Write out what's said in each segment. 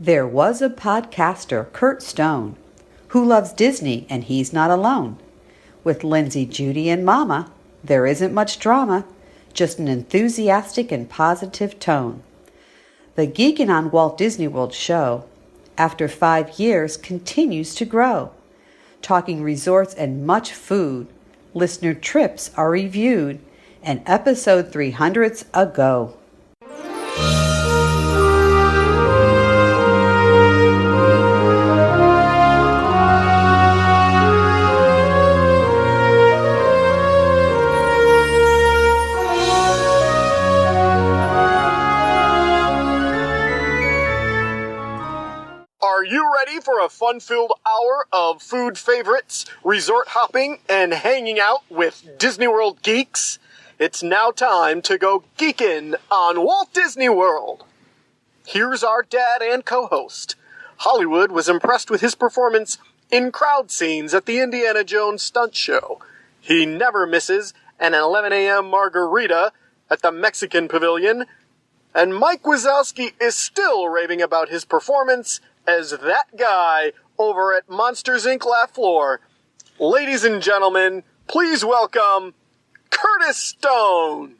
There was a podcaster, Kurt Stone, who loves Disney, and he's not alone. With Lindsay, Judy, and Mama, there isn't much drama, just an enthusiastic and positive tone. The Geekin' on Walt Disney World show, after 5 years, continues to grow. Talking resorts and much food, listener trips are reviewed, and episode 300's a go. Are you ready for a fun-filled hour of food favorites, resort hopping, and hanging out with Disney World Geeks? It's now time to go geekin' on Walt Disney World. Here's our dad and co-host. Hollywood was impressed with his performance in crowd scenes at the Indiana Jones stunt show. He never misses an 11 a.m. margarita at the Mexican Pavilion. And Mike Wazowski is still raving about his performance as that guy over at Monsters, Inc. Laugh Floor. Ladies and gentlemen, please welcome Curtis Stone.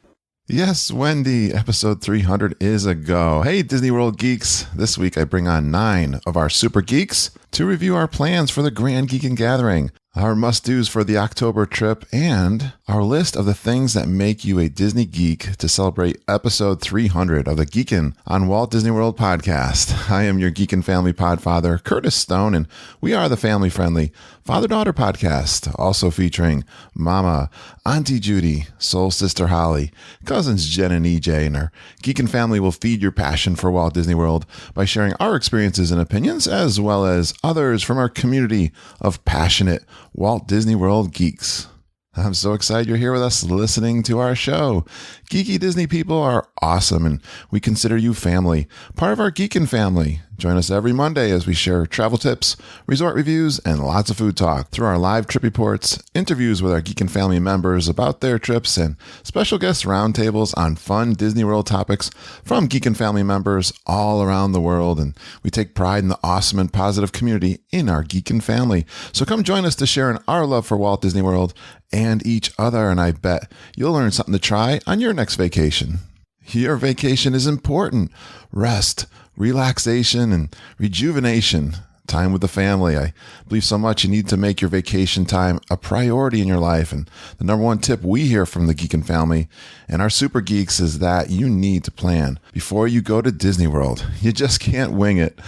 Yes, Wendy, episode 300 is a go. Hey, Disney World Geeks. This week I bring on 9 of our Super Geeks to review our plans for the Grand Geeking Gathering, our must-dos for the October trip, and our list of the things that make you a Disney geek to celebrate episode 300 of the Geekin' on Walt Disney World podcast. I am your Geekin' family podfather, Curtis Stone, and we are the family-friendly father-daughter podcast, also featuring Mama, Auntie Judy, Soul Sister Holly, cousins Jen and EJ, and our Geekin' family will feed your passion for Walt Disney World by sharing our experiences and opinions, as well as others from our community of passionate Walt Disney World geeks. I'm so excited you're here with us listening to our show. Geeky Disney people are awesome, and we consider you family, part of our Geekin' family. Join us every Monday as we share travel tips, resort reviews, and lots of food talk through our live trip reports, interviews with our Geekin' family members about their trips, and special guest roundtables on fun Disney World topics from Geekin' family members all around the world. And we take pride in the awesome and positive community in our Geekin' family. So come join us to share in our love for Walt Disney World and each other, and I bet you'll learn something to try on your next vacation. Your vacation is important. Rest, relaxation, and rejuvenation. Time with the family. I believe so much you need to make your vacation time a priority in your life. And the number one tip we hear from the Geekin' family and our Super Geeks is that you need to plan before you go to Disney World. You just can't wing it.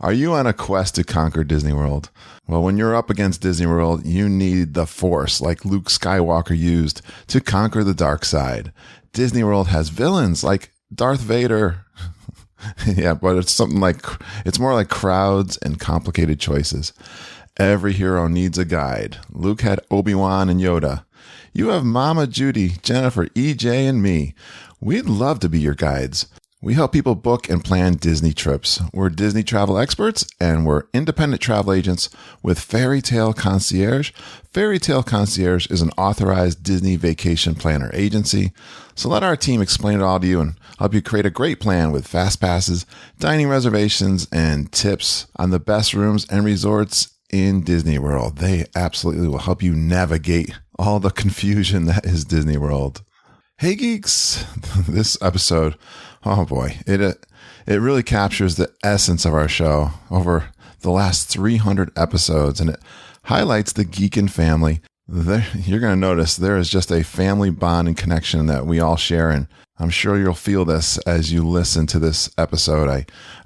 Are you on a quest to conquer Disney World? Well, when you're up against Disney World, you need the Force, like Luke Skywalker used to conquer the dark side. Disney World has villains like Darth Vader. Yeah, but it's more like crowds and complicated choices. Every hero needs a guide. Luke had Obi-Wan and Yoda. You have Mama, Judy, Jennifer, EJ, and me. We'd love to be your guides. We help people book and plan Disney trips. We're Disney travel experts, and we're independent travel agents with Fairy Tale Concierge. Fairy Tale Concierge is an authorized Disney vacation planner agency. So let our team explain it all to you and help you create a great plan with fast passes, dining reservations, and tips on the best rooms and resorts in Disney World. They absolutely will help you navigate all the confusion that is Disney World. Hey geeks, this episode, oh boy, it really captures the essence of our show over the last 300 episodes, and it highlights the Geekin' family. You're going to notice there is just a family bond and connection that we all share, and I'm sure you'll feel this as you listen to this episode.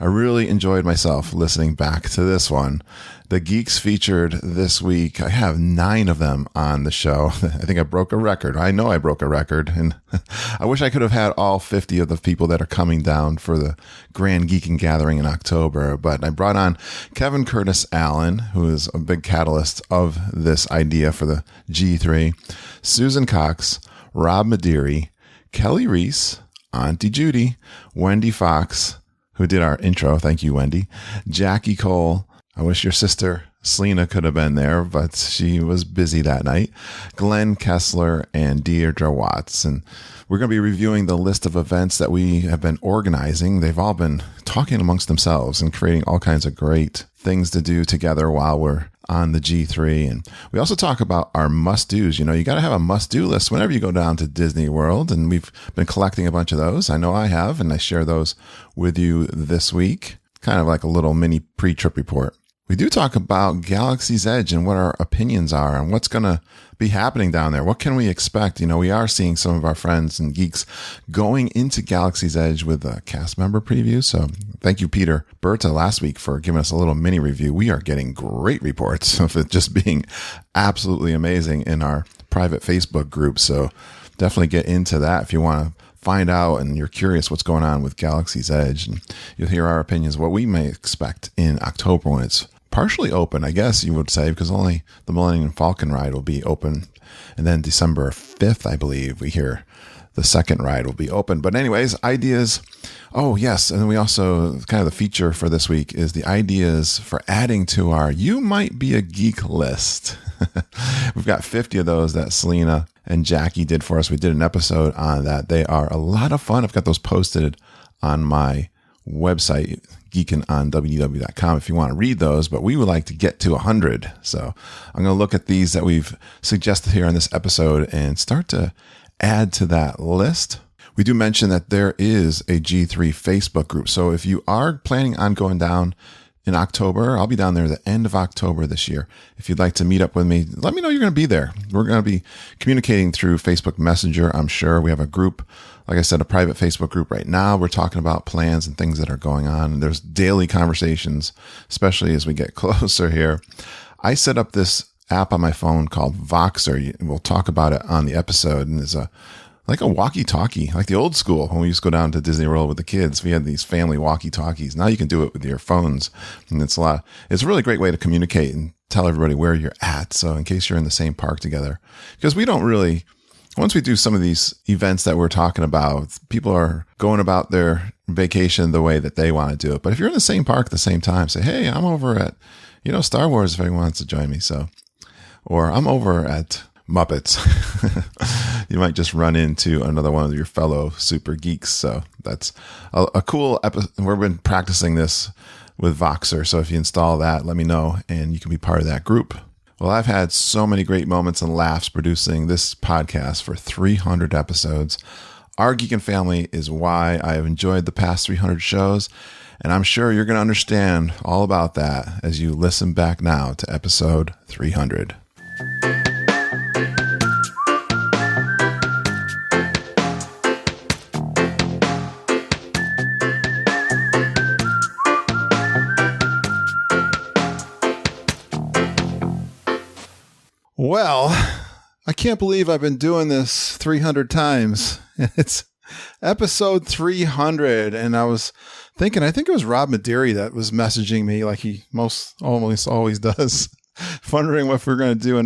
I really enjoyed myself listening back to this one. The geeks featured this week, I have 9 of them on the show. I think I broke a record. I know I broke a record, and I wish I could have had all 50 of the people that are coming down for the Grand Geeking Gathering in October, but I brought on Kevin Curtis Allen, who is a big catalyst of this idea for the G3, Susan Cox, Rob Maderi, Kelly Reese, Auntie Judy, Wendy Fox, who did our intro. Thank you, Wendy. Jackie Cole. I wish your sister Selena could have been there, but she was busy that night. Glenn Kessler and Deirdre Watts. And we're going to be reviewing the list of events that we have been organizing. They've all been talking amongst themselves and creating all kinds of great things to do together while we're on the G3. And we also talk about our must-dos. You know, you got to have a must-do list whenever you go down to Disney World. And we've been collecting a bunch of those. I know I have, and I share those with you this week. Kind of like a little mini pre-trip report. We do talk about Galaxy's Edge and what our opinions are and what's going to be happening down there. What can we expect? You know, we are seeing some of our friends and geeks going into Galaxy's Edge with a cast member preview. So thank you, Peter Berta, last week for giving us a little mini review. We are getting great reports of it just being absolutely amazing in our private Facebook group. So definitely get into that if you want to find out and you're curious what's going on with Galaxy's Edge. And you'll hear our opinions, what we may expect in October when it's partially open, I guess you would say, because only the Millennium Falcon ride will be open. And then December 5th, I believe, we hear the second ride will be open. But anyways, ideas. Oh, yes. And then we also, kind of the feature for this week is the ideas for adding to our You Might Be a Geek list. We've got 50 of those that Selena and Jackie did for us. We did an episode on that. They are a lot of fun. I've got those posted on my website, geekinonww.com, if you want to read those, but we would like to get to 100. So I'm going to look at these that we've suggested here on this episode and start to add to that list. We do mention that there is a G3 Facebook group. So if you are planning on going down in October, I'll be down there the end of October this year. If you'd like to meet up with me, let me know you're going to be there. We're going to be communicating through Facebook Messenger, I'm sure. We have a group, like I said, a private Facebook group right now. We're talking about plans and things that are going on. And there's daily conversations, especially as we get closer here. I set up this app on my phone called Voxer. We'll talk about it on the episode. And it's like a walkie-talkie, like the old school when we used to go down to Disney World with the kids. We had these family walkie-talkies. Now you can do it with your phones, and it's a really great way to communicate and tell everybody where you're at. So in case you're in the same park together, because we don't really, once we do some of these events that we're talking about, people are going about their vacation the way that they want to do it. But if you're in the same park at the same time, say, hey, I'm over at, Star Wars if anyone wants to join me. So, or I'm over at Muppets. You might just run into another one of your fellow super geeks. So that's a cool episode. We've been practicing this with Voxer. So if you install that, let me know and you can be part of that group. Well, I've had so many great moments and laughs producing this podcast for 300 episodes. Our Geekin' family is why I have enjoyed the past 300 shows. And I'm sure you're going to understand all about that as you listen back now to episode 300. Well, I can't believe I've been doing this 300 times. It's episode 300. And I was thinking, I think it was Rob Maderi that was messaging me like he almost always does, wondering if we're going to do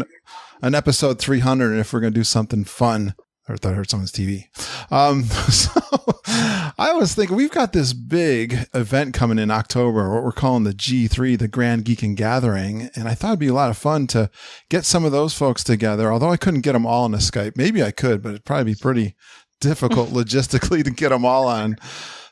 an episode 300 and if we're going to do something fun. I thought I heard someone's TV. So I was thinking we've got this big event coming in October, what we're calling the G3, the Grand Geeking Gathering. And I thought it'd be a lot of fun to get some of those folks together. Although I couldn't get them all on a Skype. Maybe I could, but it'd probably be pretty difficult logistically to get them all on.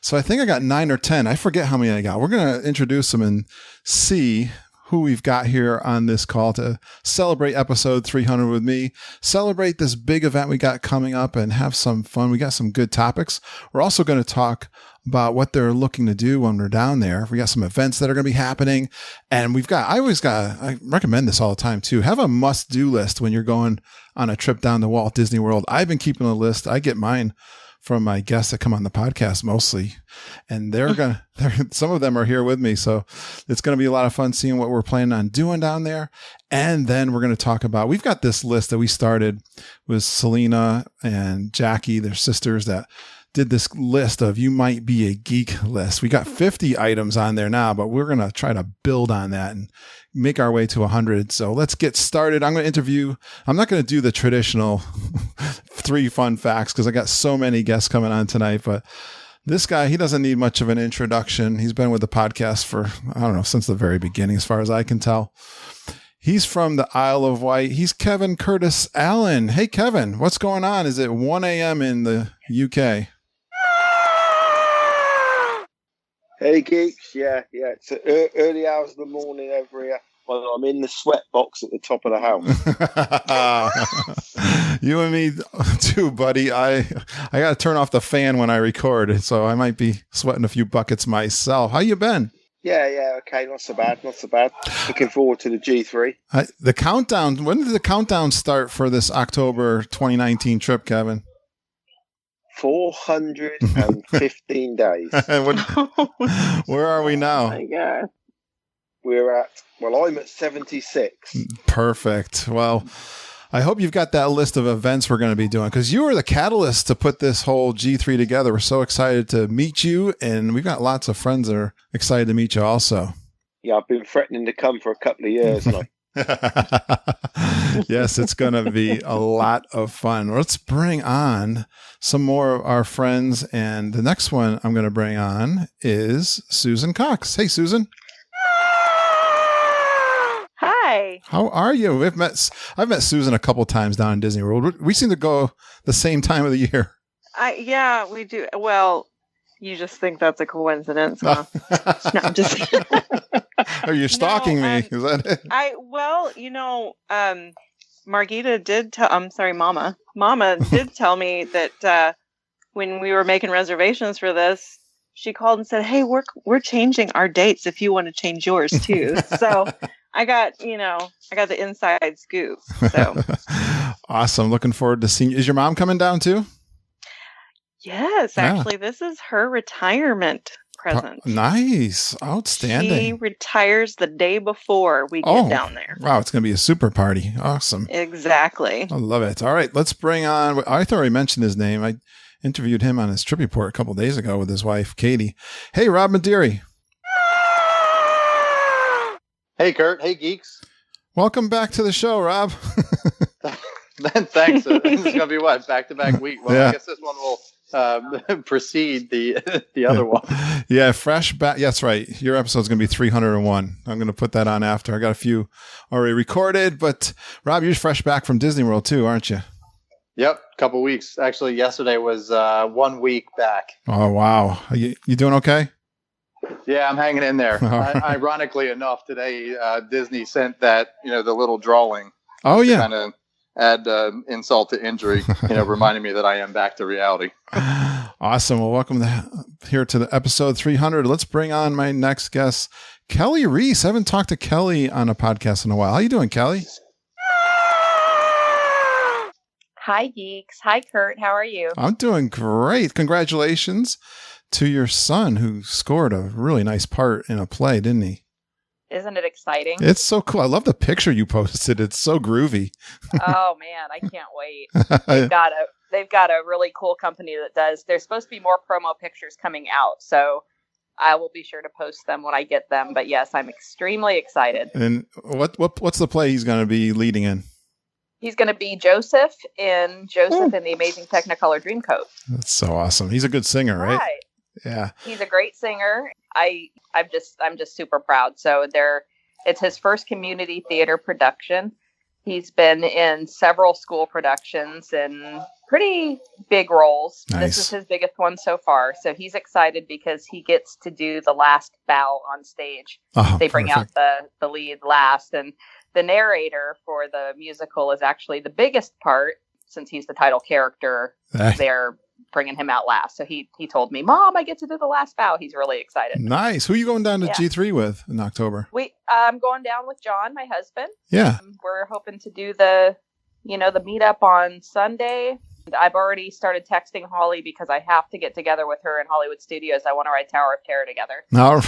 So I think I got 9 or 10. I forget how many I got. We're going to introduce them and see who we've got here on this call to celebrate episode 300 with me, celebrate this big event we got coming up and have some fun. We got some good topics. We're also going to talk about what they're looking to do when we're down there. We got some events that are going to be happening, and I recommend this all the time too. Have a must-do list when you're going on a trip down to Walt Disney World. I've been keeping a list. I get mine from my guests that come on the podcast mostly, and some of them are here with me. So it's going to be a lot of fun seeing what we're planning on doing down there. And then we're going to talk about, we've got this list that we started with Selena and Jackie, their sisters, that did this list of You Might Be a Geek list. We got 50 items on there now, but we're going to try to build on that and make our way to 100. So let's get started. I'm going to interview. I'm not going to do the traditional 3 fun facts because I got so many guests coming on tonight, but This guy, he doesn't need much of an introduction. He's been with the podcast for, I don't know, since the very beginning, as far as I can tell. He's from the Isle of Wight. He's Kevin Curtis Allen. Hey, Kevin, what's going on? Is it 1 a.m. in the UK? Hey, geeks. Yeah. It's early hours of the morning over here. Well, I'm in the sweat box at the top of the house. You and me too, buddy. I got to turn off the fan when I record, so I might be sweating a few buckets myself. How you been? Yeah. Okay, not so bad. Looking forward to the G3. The countdown. When did the countdown start for this October 2019 trip, Kevin? 415 days. Where are we now? Yeah. I'm at 76. Perfect. Well, I hope you've got that list of events we're going to be doing, because you were the catalyst to put this whole G3 together. We're so excited to meet you, and we've got lots of friends that are excited to meet you also. Yeah, I've been threatening to come for a couple of years. Yes, it's going to be a lot of fun. Let's bring on some more of our friends, and the next one I'm going to bring on is Susan Cox. Hey, Susan. Hi. How are you? I've met Susan a couple times down in Disney World. We seem to go the same time of the year. Yeah, we do. Well, you just think that's a coincidence, huh? No, I'm just. Oh, you're stalking me. Is that it? Margita did tell. I'm sorry, Mama. Mama did tell me that when we were making reservations for this, she called and said, "Hey, we're changing our dates if you want to change yours too." So. I got the inside scoop. So awesome. Looking forward to seeing you. Is your mom coming down too? Yes, actually, this is her retirement present. Nice. Outstanding. She retires the day before we get down there. Wow, it's going to be a super party. Awesome. Exactly. I love it. All right, let's bring on, I thought I mentioned his name. I interviewed him on his trip report a couple of days ago with his wife, Katie. Hey, Rob Madeary. Hey, Kurt. Hey, geeks. Welcome back to the show, Rob. Thanks. This is going to be what? Back-to-back week. Well, yeah. I guess this one will precede the other one. Yeah, fresh back. Yeah, that's right. Your episode's going to be 301. I'm going to put that on after. I got a few already recorded, but Rob, you're fresh back from Disney World too, aren't you? Yep, couple weeks. Actually, yesterday was 1 week back. Oh, wow. You doing okay? Yeah, I'm hanging in there. Ironically enough, today Disney sent that, the little drawing. Oh, yeah. Kind of add insult to injury, reminding me that I am back to reality. Awesome. Well, welcome here to the episode 300. Let's bring on my next guest, Kelly Reese. I haven't talked to Kelly on a podcast in a while. How you doing, Kelly? Hi, geeks. Hi, Kurt. How are you? I'm doing great. Congratulations to your son, who scored a really nice part in a play, didn't he? Isn't it exciting? It's so cool. I love the picture you posted. It's so groovy. Oh man, I can't wait. They've got a really cool company that does. There's supposed to be more promo pictures coming out, so I will be sure to post them when I get them. But yes, I'm extremely excited. And what's the play he's going to be leading in? He's going to be Joseph in the Amazing Technicolor Dreamcoat. That's so awesome. He's a good singer, right? Yeah. He's a great singer. I'm just super proud. So it's his first community theater production. He's been in several school productions and pretty big roles. Nice. This is his biggest one so far. So he's excited because he gets to do the last bow on stage. Oh, they bring perfect. out the lead last, and the narrator for the musical is actually the biggest part, since he's the title character. They're bringing him out last. So he told me, "Mom, I get to do the last bow." He's really excited. Nice. Who are you going down to G3 with in October? I'm going down with John, my husband. Yeah. We're hoping to do the meetup on Sunday. I've already started texting Holly because I have to get together with her in Hollywood Studios. I want to ride Tower of Terror together. Now,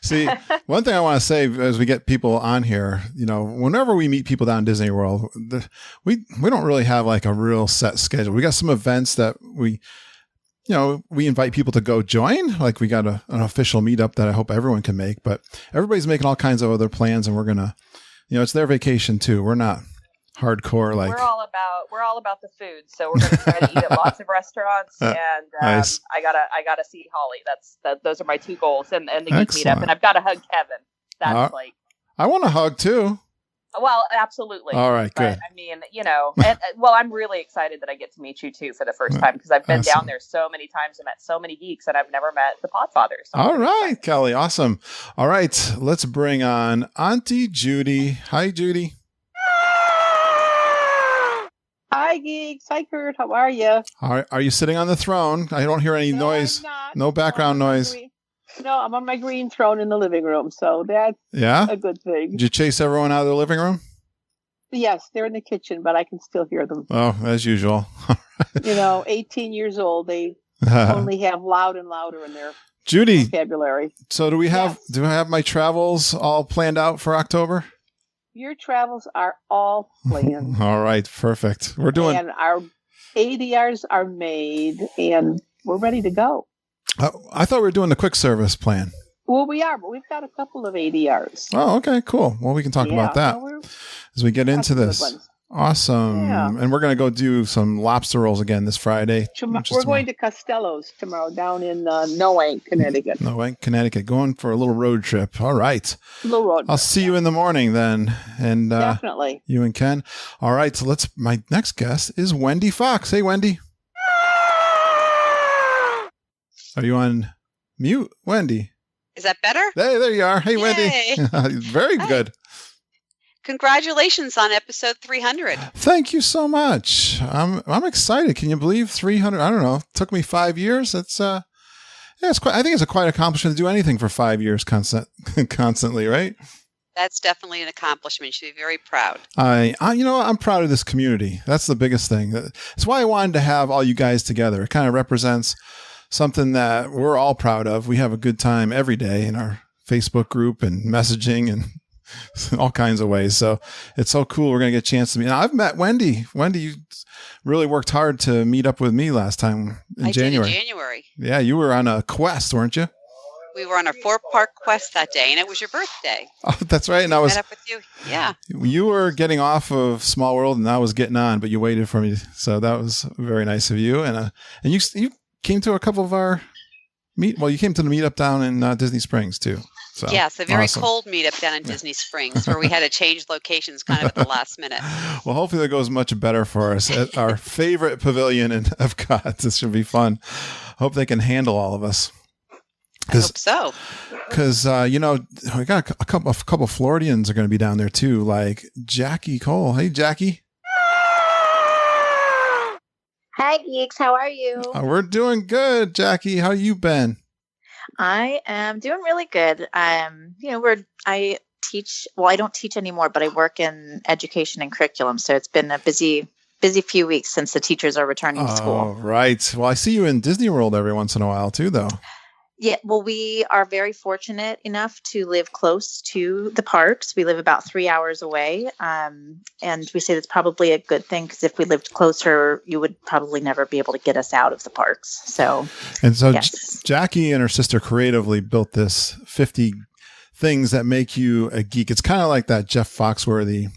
see, one thing I want to say as we get people on here, whenever we meet people down in Disney World, we don't really have like a real set schedule. We got some events that we invite people to go join. Like we got an official meetup that I hope everyone can make, but everybody's making all kinds of other plans, and we're going to, it's their vacation too. We're not hardcore, like we're all about the food. So we're going to try to eat at lots of restaurants, and nice. I gotta see Holly. Those are my two goals, and the geek Excellent. meetup, and I've got to hug Kevin. That's I want a hug too. Well, absolutely. All right, good. But, I mean, well, I'm really excited that I get to meet you too for the first time, because I've been down there so many times and met so many geeks, and I've never met the Podfathers. So all right, Kelly. Awesome. All right, let's bring on Auntie Judy. Hi, Judy. Hi, geeks. Hi, Kurt. How are you? Are you sitting on the throne? I don't hear any noise. No background noise. No, I'm on my green throne in the living room, so that's a good thing. Did you chase everyone out of the living room? Yes, they're in the kitchen, but I can still hear them. Oh, as usual. 18 years old, they only have loud and louder in their Judy, vocabulary. So do I have my travels all planned out for October? Your travels are all planned. All right, perfect. We're doing... And our ADRs are made, and we're ready to go. I thought we were doing the quick service plan. Well, we are, but we've got a couple of ADRs. Oh, okay, cool. Well, we can talk about that as we get into this. Awesome. Yeah. And we're going to go do some lobster rolls again this Friday. We're going to Costello's tomorrow down in Noank, Connecticut. Noank, Connecticut. Going for a little road trip. All right. Little road I'll see you in the morning then. And definitely. You and Ken. All right. So my next guest is Wendy Fox. Hey, Wendy. Are you on mute, Wendy? Is that better? Hey, there you are. Hey, Yay. Wendy. Very good. Congratulations on episode 300. Thank you so much. I'm excited. Can you believe 300? I don't know. It took me 5 years. It's it's quite. I think it's a quite accomplishment to do anything for 5 years constantly, right? That's definitely an accomplishment. You should be very proud. I'm proud of this community. That's the biggest thing. That's why I wanted to have all you guys together. It kind of represents something that we're all proud of. We have a good time every day in our Facebook group and messaging and all kinds of ways. So it's so cool. We're going to get a chance to meet. Now, I've met Wendy. Wendy, you really worked hard to meet up with me last time in January. I did in January. Yeah, you were on a quest, weren't you? We were on a 4-part quest that day, and it was your birthday. Oh, that's right. And I was met up with you. Yeah. You were getting off of Small World, and I was getting on, but you waited for me. So that was very nice of you. And you came to a couple of our you came to the meetup down in Disney Springs too. So, yes, a very cold meetup down in Disney Springs where we had to change locations kind of at the last minute. Well, hopefully that goes much better for us at our favorite pavilion in Epcot. This should be fun. Hope they can handle all of us. I hope so. Because, we got a couple Floridians are going to be down there too, like Jackie Cole. Hey, Jackie. Hi, geeks. How are you? We're doing good, Jackie. How you been? I am doing really good. I teach. Well, I don't teach anymore, but I work in education and curriculum. So it's been a busy few weeks since the teachers are returning to school. Oh, right. Well, I see you in Disney World every once in a while too, though. Yeah, well, we are very fortunate enough to live close to the parks. We live about 3 hours away, and we say that's probably a good thing because if we lived closer, you would probably never be able to get us out of the parks. So, yes. Jackie and her sister creatively built this 50 things that make you a geek. It's kind of like that Jeff Foxworthy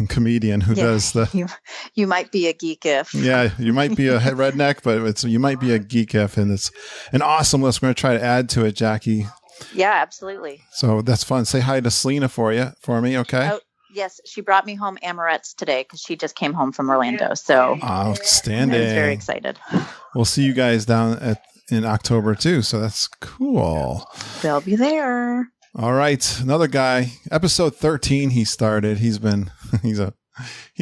comedian who does the you might be a geek if you might be a redneck, but you might be a geek if, and it's an awesome list. We're going to try to add to it, Jackie. Yeah, absolutely. So that's fun. Say hi to Selena for me, okay? Oh, yes, she brought me home amarettes today because she just came home from Orlando. So outstanding. I was very excited. We'll see you guys down in October too. So that's cool. They'll be there. All right, another guy. Episode 13. He started. He's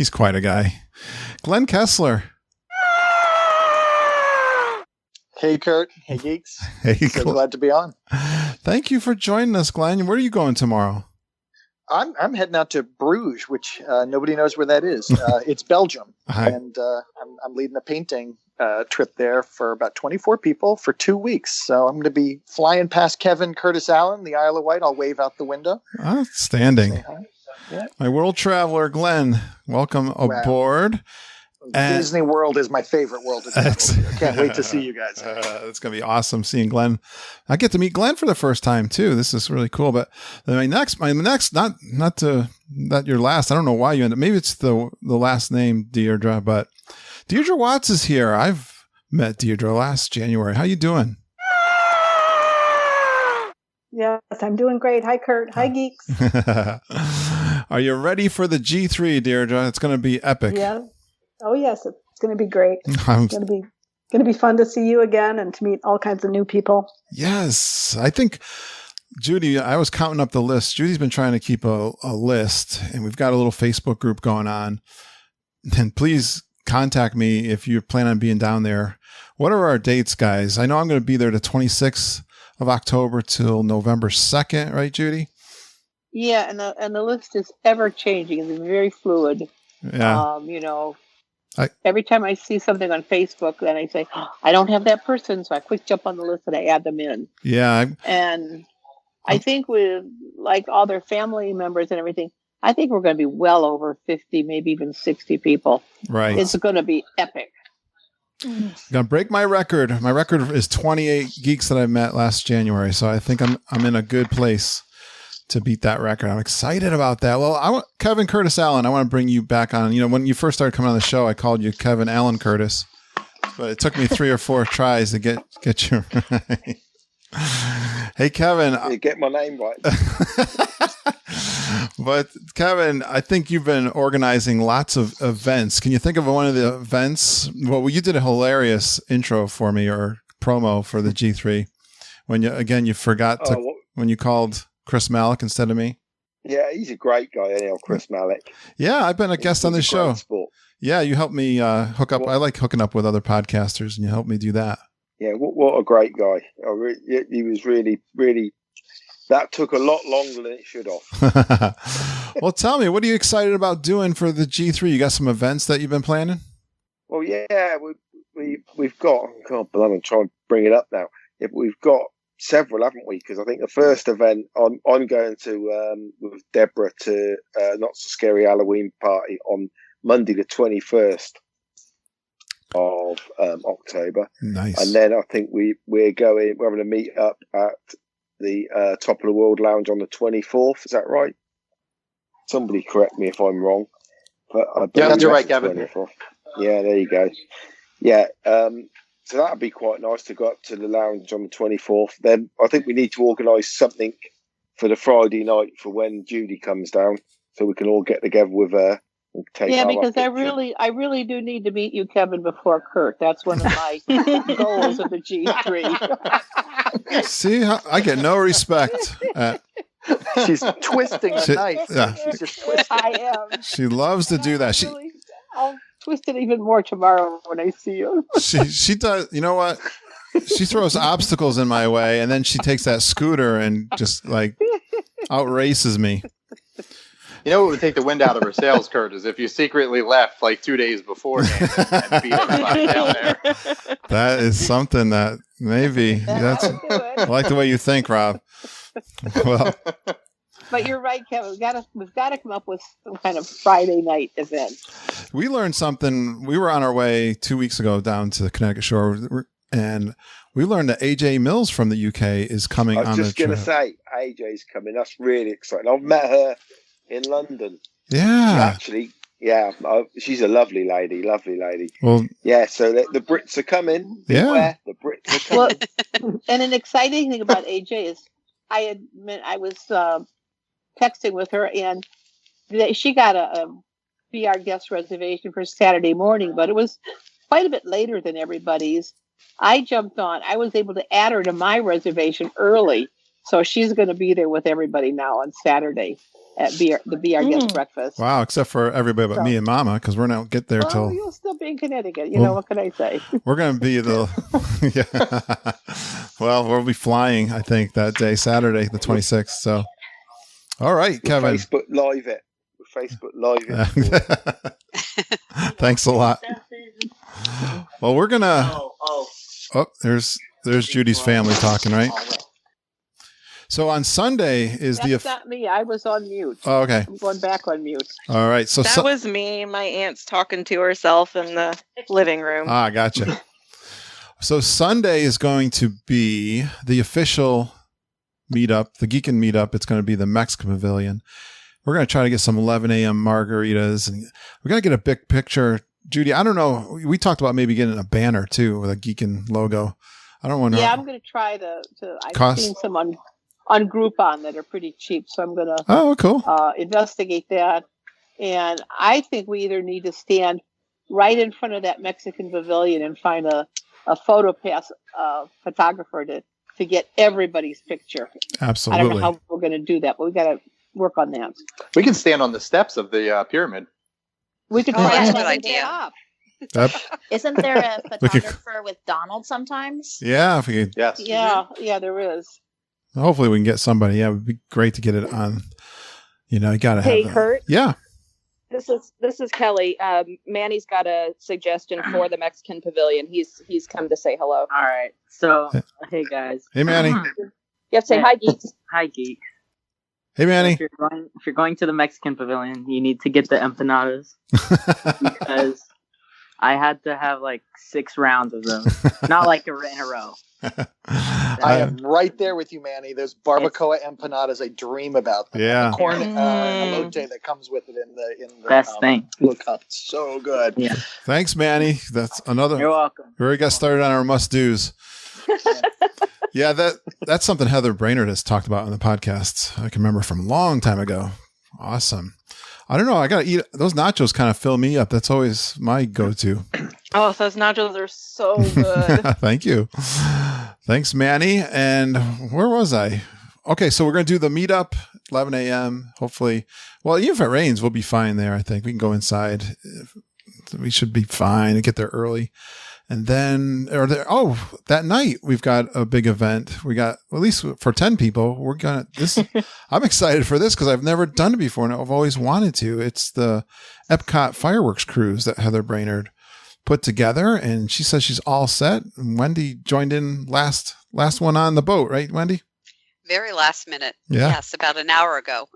quite a guy. Glenn Kessler. Hey, Kurt. Hey, geeks. Hey, so glad to be on. Thank you for joining us, Glenn. Where are you going tomorrow? I'm heading out to Bruges, which nobody knows where that is. It's Belgium, and I'm leading a painting trip there for about 24 people for 2 weeks. So I'm going to be flying past Kevin Curtis Allen, the Isle of Wight. I'll wave out the window. Outstanding. Yeah. My world traveler, Glenn, welcome aboard. Disney World is my favorite world to travel to. I can't wait to see you guys. It's going to be awesome seeing Glenn. I get to meet Glenn for the first time too. This is really cool. But my next, not your last. I don't know why you ended. Maybe it's the last name Deirdre, but Deirdre Watts is here. I've met Deirdre last January. How you doing? Yes, I'm doing great. Hi, Kurt. Hi, geeks. Are you ready for the G3, Deirdre? It's going to be epic. Yeah. Oh, yes. It's going to be great. It's going to be fun to see you again and to meet all kinds of new people. Yes. I think, Judy, I was counting up the list. Judy's been trying to keep a list, and we've got a little Facebook group going on. And please contact me if you plan on being down there. What are our dates, guys? I know I'm going to be there the 26th of October till November 2nd, right, Judy? Yeah, and the list is ever changing. It's very fluid. Yeah. Every time I see something on Facebook, then I say, I don't have that person, so I quick jump on the list and I add them in. Yeah. I think with like all their family members and everything, I think we're going to be well over 50, maybe even 60 people. Right. It's going to be epic. I'm gonna break my record. My record is 28 geeks that I met last January, so I think I'm in a good place to beat that record. I'm excited about that. Well, Kevin Curtis Allen, I want to bring you back on. You know, when you first started coming on the show, I called you Kevin Allen Curtis, but it took me 3 or 4 tries to get you right. Hey, Kevin, you get my name right. But Kevin, I think you've been organizing lots of events. Can you think of one of the events? Well, you did a hilarious intro for me or promo for the G3 when you forgot when you called Chris Malick instead of me. Yeah, he's a great guy, anyhow, Chris Malick. Yeah, I've been a guest on this show. Sport. Yeah, you helped me hook up. I like hooking up with other podcasters, and you helped me do that. Yeah, what a great guy. He was really, really. That took a lot longer than it should have. Well, tell me, what are you excited about doing for the G3? You got some events that you've been planning? Well, yeah, we've got. God, but I'm going to try and bring it up now. Yeah, we've got several, haven't we? Because I think the first event I'm going to with Deborah to Not So Scary Halloween party on Monday the 21st of October. Nice. And then I think we're having a meet up at the Top of the World Lounge on the 24th. Is that right? Somebody correct me if I'm wrong. But yeah, that's right, Kevin. 24th. Yeah, there you go. Yeah, so that'd be quite nice to go up to the lounge on the 24th. Then I think we need to organise something for the Friday night for when Judy comes down, so we can all get together with her. Yeah, because I really do need to meet you, Kevin, before Kurt. That's one of my goals of the G3. See, I get no respect. She's twisting the knife. Yeah. She's just twisting. I am. She loves to do that. I'll twist it even more tomorrow when I see you. She does. You know what? She throws obstacles in my way, and then she takes that scooter and just like outraces me. You know what would take the wind out of her sails, Kurt, is if you secretly left like 2 days beforehand and beat everybody down there. That is something that maybe I like the way you think, Rob. Well, but you're right, Kevin. We've got to come up with some kind of Friday night event. We learned something. We were on our way 2 weeks ago down to the Connecticut shore, and we learned that AJ Mills from the UK is coming on the trip. I was just going to say, AJ's coming. That's really exciting. I've met her in London. Yeah. Actually, yeah. She's a lovely lady. Well, yeah, so the Brits are coming. Beware, the Brits are coming. Well, and an exciting thing about AJ is I was texting with her, and she got a be our guest reservation for Saturday morning, but it was quite a bit later than everybody's. I jumped on. I was able to add her to my reservation early, so she's going to be there with everybody now on Saturday at the Be Our Guest breakfast. Wow, except for everybody but me and Mama, because we're not get there till. You'll still be in Connecticut. You know, what can I say? We're going to be yeah. Well, we'll be flying, I think, that day, Saturday, the 26th. So, all right, Kevin. Facebook Live it. Facebook Live it. Thanks a lot. Well, we're gonna. Oh, there's Judy's family talking, right? So on Sunday is That's not me. I was on mute. Oh, okay. I'm going back on mute. All right. So That was me. My aunt's talking to herself in the living room. Gotcha. So Sunday is going to be the official meetup, the Geekin meetup. It's going to be the Mexican Pavilion. We're going to try to get some 11 a.m. margaritas, and we got to get a big picture. Judy, I don't know. We talked about maybe getting a banner too with a Geekin logo. I don't want to. Yeah, I'm going to try to. I've seen some on Groupon that are pretty cheap, so I'm going to. Oh, cool. Investigate that, and I think we either need to stand right in front of that Mexican Pavilion and find a photo pass photographer to get everybody's picture. Absolutely. I don't know how we're going to do that, but we got to work on that. We can stand on the steps of the pyramid. We could Oh, try that's a that good idea. Yep. Isn't there a photographer with Donald sometimes? Yeah, if we could, Yes. Yeah, there is. hopefully we can get somebody. Yeah, it would be great to get it on. You got to have. Hey, Kurt. Yeah. This is Kelly. Manny's got a suggestion for the Mexican Pavilion. He's come to say hello. All right. So, hey guys. Hey, Manny. You have to say hi, geeks. Hi, geek. Hey, Manny. If you're going to the Mexican Pavilion, you need to get the empanadas because I had to have like 6 rounds of them, not like in a row. I am right there with you, Manny. Those barbacoa empanadas, I dream about them. Yeah. The corn elote that comes with it in the Best thing. Look up, so good. Yeah. Thanks, Manny. That's another. You're welcome. We already got started on our must-dos. Yeah, that's something Heather Brainerd has talked about on the podcast. I can remember from a long time ago. Awesome. I don't know. I got to eat. Those nachos kind of fill me up. That's always my go-to. Oh, those nachos are so good. Thank you. Thanks, Manny. And where was I? Okay, so we're going to do the meetup, 11 a.m. Hopefully. Well, even if it rains, we'll be fine there, I think. We can go inside. We should be fine and get there early. And then, that night we've got a big event. We got, at least for 10 people, we're going to, I'm excited for this because I've never done it before and I've always wanted to. It's the Epcot fireworks cruise that Heather Brainerd put together. And she says she's all set. And Wendy joined in last one on the boat, right, Wendy? Very last minute. Yeah. Yes, about an hour ago.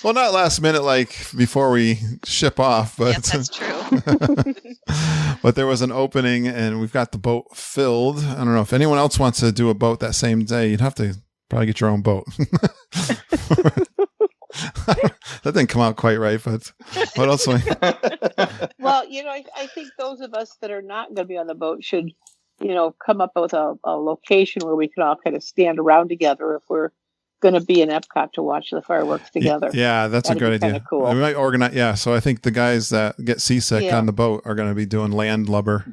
Well, not last minute, like before we ship off, but Yes, that's true. But there was an opening and we've got the boat filled. I don't know if anyone else wants to do a boat that same day. You'd have to probably get your own boat. That didn't come out quite right, but what else? Well, I think those of us that are not going to be on the boat should, come up with a location where we can all kind of stand around together if we're going to be in Epcot to watch the fireworks together. Yeah, that's a good idea. Cool. We might organize. Yeah, so I think the guys that get seasick on the boat are going to be doing landlubber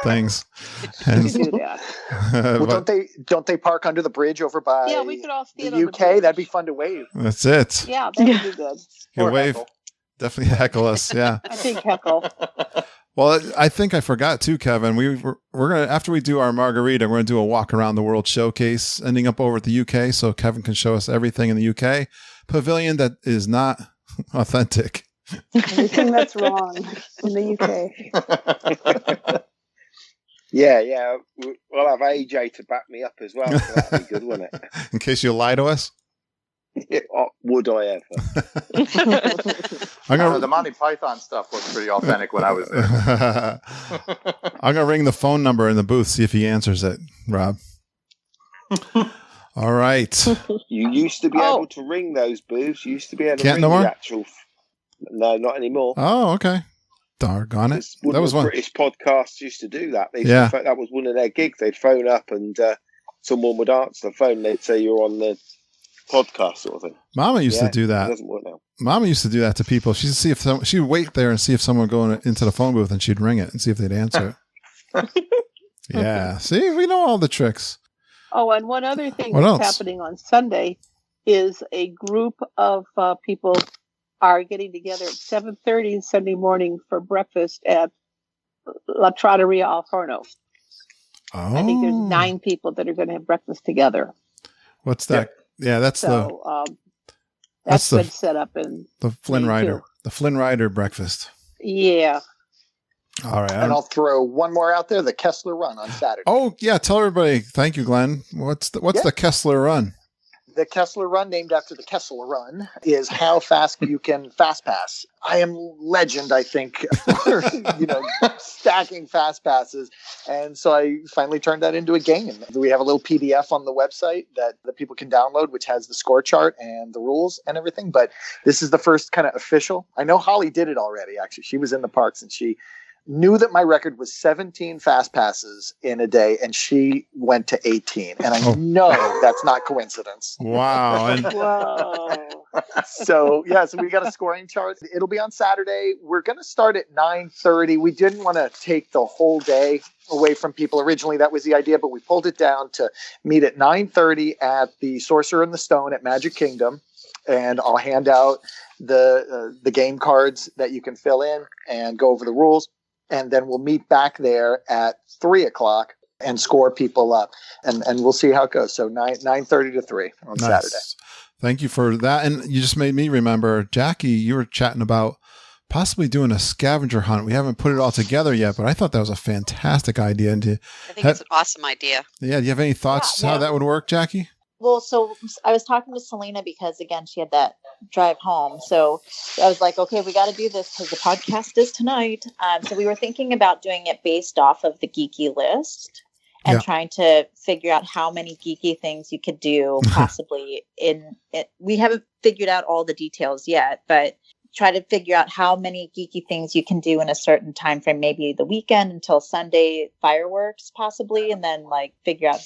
things. And, do that. Well, don't they park under the bridge over by? Yeah, we could all stand the on UK. the bridge. That'd be fun to wave. That's it. Yeah, that would be good. You Or wave. heckle. Definitely heckle us. Yeah. I think heckle. Well, I think I forgot too, Kevin. We're gonna, after we do our margarita, we're gonna do a walk around the world showcase, ending up over at the UK, so Kevin can show us everything in the UK pavilion that is not authentic. Everything that's wrong in the UK. Yeah. We'll have AJ to back me up as well. So that'd be good, wouldn't it? In case you lie to us. Would I ever? The Monty Python stuff looked pretty authentic when I was there. I'm gonna ring the phone number in the booth, see if he answers it, Rob. All right. You used to be able to ring those booths. You used to be able to Can't ring no more? the actual. No, not anymore. Oh, okay. Doggone it. That was one. British podcasts used to do that. Yeah. That was one of their gigs. They'd phone up and someone would answer the phone. They'd say you're on the podcast sort of thing. Mama used to do that. It doesn't work now. Mama used to do that to people. She'd see if she would wait there and see if someone would go into the phone booth and she'd ring it and see if they'd answer it. Yeah. See, we know all the tricks. Oh, and one other thing What that's else? happening on Sunday is a group of people are getting together at 7:30 Sunday morning for breakfast at La Trattoria Al Forno. Oh. I think there's 9 people that are going to have breakfast together. What's that? Yeah, that's that's the been set up in the Flynn May Rider. too. The Flynn Rider breakfast. Yeah. All right. And I'll throw one more out there, the Kessler Run on Saturday. Oh, yeah. Tell everybody. Thank you, Glenn. What's the Kessler Run? The Kessler Run, named after the Kessel Run, is how fast you can fast pass. I am legend, I think, for stacking fast passes. And so I finally turned that into a game. We have a little PDF on the website that people can download, which has the score chart and the rules and everything. But this is the first kind of official. I know Holly did it already, actually. She was in the parks and she knew that my record was 17 fast passes in a day, and she went to 18. And I know that's not coincidence. Wow. So we got a scoring chart. It'll be on Saturday. We're going to start at 9:30. We didn't want to take the whole day away from people. Originally, that was the idea, but we pulled it down to meet at 9:30 at the Sorcerer and the Stone at Magic Kingdom. And I'll hand out the game cards that you can fill in and go over the rules. And then we'll meet back there at 3:00 and score people up, and we'll see how it goes. So 9:30 to 3 on Saturday. Thank you for that. And you just made me remember, Jackie, you were chatting about possibly doing a scavenger hunt. We haven't put it all together yet, but I thought that was a fantastic idea. And I think it's an awesome idea. Yeah. Do you have any thoughts how that would work, Jackie? Well, so I was talking to Selena because, again, she had that drive home. So I was like, okay, we got to do this because the podcast is tonight. So we were thinking about doing it based off of the geeky list and trying to figure out how many geeky things you could do possibly in it. We haven't figured out all the details yet, but try to figure out how many geeky things you can do in a certain time frame, maybe the weekend until Sunday fireworks possibly, and then like figure out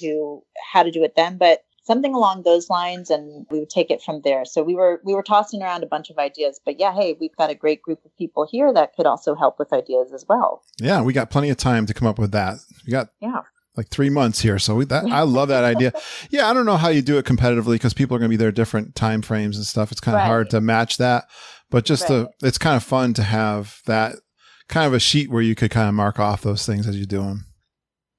how to do it then. But something along those lines, and we would take it from there. So we were tossing around a bunch of ideas, but hey, we've got a great group of people here that could also help with ideas as well. Yeah, we got plenty of time to come up with that. We got like 3 months here, so I love that idea. Yeah, I don't know how you do it competitively because people are going to be there different time frames and stuff. It's kind of hard to match that, but it's kind of fun to have that kind of a sheet where you could kind of mark off those things as you do them.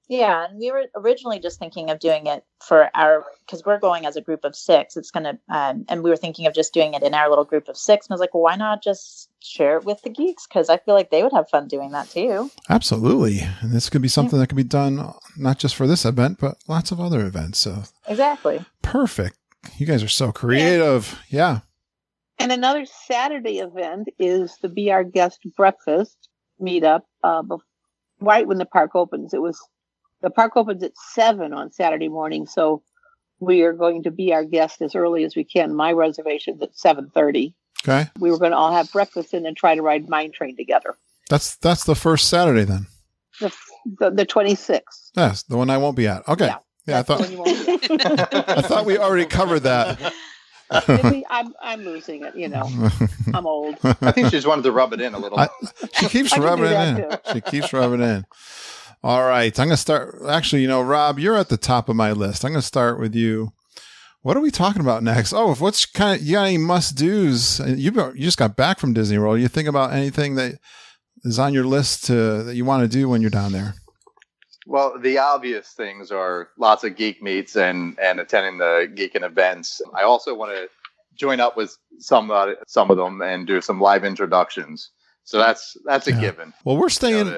Yeah, and we were originally just thinking of doing it because we're going as a group of 6. It's going to, and we were thinking of just doing it in our little group of 6. And I was like, well, why not just share it with the geeks? Because I feel like they would have fun doing that too. Absolutely. And this could be something that could be done not just for this event, but lots of other events. So exactly. Perfect. You guys are so creative. Yeah. And another Saturday event is the Be Our Guest breakfast meetup. Right when the park opens, the park opens at 7 on Saturday morning, so we are going to be our guest as early as we can. My reservation's at 7:30. Okay. We were going to all have breakfast and then try to ride Mine Train together. That's the first Saturday then. The 26th. Yes, the one I won't be at. Okay. Yeah, I thought we already covered that. I'm losing it, I'm old. I think she just wanted to rub it in a little. She keeps rubbing it in. She keeps rubbing it in. All right. I'm going to start. Actually, Rob, you're at the top of my list. I'm going to start with you. What are we talking about next? Oh, you got any must-dos? You just got back from Disney World. You think about anything that is on your list that you want to do when you're down there? Well, the obvious things are lots of geek meets and attending the geeking events. I also want to join up with some of them and do some live introductions. So that's a given. Well, we're staying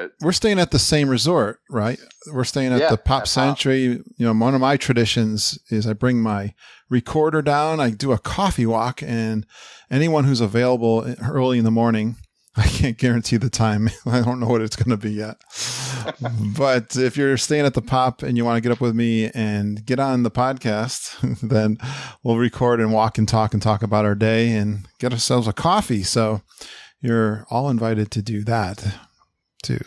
at the same resort, right? We're staying at the Pop Century. One of my traditions is I bring my recorder down. I do a coffee walk, and anyone who's available early in the morning. I can't guarantee the time. I don't know what it's going to be yet. But if you're staying at the Pop and you want to get up with me and get on the podcast, then we'll record and walk and talk about our day and get ourselves a coffee. So you're all invited to do that too.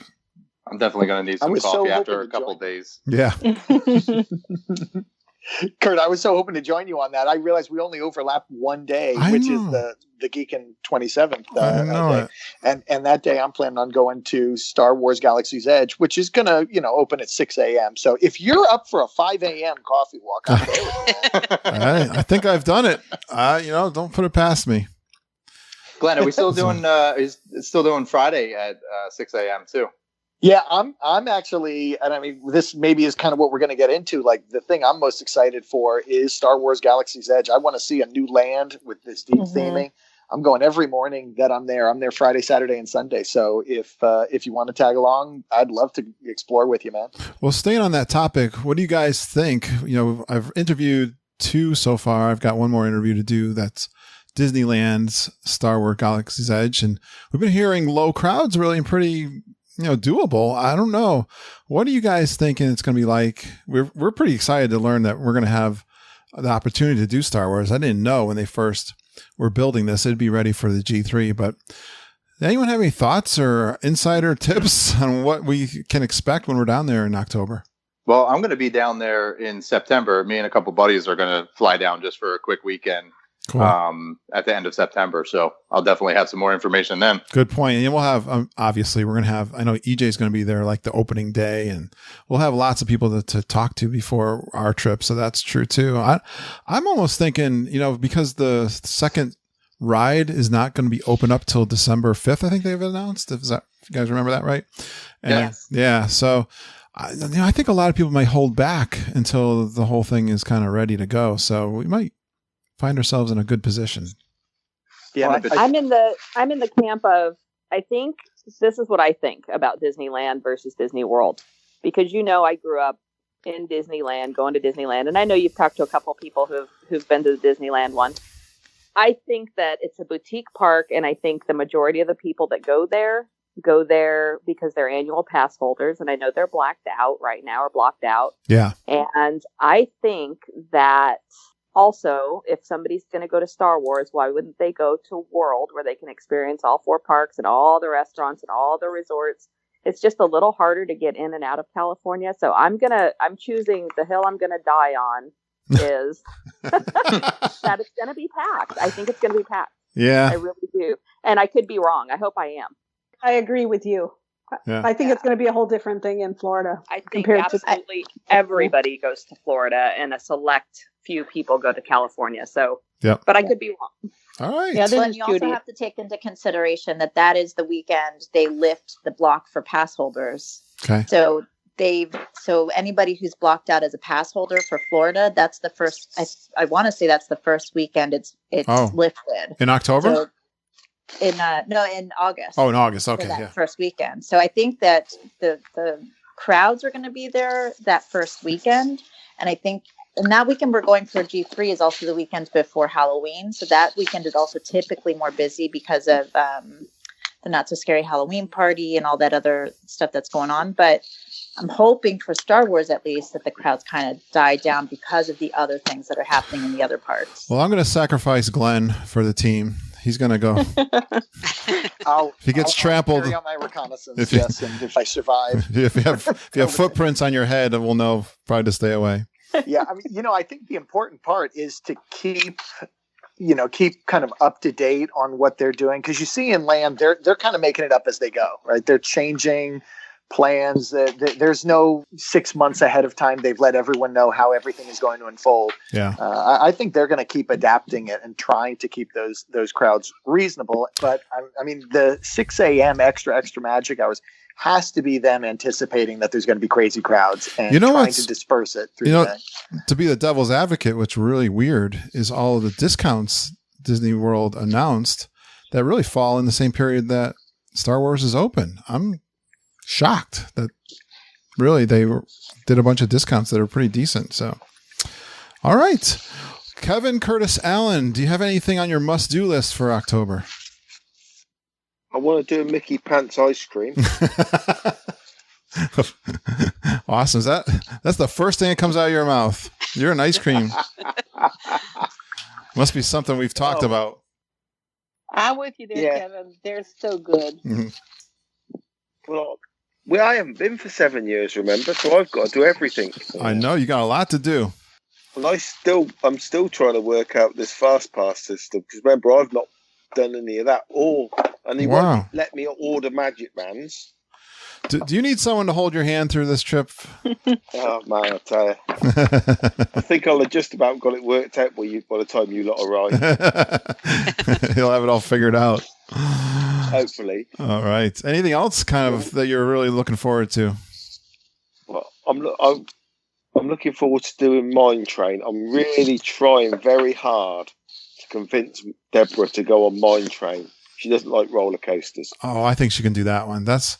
I'm definitely going to need some coffee after a couple days. Yeah. Kurt, I was so hoping to join you on that. I realized we only overlap one day, which is the Geekin' 27th day. And that day I'm planning on going to Star Wars Galaxy's Edge, which is going to, open at 6 a.m. So if you're up for a 5 a.m. coffee walk, I'm there with you. I think I've done it. Don't put it past me. Glenn, are we still doing Friday at 6 a.m. too? Yeah, I'm actually, and I mean, this maybe is kind of what we're going to get into. Like, the thing I'm most excited for is Star Wars Galaxy's Edge. I want to see a new land with this deep theming. I'm going every morning that I'm there. I'm there Friday, Saturday, and Sunday. So if you want to tag along, I'd love to explore with you, man. Well, staying on that topic, what do you guys think? I've interviewed 2 so far. I've got one more interview to do. That's Disneyland's Star Wars Galaxy's Edge. And we've been hearing low crowds really and pretty, doable. I don't know. What are you guys thinking it's going to be like? We're pretty excited to learn that we're going to have the opportunity to do Star Wars. I didn't know when they first were building this, it'd be ready for the G3, but anyone have any thoughts or insider tips on what we can expect when we're down there in October? Well, I'm going to be down there in September. Me and a couple buddies are going to fly down just for a quick weekend. Cool. At the end of September. So I'll definitely have some more information then. Good point. And we'll have, obviously, we're going to have, I know EJ's going to be there like the opening day, and we'll have lots of people to talk to before our trip. So that's true too. I'm almost thinking, because the second ride is not going to be open up till December 5th, I think they've announced. If you guys remember that, right? Yes. Yeah. So, I think a lot of people might hold back until the whole thing is kind of ready to go. So we might find ourselves in a good position. Yeah, I'm in the camp of, I think this is what I think about Disneyland versus Disney World, because I grew up in Disneyland, going to Disneyland, and I know you've talked to a couple people who've been to the Disneyland one. I think that it's a boutique park, and I think the majority of the people that go there because they're annual pass holders, and I know they're blacked out right now or blocked out. Yeah, and I think that. Also, if somebody's going to go to Star Wars, why wouldn't they go to World, where they can experience all 4 parks and all the restaurants and all the resorts? It's just a little harder to get in and out of California. So I'm choosing the hill I'm going to die on is that it's going to be packed. I think it's going to be packed. Yeah. I really do. And I could be wrong. I hope I am. I agree with you. Yeah. I think it's going to be a whole different thing in Florida. I think absolutely everybody goes to Florida, and a select few people go to California. So, but I could be wrong. All right. Yeah, then you also have to take into consideration that is the weekend they lift the block for pass holders. Okay. So anybody who's blocked out as a pass holder for Florida, that's the first. I want to say that's the first weekend it's lifted in October. So, in August. Oh, in August. Okay, that first weekend. So I think that the crowds are going to be there that first weekend, and I think that weekend we're going for G3 is also the weekend before Halloween. So that weekend is also typically more busy because of the Not So Scary Halloween party and all that other stuff that's going on. But I'm hoping for Star Wars, at least, that the crowds kind of die down because of the other things that are happening in the other parts. Well, I'm going to sacrifice Glenn for the team. He's going to go. If he gets trampled. I'll carry out my reconnaissance, and if I survive. If you have footprints on your head, we'll know probably to stay away. Yeah, I mean, I think the important part is to keep kind of up to date on what they're doing, because you see in Land, they're kind of making it up as they go, right? They're changing plans. There's no 6 months ahead of time. They've let everyone know how everything is going to unfold. Yeah, I think they're going to keep adapting it and trying to keep those crowds reasonable. But I mean, the 6 a.m. extra magic hours has to be them anticipating that there's going to be crazy crowds and trying to disperse it through the day. To be the devil's advocate, what's really weird is all of the discounts Disney World announced that really fall in the same period that Star Wars is open. I'm shocked that really they did a bunch of discounts that are pretty decent. So, all right. Kevin Curtis Allen, do you have anything on your must-do list for October? I want to do a Mickey Pants ice cream. Awesome. That's the first thing that comes out of your mouth. You're an ice cream. Must be something we've talked about. I'm with you there, Kevin. They're so good. Mm-hmm. Well, I haven't been for 7 years, remember? So I've got to do everything. I know you got a lot to do. And I'm still trying to work out this fast pass system, because remember, I've not done any of that and he won't let me order Magic Bands. Do you need someone to hold your hand through this trip? Oh man, I tell you, I think I'll have just about got it worked out by the time you lot arrive. He'll have it all figured out. Hopefully. All right. Anything else kind of that you're really looking forward to? Well, I'm looking forward to doing Mine Train. I'm really trying very hard to convince Deborah to go on Mine Train. She doesn't like roller coasters. Oh, I think she can do that one. That's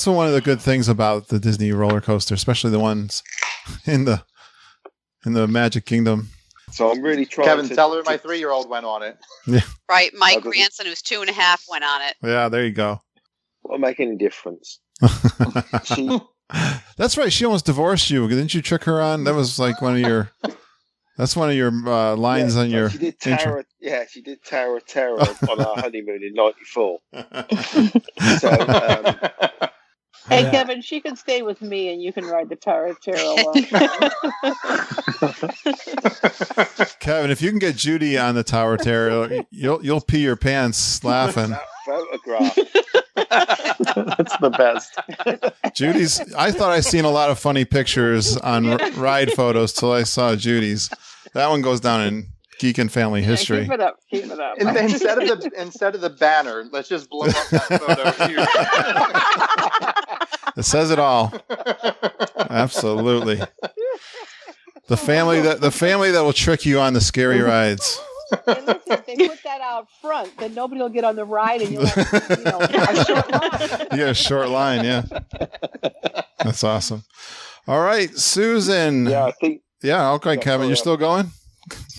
one of the good things about the Disney roller coaster, especially the ones in the Magic Kingdom. So I'm really trying. Kevin, tell her my 3-year-old went on it. Yeah. Right, my grandson, who's 2.5, went on it. Yeah, there you go. Won't make any difference. That's right. She almost divorced you. Didn't you trick her on? That was like one of your. That's one of your lines on your. She did intro. she did Tower of Terror on our honeymoon in '94. So. Hey, Kevin, she can stay with me, and you can ride the Tower of Terror alone. Kevin, if you can get Judy on the Tower of Terror, you'll pee your pants laughing. That photograph. That's the best. Judy's. I thought I seen a lot of funny pictures on ride photos till I saw Judy's. That one goes down in Geek and Family history. Keep it up. Keep it up. Instead of the banner, let's just blow up that photo. It says it all. Absolutely. The family that will trick you on the scary rides. And listen, if they put that out front, then nobody will get on the ride, and you'll have a short line. You get a short line, yeah. That's awesome. All right, Susan. Yeah, I think. Yeah, okay, Kevin, you're still going?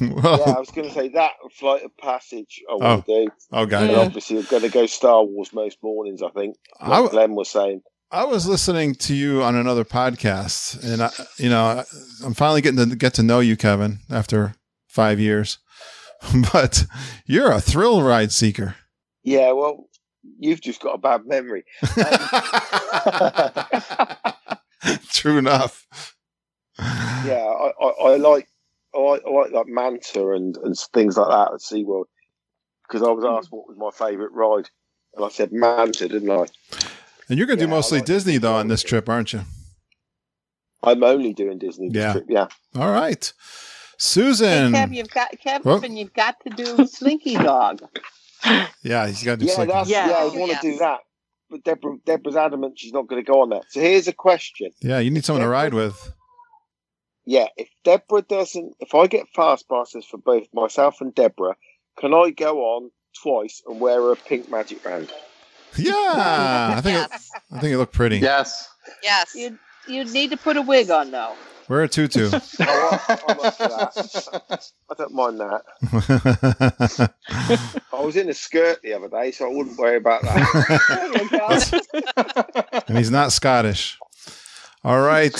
Well, yeah, I was going to say that and Flight of Passage I want to do. Oh, God. And obviously, I'm going to go Star Wars most mornings, I think. Like Glenn was saying. I was listening to you on another podcast, and I'm finally getting to get to know you, Kevin, after 5 years. But you're a thrill ride seeker. Yeah, well, you've just got a bad memory. True enough. Yeah, I like Manta and things like that at SeaWorld, because I was asked what was my favourite ride, and I said Manta, didn't I? And you're going to do mostly Disney, though, on this trip, aren't you? I'm only doing Disney this trip, yeah. All right. Susan. Hey, Kevin, you've got to do Slinky Dog. Yeah, he's got to do Slinky Dog. I want to do that. But Deborah's adamant she's not going to go on that. So here's a question. Yeah, you need someone to ride with. Yeah, if I get fast passes for both myself and Deborah, can I go on twice and wear a pink magic band? Yeah, I think it looked pretty. Yes. Yes. You'd need to put a wig on, though. Wear a tutu. I'm up for that. I don't mind that. I was in a skirt the other day, so I wouldn't worry about that. And he's not Scottish. All right.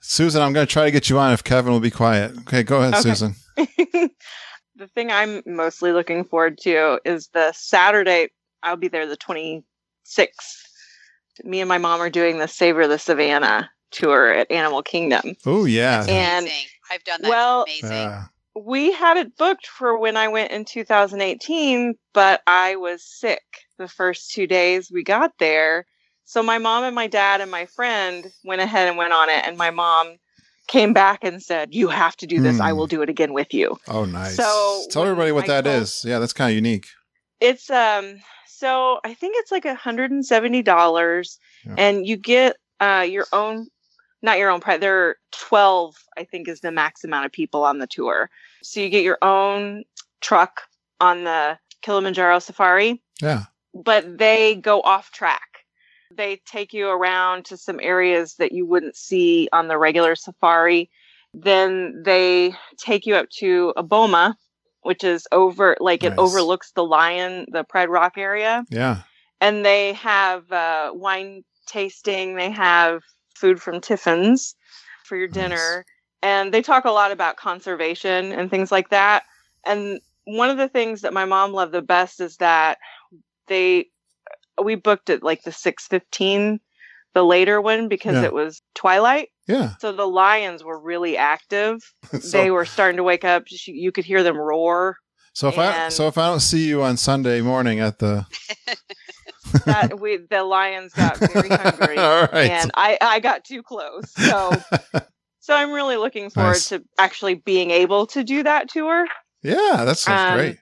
Susan, I'm going to try to get you on if Kevin will be quiet. Okay, go ahead, Susan. The thing I'm mostly looking forward to is the Saturday. I'll be there the 26th. Me and my mom are doing the Savor the Savannah tour at Animal Kingdom. Oh, yeah. And amazing. I've done that. Amazing. We had it booked for when I went in 2018, but I was sick the first 2 days we got there. So my mom and my dad and my friend went ahead and went on it. And my mom came back and said, "You have to do this. I will do it again with you." Oh, nice. So tell everybody what that is. Yeah, that's kind of unique. It's so I think it's like $170, and you get your own, not your own price. There are 12, I think, is the max amount of people on the tour. So you get your own truck on the Kilimanjaro Safari. Yeah. But they go off track. They take you around to some areas that you wouldn't see on the regular safari. Then they take you up to Aboma, which is over, like it overlooks the Pride Rock area. Yeah. And they have wine tasting. They have food from Tiffin's for your dinner. And they talk a lot about conservation and things like that. And one of the things that my mom loved the best is that we booked it like the 6:15, the later one, because it was twilight. Yeah. So the lions were really active. They were starting to wake up. You could hear them roar. So if I don't see you on Sunday morning at the the lions got very hungry. All right. And I got too close. So I'm really looking forward to actually being able to do that tour. Yeah, that sounds great.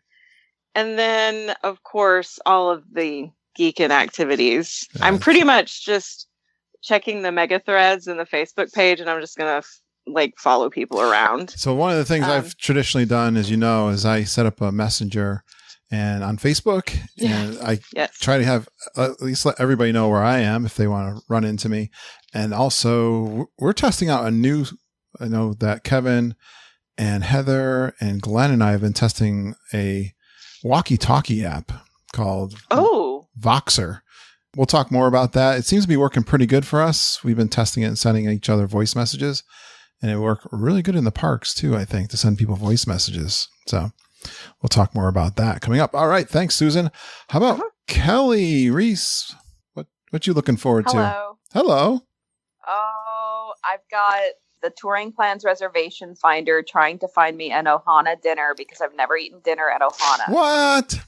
And then, of course, all of the geekin' activities. I'm pretty much just checking the mega threads in the Facebook page, and I'm just going to like follow people around. So one of the things I've traditionally done, as you know, is I set up a messenger and on Facebook, and I try to have at least let everybody know where I am if they want to run into me. And also we're testing out a new, I know that Kevin and Heather and Glenn and I have been testing a walkie-talkie app called Voxer. We'll talk more about that. It seems to be working pretty good for us. We've been testing it and sending each other voice messages, and it worked really good in the parks too, I think, to send people voice messages. So we'll talk more about that coming up. All right. Thanks, Susan. How about Kelly Reese? What you looking forward to? Hello. Oh, I've got the touring plans reservation finder trying to find me an Ohana dinner because I've never eaten dinner at Ohana. What?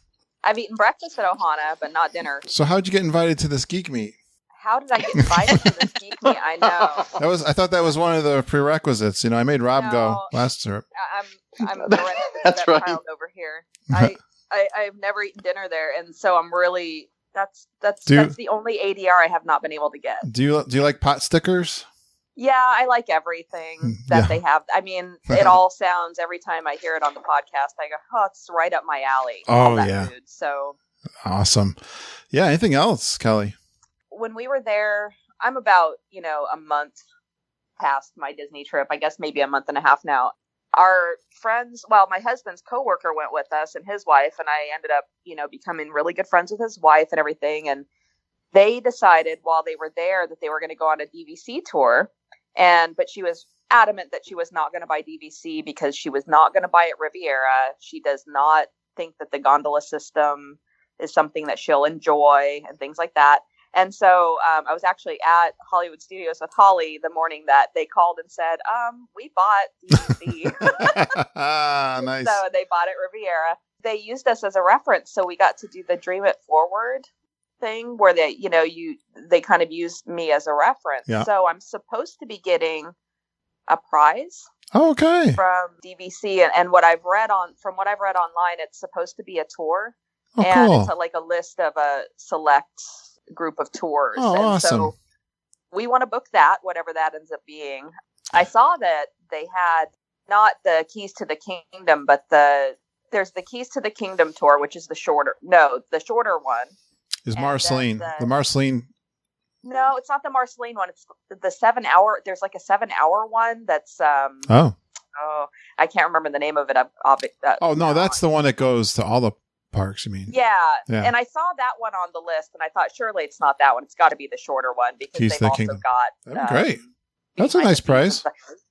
I've eaten breakfast at Ohana, but not dinner. So how'd you get invited to this geek meet? How did I get invited to this geek meet? I know. I thought that was one of the prerequisites. You know, I made Rob go last trip. I'm the that child over here. I've never eaten dinner there, and so I'm really that's the only ADR I have not been able to get. Do you like pot stickers? Yeah, I like everything that they have. I mean, it all sounds, every time I hear it on the podcast, I go, oh, it's right up my alley. Oh, yeah. Food, so awesome. Yeah. Anything else, Kelly? When we were there, I'm about, a month past my Disney trip. I guess maybe a month and a half now. Our friends, my husband's coworker went with us and his wife, and I ended up, becoming really good friends with his wife and everything. And they decided while they were there that they were going to go on a DVC tour. But she was adamant that she was not going to buy DVC because she was not going to buy at Riviera. She does not think that the gondola system is something that she'll enjoy and things like that. And so I was actually at Hollywood Studios with Holly the morning that they called and said, we bought DVC. Nice. So they bought at Riviera. They used us as a reference. So we got to do the Dream It Forward thing where they kind of used me as a reference. Yeah. So I'm supposed to be getting a prize okay from DVC, and what I've read online, it's supposed to be a tour. Oh, and cool. It's like a list of a select group of tours. Oh, and awesome. So we want to book that, whatever that ends up being. I saw that they had not the Keys to the Kingdom, but there's the Keys to the Kingdom tour, which is the shorter one. Is Marceline the Marceline? No, it's not the Marceline one. It's the 7 hour. There's like a 7 hour one that's I can't remember the name of it. No, that's the one that goes to all the parks. You mean? Yeah. And I saw that one on the list, and I thought surely it's not that one. It's got to be the shorter one because Keys they've also got great. That's a nice prize.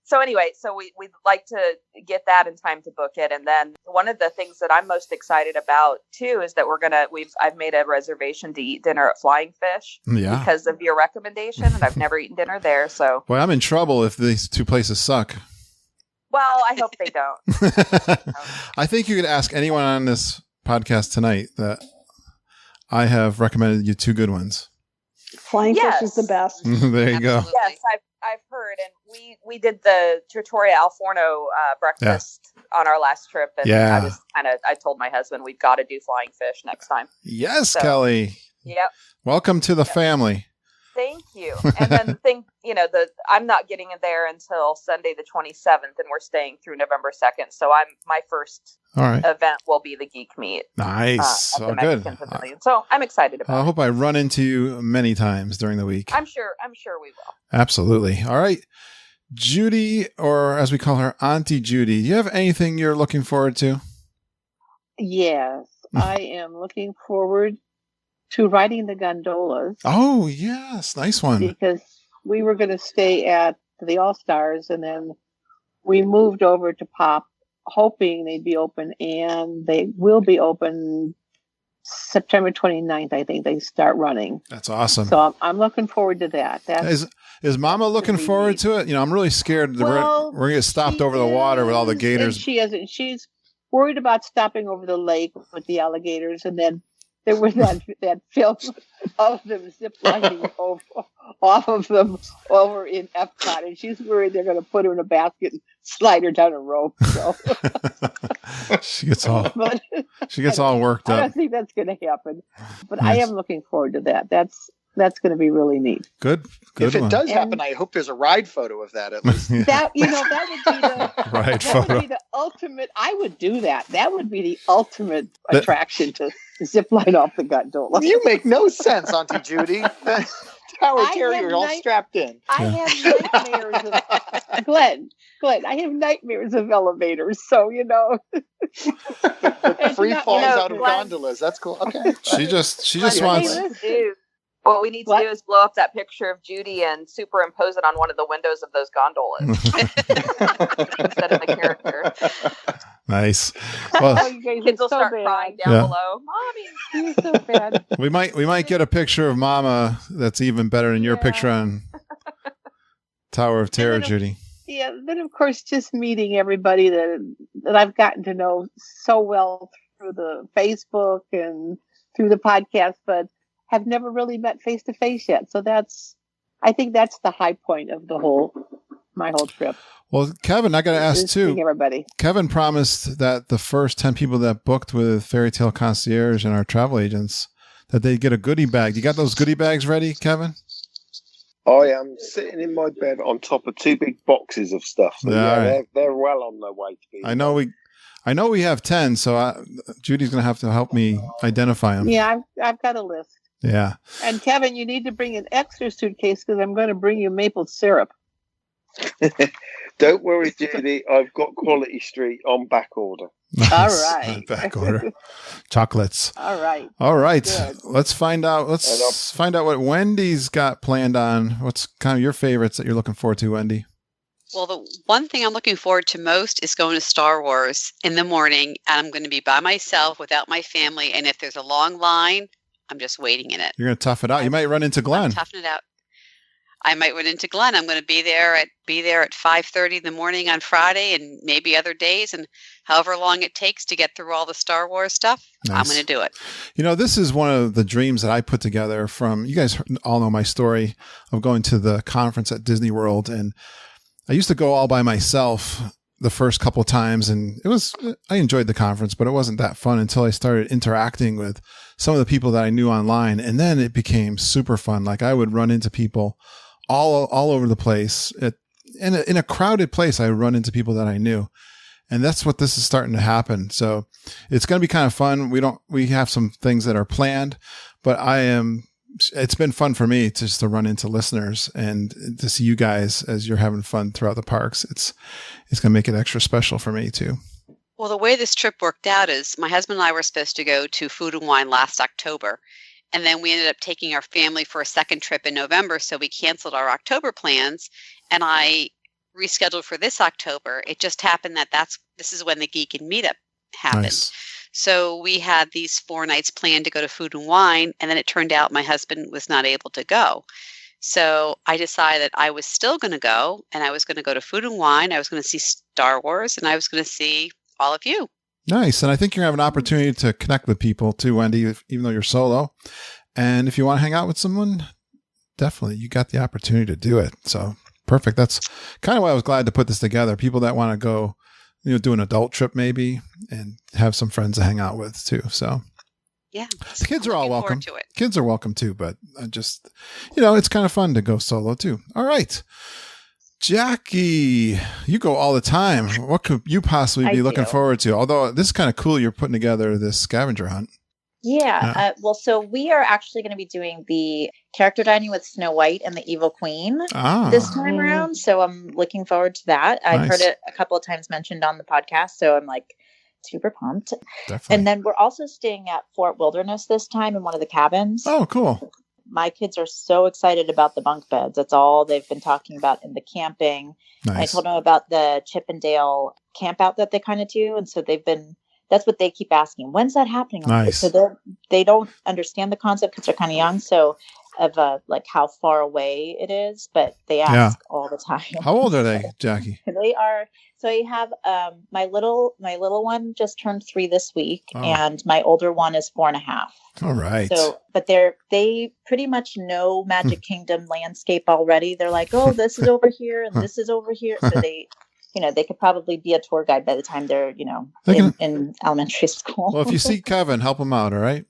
So anyway, we'd like to get that in time to book it. And then one of the things that I'm most excited about too is that I've made a reservation to eat dinner at Flying Fish because of your recommendation, and I've never eaten dinner there. So boy, I'm in trouble if these two places suck. Well, I hope they don't. I think you could ask anyone on this podcast tonight that I have recommended you two good ones. Flying Fish is the best. There you go. Yes, I've heard, and we did the Trattoria Al Forno breakfast on our last trip, and I told my husband we've got to do Flying Fish next time. Yes, Kelly. Yep. Welcome to the family. Thank you. And then the thing, I'm not getting in there until Sunday the 27th, and we're staying through November 2nd. So my first event will be the Geek Meet. Nice. At the Mexican Pavilion. So I'm excited about it. I hope I run into you many times during the week. I'm sure we will. Absolutely. All right. Judy, or as we call her, Auntie Judy, do you have anything you're looking forward to? Yes, I am looking forward to riding the gondolas. Oh, yes. Nice one. Because we were going to stay at the All-Stars, and then we moved over to Pop, hoping they'd be open, and they will be open September 29th, I think they start running. That's awesome. So I'm looking forward to that. Is Mama looking forward to it? I'm really scared that we're going to get stopped over the water with all the gators. She isn't. She's worried about stopping over the lake with the alligators, and then there was that film of them ziplining off of them over in Epcot, and she's worried they're going to put her in a basket and slide her down a rope. So. she gets all worked up. I don't think that's going to happen, but I am looking forward to that. That's that's going to be really neat. Good if it one. does happen, I hope there's a ride photo of that at least. That that would be the Ride that photo. would be the ultimate. I would do that. That would be the ultimate attraction to zip line off the gondola. You make no sense, Auntie Judy. Tower carrier all strapped in. I have nightmares of Glenn. I have nightmares of elevators. So free falls out of gondolas. That's cool. Okay. She just wants. What we need to do is blow up that picture of Judy and superimpose it on one of the windows of those gondolas instead of the character. Nice. Well, kids will start crying down below. Mommy, you're so bad. We might get a picture of Mama that's even better than your picture on Tower of Terror, Judy. Yeah, then of course just meeting everybody that I've gotten to know so well through the Facebook and through the podcast, but have never really met face to face yet. So I think that's the high point of my whole trip. Well, Kevin, I got to ask too. Everybody. Kevin promised that the first 10 people that booked with Fairy Tale Concierge and our travel agents, that they'd get a goodie bag. You got those goodie bags ready, Kevin? I am sitting in my bed on top of 2 big boxes of stuff. So right. they're well on their way to be. I know we have 10, so Judy's going to have to help me identify them. Yeah, I've got a list. Yeah. And Kevin, you need to bring an extra suitcase because I'm going to bring you maple syrup. Don't worry, Judy. I've got Quality Street on back order. Nice. All right. Back order. Chocolates. All right. Good. Let's find out. Let's find out what Wendy's got planned on. What's kind of your favorites that you're looking forward to, Wendy? Well, the one thing I'm looking forward to most is going to Star Wars in the morning, and I'm going to be by myself without my family. And if there's a long line, I'm just waiting in it. You're going to tough it out. You might run into Glenn. Toughing it out. I might run into Glenn. I'm going to be there at 5:30 in the morning on Friday, and maybe other days, and however long it takes to get through all the Star Wars stuff. Nice. I'm going to do it. This is one of the dreams that I put together from, you guys all know my story of going to the conference at Disney World, and I used to go all by myself the first couple of times, and I enjoyed the conference, but it wasn't that fun until I started interacting with some of the people that I knew online, and then it became super fun. Like I would run into people all over the place. In a crowded place, I would run into people that I knew. And that's what this is starting to happen. So it's going to be kind of fun. We have some things that are planned, but it's been fun for me just to run into listeners and to see you guys as you're having fun throughout the parks. It's going to make it extra special for me too. Well, the way this trip worked out is my husband and I were supposed to go to Food and Wine last October. And then we ended up taking our family for a second trip in November. So we canceled our October plans, and I rescheduled for this October. It just happened that this is when the Geek and Meetup happened. Nice. So we had these 4 nights planned to go to Food and Wine. And then it turned out my husband was not able to go. So I decided I was still going to go, and I was going to go to Food and Wine. I was going to see Star Wars, and I was going to see all of you. Nice. And I think you're going to have an opportunity to connect with people too, Wendy, even though you're solo. And if you want to hang out with someone, definitely you got the opportunity to do it. So perfect. That's kind of why I was glad to put this together. People that want to go, do an adult trip maybe and have some friends to hang out with too. So yeah, the kids are all welcome. Kids are welcome too, but I just, it's kind of fun to go solo too. All right. Jackie, you go all the time. What could you possibly be looking forward to? Although this is kind of cool, you're putting together this scavenger hunt. Yeah. So we are actually going to be doing the character dining with Snow White and the Evil Queen this time around. So I'm looking forward to that. I've heard it a couple of times mentioned on the podcast, so I'm super pumped. Definitely. And then we're also staying at Fort Wilderness this time in one of the cabins. Oh, cool. My kids are so excited about the bunk beds. That's all they've been talking about in the camping. Nice. I told them about the Chip and Dale camp out that they kind of do. And so that's what they keep asking. When's that happening? Nice. So they don't understand the concept because they're kind of young. So of how far away it is, but they ask all the time. How old are they, Jackie? They are. So I have my little one just turned 3 this week, and my older one is 4.5. All right. So, but they pretty much know Magic Kingdom landscape already. They're like, oh, this is over here and this is over here. So they could probably be a tour guide by the time they're in elementary school. Well, if you see Kevin, help him out. All right.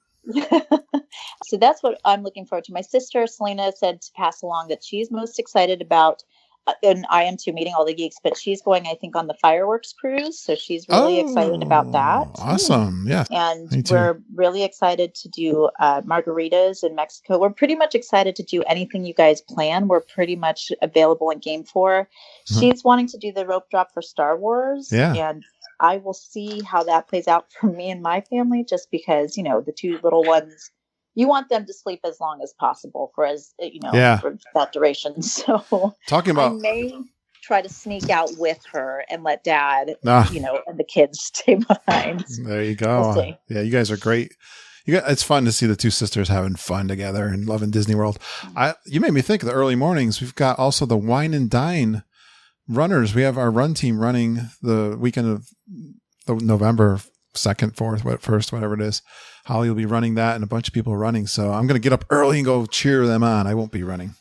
So that's what I'm looking forward to. My sister, Selena, said to pass along that she's most excited about, and I am too, meeting all the geeks, but she's going, I think, on the fireworks cruise. So she's really excited about that. Awesome. Yeah. And we're really excited to do margaritas in Mexico. We're pretty much excited to do anything you guys plan. We're pretty much available and game for. She's wanting to do the rope drop for Star Wars. Yeah. And I will see how that plays out for me and my family, just because, the two little ones, you want them to sleep as long as possible for for that duration. So talking about, I may try to sneak out with her and let Dad, and the kids stay behind. There you go. We'll see. Yeah, you guys are great. It's fun to see the two sisters having fun together and loving Disney World. You made me think of the early mornings. We've got also the Wine and Dine runners. We have our run team running the weekend of November 2nd, 4th, 1st, whatever it is. Holly will be running that, and a bunch of people are running. So I'm going to get up early and go cheer them on. I won't be running.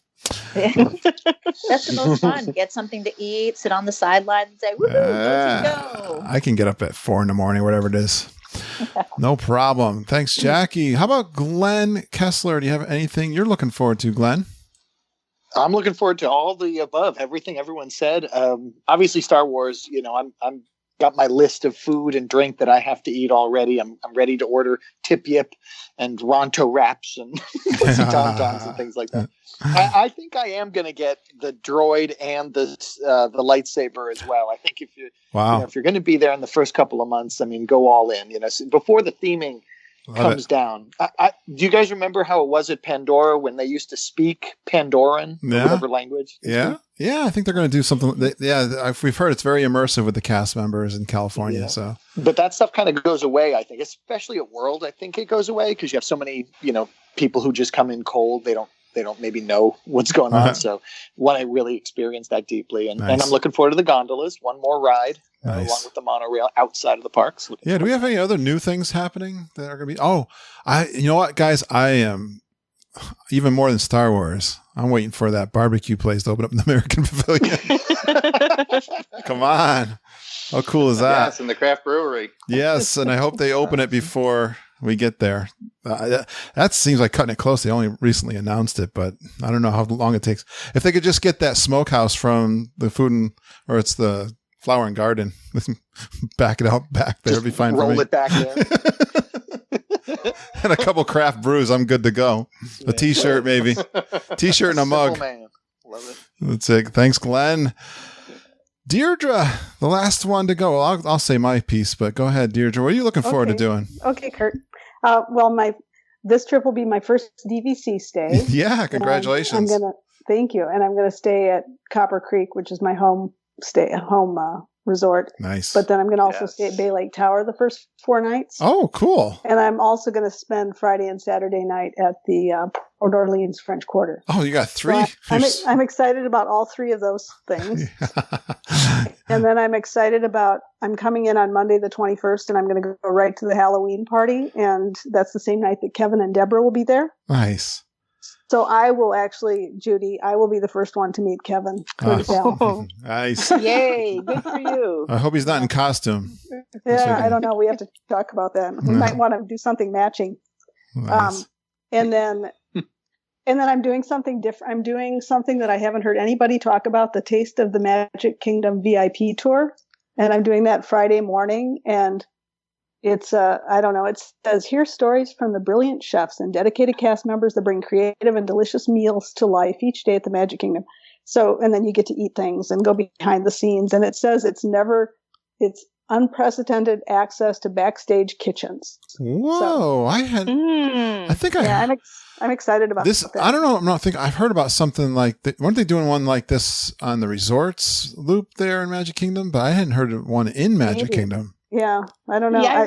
That's the most fun. Get something to eat, sit on the sidelines, and say, woohoo, let's go. I can get up at 4 a.m, whatever it is. No problem. Thanks, Jackie. How about Glenn Kessler? Do you have anything you're looking forward to, Glenn? I'm looking forward to all the above, everything everyone said. Obviously, Star Wars, I'm got my list of food and drink that I have to eat already. I'm ready to order Tip Yip and Ronto wraps and Pussy Tom Toms and things like that. I think I am going to get the droid and the lightsaber as well. I think if you're going to be there in the first couple of months, go all in. Before the theming comes down. Do you guys remember how it was at Pandora when they used to speak Pandoran, or whatever language? Yeah. Yeah, I think they're going to do something. We've heard it's very immersive with the cast members in California. Yeah. So, but that stuff kind of goes away, I think, especially at World. I think it goes away because you have so many, people who just come in cold. They don't maybe know what's going on. So, want to really experience that deeply, and I'm looking forward to the gondolas. One more ride. Along with the monorail outside of the parks. Yeah. Do we have any other new things happening that are going to be? You know what, guys? I am even more than Star Wars. I'm waiting for that barbecue place to open up in the American Pavilion. Come on. How cool is that? Yes, in the craft brewery. Yes. And I hope they open it before we get there. That seems like cutting it close. They only recently announced it, but I don't know how long it takes. If they could just get that smokehouse from the it's the Flower and Garden. Back it out back there. It'd be fine for me. Roll it back there. And a couple craft brews. I'm good to go. A t-shirt, maybe. T-shirt and a mug. Man. Love it. That's it. Thanks, Glenn. Deirdre, the last one to go. Well, I'll say my piece, but go ahead, Deirdre. What are you looking forward to doing? Okay, Kurt. This trip will be my first DVC stay. Yeah, congratulations. Thank you. And I'm going to stay at Copper Creek, which is my home resort. Nice. But then I'm going to also stay at Bay Lake Tower the first 4 nights. Oh, cool. And I'm also going to spend Friday and Saturday night at the Port Orleans French Quarter. Oh, you got 3. So I'm excited about all 3 of those things. And then I'm coming in on Monday the 21st, and I'm going to go right to the Halloween party. And that's the same night that Kevin and Deborah will be there. Nice. So I will actually, Judy, I will be the first one to meet Kevin. Nice. Yay, good for you. I hope he's not in costume. Yeah, I don't know. We have to talk about that. We might want to do something matching. Nice. And then I'm doing something different. I'm doing something that I haven't heard anybody talk about, the Taste of the Magic Kingdom VIP tour. And I'm doing that Friday morning. And it's, it says, hear stories from the brilliant chefs and dedicated cast members that bring creative and delicious meals to life each day at the Magic Kingdom. So, and then you get to eat things and go behind the scenes. And it says it's unprecedented access to backstage kitchens. Whoa. I'm excited about this. That. I don't know. I've heard about something like that. Weren't they doing one like this on the resorts loop there in Magic Kingdom? But I hadn't heard of one in Magic Kingdom. Yeah, I don't know. Yeah,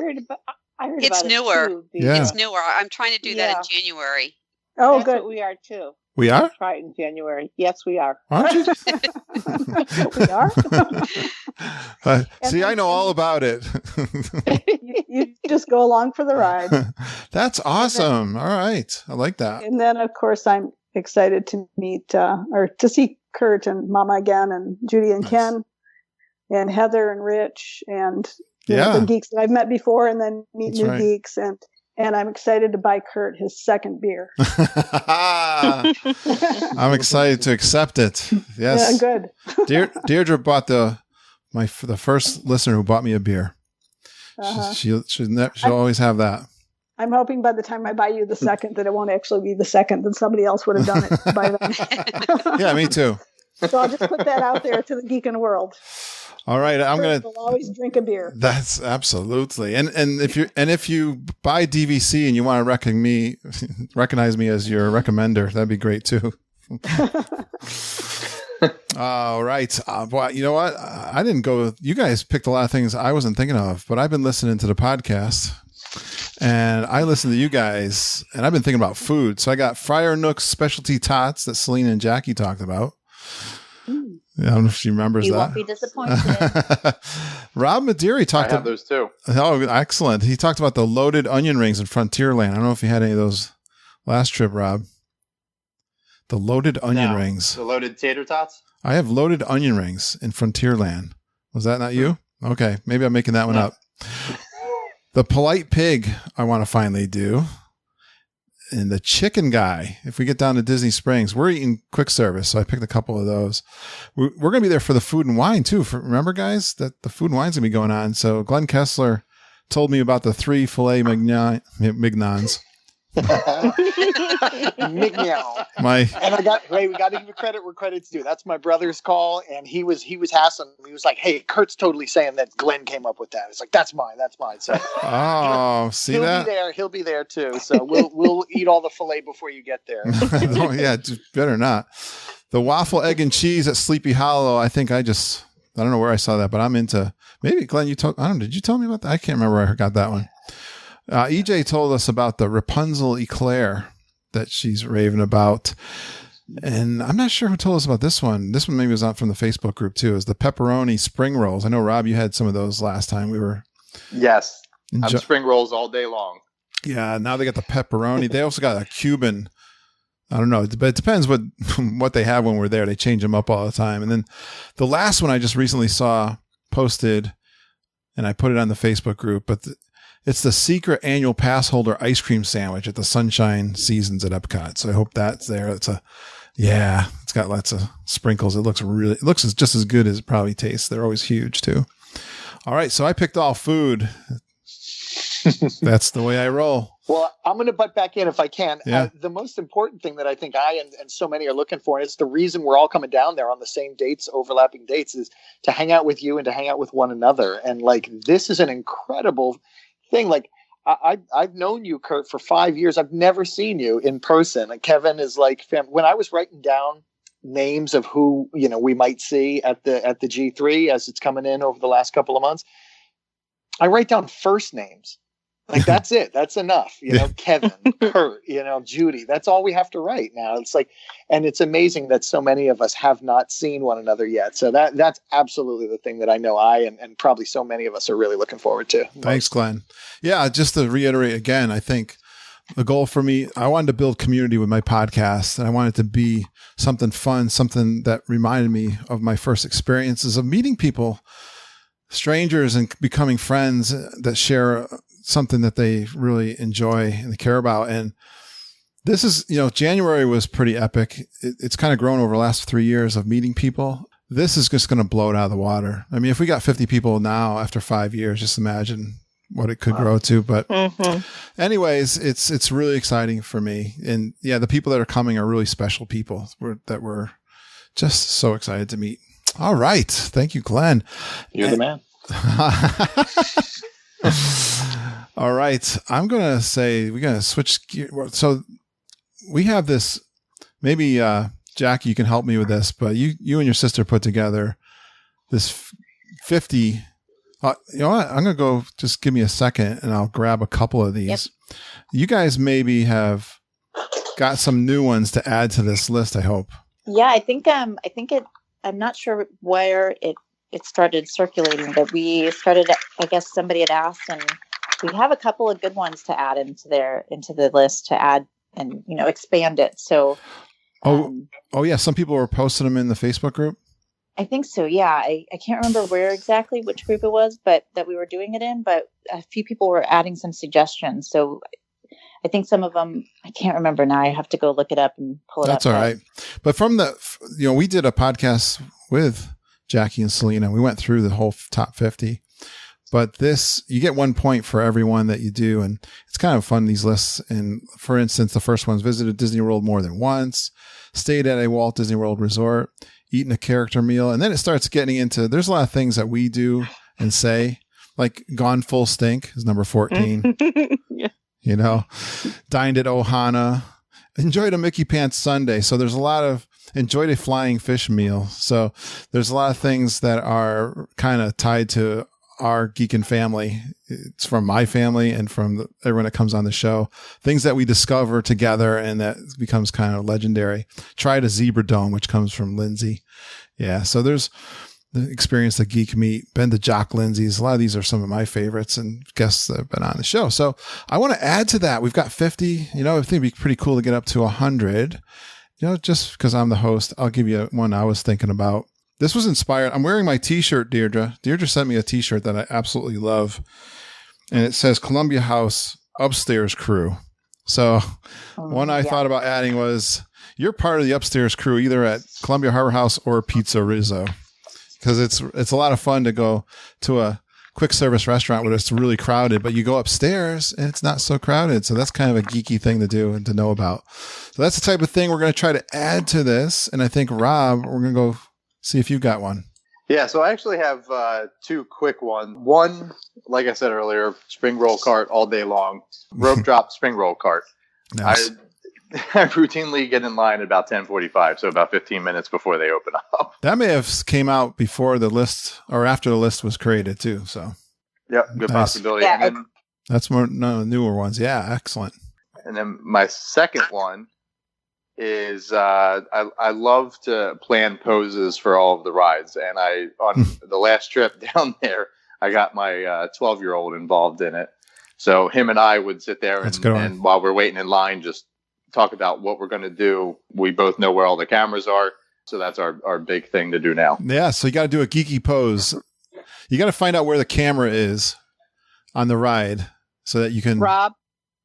I heard it's about newer. It too. Yeah. It's newer. I'm trying to do that in January. Oh, that's good. What we are too. We are? We'll try it in January. Yes, we are. Aren't you? We are. See, I know all about it. you just go along for the ride. That's awesome. All right. I like that. And then, of course, I'm excited to meet or to see Kurt and Mama again, and Judy and Ken, and Heather and Rich, and the geeks that I've met before, and then meet new geeks. And and I'm excited to buy Kurt his second beer. I'm excited to accept it. Yes. Yeah, good. Deirdre bought the first listener who bought me a beer. Uh-huh. She'll always have that. I'm hoping by the time I buy you the second that it won't actually be the second, that somebody else would have done it by then. Yeah, me too. So I'll just put that out there to the geeking world. All right, We'll always drink a beer. That's absolutely. And if you buy DVC and you want to recognize me as your recommender, that'd be great too. All right. Well, you know what? I didn't go. You guys picked a lot of things I wasn't thinking of, but I've been listening to the podcast, and I listened to you guys, and I've been thinking about food. So I got Friar Nook's specialty tots that Selena and Jackie talked about. I don't know if she remembers that. You won't be disappointed. Rob Madiri talked about those too. Oh, excellent. He talked about the loaded onion rings in Frontierland. I don't know if you had any of those last trip, Rob. The loaded onion rings. The loaded tater tots? I have loaded onion rings in Frontierland. Was that not you? Okay. Maybe I'm making that one up. The polite pig I want to finally do. And the chicken guy, if we get down to Disney Springs, we're eating quick service. So I picked a couple of those. We're going to be there for the food and wine too. Remember, guys, that the food and wine's going to be going on. So Glenn Kessler told me about the 3 filet mignons. Mignon. And we got to give credit where credit's due. That's my brother's call, and he was hassling. He was like, "Hey, Kurt's totally saying that Glenn came up with that." It's like, "That's mine. So, see that? He'll be there too. So we'll eat all the filet before you get there. Oh yeah, just better not. The waffle, egg, and cheese at Sleepy Hollow. I think I don't know where I saw that, but I'm into. Maybe Glenn, did you tell me about that? I can't remember where I got that one. EJ told us about the Rapunzel eclair that she's raving about. And I'm not sure who told us about this one. This one maybe was out from the Facebook group too. Is the pepperoni spring rolls. I know, Rob, you had some of those last time we were. Yes. I'm spring rolls all day long. Yeah. Now they got the pepperoni. They also got a Cuban. I don't know, but it depends what they have when we're there. They change them up all the time. And then the last one I just recently saw posted, and I put it on the Facebook group, but it's the secret annual pass holder ice cream sandwich at the Sunshine Seasons at Epcot. So I hope that's there. It's got lots of sprinkles. It looks just as good as it probably tastes. They're always huge too. All right. So I picked all food. That's the way I roll. Well, I'm going to butt back in if I can. Yeah. The most important thing that I think I and so many are looking for, and it's the reason we're all coming down there on the same dates, overlapping dates, is to hang out with you and to hang out with one another. And like, this is an incredible thing. Like, I've known you, Kurt, for 5 years. I've never seen you in person. And Kevin is like, when I was writing down names of who, we might see at the G3 as it's coming in over the last couple of months, I write down first names. Like, that's it. That's enough. Kevin, Kurt, Judy. That's all we have to write now. It's like, and it's amazing that so many of us have not seen one another yet. So that's absolutely the thing that I know and probably so many of us are really looking forward to. Thanks, Glenn. Yeah, just to reiterate again, I think the goal for me, I wanted to build community with my podcast, and I wanted to be something fun, something that reminded me of my first experiences of meeting people, strangers, and becoming friends that share something that they really enjoy and they care about. And this is, January was pretty epic. It's kind of grown over the last 3 years of meeting people. This is just going to blow it out of the water. I mean, if we got 50 people now after 5 years, just imagine what it could grow to. But anyways, it's really exciting for me. And yeah, the people that are coming are really special people that we're just so excited to meet. All right. Thank you, Glenn. You're the man. All right. I'm going to say we're going to switch gear. So we have this, maybe Jackie, you can help me with this, but you and your sister put together this 50. You know what? I'm going to go, just give me a second and I'll grab a couple of these. Yep. You guys maybe have got some new ones to add to this list, I hope. Yeah, I think I'm not sure where it started circulating, but we started, I guess somebody had asked, and we have a couple of good ones to add into the list to add and, expand it. So, yeah. Some people were posting them in the Facebook group. I think so. Yeah. I can't remember which group it was, but that we were doing it in, but a few people were adding some suggestions. So I think some of them, I can't remember now. I have to go look it up and pull it up. That's all right. But from we did a podcast with Jackie and Selena. We went through the whole top 50. But you get 1 point for every one that you do. And it's kind of fun, these lists. And for instance, the first one's visited Disney World more than once, stayed at a Walt Disney World resort, eaten a character meal. And then it starts getting into, there's a lot of things that we do and say, like gone full stink is number 14. Yeah. You know, dined at Ohana, enjoyed a Mickey Pants Sundae. So there's a lot of enjoyed a flying fish meal. So there's a lot of things that are kind of tied to our geeking family. It's from my family and from everyone that comes on the show, things that we discover together and that becomes kind of legendary. Tried a zebra dome, which comes from Lindsay. Yeah. So there's the experience, the geek meet, been to Jock Lindsay's. A lot of these are some of my favorites and guests that have been on the show. So I want to add to that. We've got 50, I think it'd be pretty cool to get up to 100, just because I'm the host. I'll give you one I was thinking about. This was inspired. I'm wearing my t-shirt, Deirdre. Deirdre sent me a t-shirt that I absolutely love. And it says Columbia House Upstairs Crew. So one I thought about adding was, you're part of the upstairs crew, either at Columbia Harbor House or Pizza Rizzo. Because it's a lot of fun to go to a quick service restaurant where it's really crowded, but you go upstairs and it's not so crowded. So that's kind of a geeky thing to do and to know about. So that's the type of thing we're going to try to add to this. And I think, Rob, we're going to go see if you got one. Yeah, so I actually have two quick ones. One, like I said earlier, spring roll cart all day long. Rope drop spring roll cart. Nice. I routinely get in line at about 10:45, so about 15 minutes before they open up. That may have came out before the list or after the list was created too. So, yep, good possibility. Yeah, and then, that's more newer ones. Yeah, excellent. And then my second one is I love to plan poses for all of the rides, and on the last trip down there, I got my 12-year-old involved in it. So him and I would sit there and while we're waiting in line, just talk about what we're going to do. We both know where all the cameras are. So that's our big thing to do now. Yeah. So you got to do a geeky pose. You got to find out where the camera is on the ride so that you can. Rob,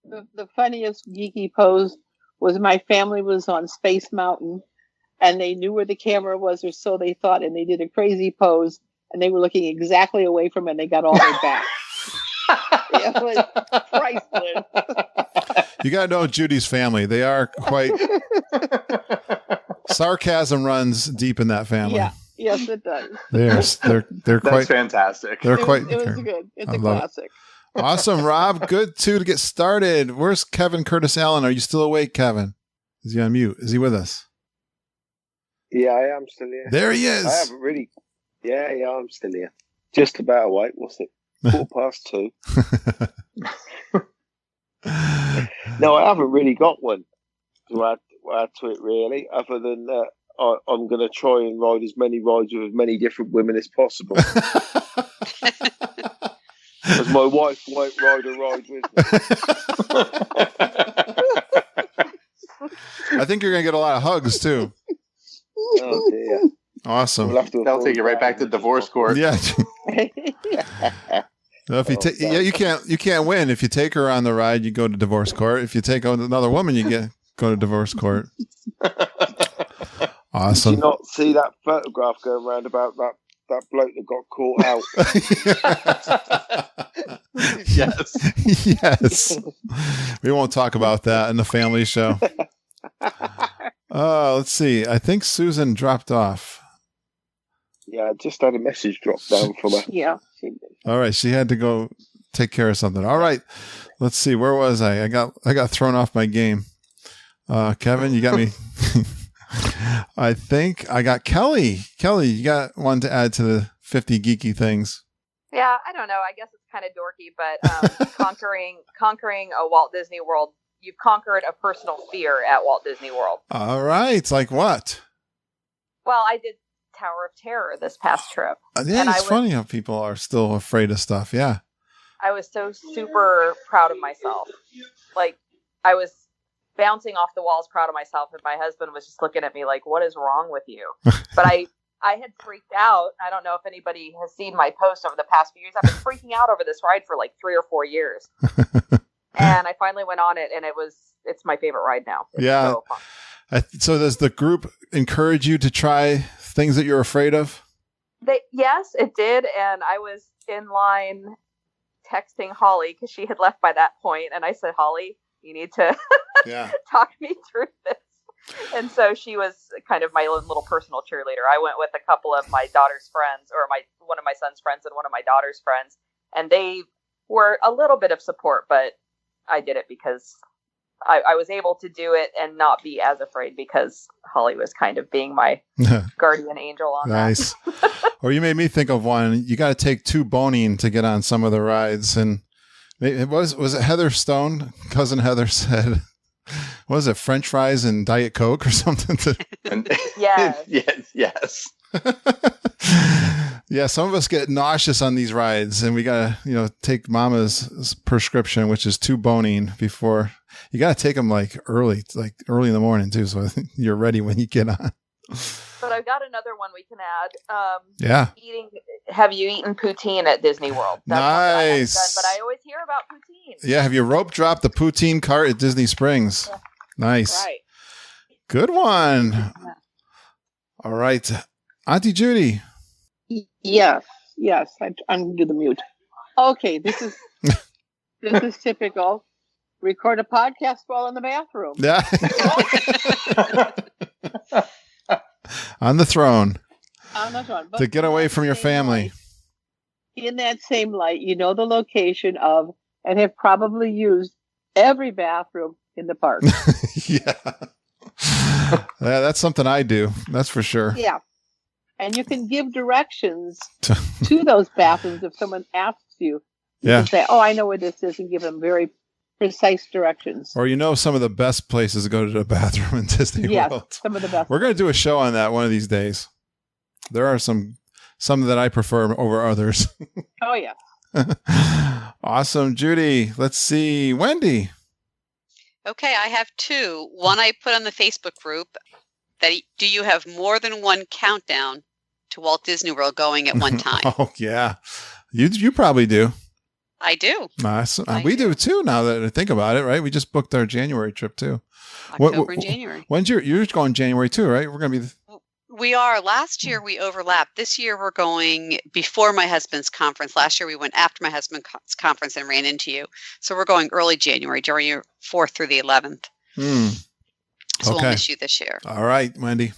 the funniest geeky pose was my family was on Space Mountain and they knew where the camera was, or so they thought. And they did a crazy pose and they were looking exactly away from it. And they got all their back. It was priceless. You got to know Judy's family. They are quite sarcasm runs deep in that family. Yeah, yes, it does. They're That's quite fantastic. They're it quite. Was good. It's a classic. Awesome, Rob. Good to get started. Where's Kevin Curtis Allen? Are you still awake, Kevin? Is he on mute? Is he with us? Yeah, I am still here. There he is. I haven't really. Yeah, I'm still here. Just about awake. What's it? 2:15. No, I haven't really got one to add to it, really, other than I'm going to try and ride as many rides with as many different women as possible. As my wife won't ride a ride with me. I think you're going to get a lot of hugs, too. Oh, dear. Awesome. They'll take you right back to divorce court. Yeah. Well, if you can't win. If you take her on the ride, you go to divorce court. If you take another woman, you go to divorce court. Awesome. Did you not see that photograph going around about that bloke that got caught out? Yes. Yes. We won't talk about that in the family show. Let's see. I think Susan dropped off. Yeah, I just had a message drop down from her. Yeah. All right, she had to go take care of something. All right, let's see. Where was I? I got thrown off my game. Kevin, you got me. I think I got Kelly. Kelly, you got one to add to the 50 geeky things. Yeah, I don't know. I guess it's kind of dorky, but conquering a Walt Disney World. You've conquered a personal fear at Walt Disney World. All right, like what? Well, I did Tower of Terror this past trip. Yeah, it's funny how people are still afraid of stuff. Yeah. I was so super proud of myself. Like, I was bouncing off the walls proud of myself, and my husband was just looking at me like, what is wrong with you? But I had freaked out. I don't know if anybody has seen my post over the past few years. I've been freaking out over this ride for like 3 or 4 years. and I finally went on it, and it's my favorite ride now. It's so fun. So does the group encourage you to try things that you're afraid of? Yes, it did, and I was in line texting Holly because she had left by that point, and I said, Holly, you need to talk me through this. And so she was kind of my little personal cheerleader. I went with a couple of my daughter's friends, or one of my son's friends and one of my daughter's friends, and they were a little bit of support, but I did it because I was able to do it and not be as afraid because Holly was kind of being my guardian angel on nice. Or you made me think of one. You got to take 2 boning to get on some of the rides, and it was it Heather Stone? Cousin Heather said, what was it, French fries and Diet Coke or something? Yes. Yes. Yeah, some of us get nauseous on these rides, and we got to, take Mama's prescription, which is 2 boning before. You got to take them early in the morning too, so you're ready when you get on. But I've got another one we can add. Have you eaten poutine at Disney World? That's nice. Done, but I always hear about poutine. Yeah, have you rope dropped the poutine cart at Disney Springs? Yeah. Nice. Right. Good one. Yeah. All right. Auntie Judy. Yes. I'm going to do the mute. Okay, this is typical. Record a podcast while in the bathroom. Yeah. On the throne. But to get away from your family. In that same light, you know the location of, and have probably used every bathroom in the park. Yeah, that's something I do. That's for sure. Yeah. And you can give directions to those bathrooms if someone asks you. You can say, I know where this is, and give them very precise directions. Or some of the best places to go to the bathroom in Disney World. Some of the best. We're going to do a show on that one of these days. There are some that I prefer over others. Oh, yeah. Awesome. Judy, let's see. Wendy. Okay, I have 2. One I put on the Facebook group. Do you have more than one countdown to Walt Disney World going at one time? Oh, yeah. You probably do. I do. Nice. We do too, now that I think about it, right? We just booked our January trip too. October and January. When's you're going January too, right? We're going to be... We are. Last year we overlapped. This year we're going before my husband's conference. Last year we went after my husband's conference and ran into you. So we're going early January, January 4th through the 11th. So we'll miss you this year. All right, Wendy.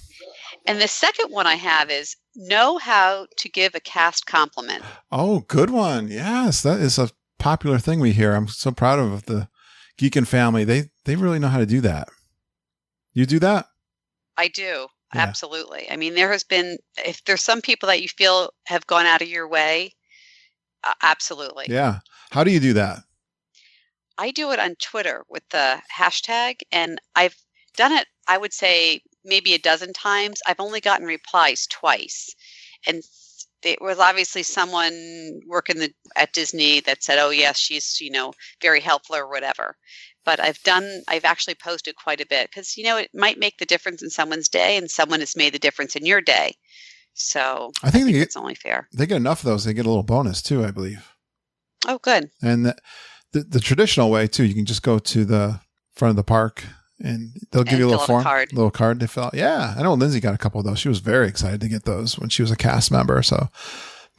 And the second one I have is know how to give a cast compliment. Oh, good one. Yes, that is a popular thing we hear. I'm so proud of the Geekin family. They really know how to do that. You do that? I do. Yeah. Absolutely. I mean, there has been, if there's some people that you feel have gone out of your way, absolutely. Yeah. How do you do that? I do it on Twitter with the hashtag, and I've done it, I would say, maybe a dozen times. I've only gotten replies twice. And it was obviously someone working at Disney that said, oh, yes, she's, very helpful or whatever. But I've actually posted quite a bit because, it might make the difference in someone's day, and someone has made the difference in your day. So I think it's only fair. They get enough of those. They get a little bonus too, I believe. Oh, good. And the traditional way too, you can just go to the front of the park and they'll give you a little form, little card to fill out. Yeah. I know Lindsay got a couple of those. She was very excited to get those when she was a cast member. So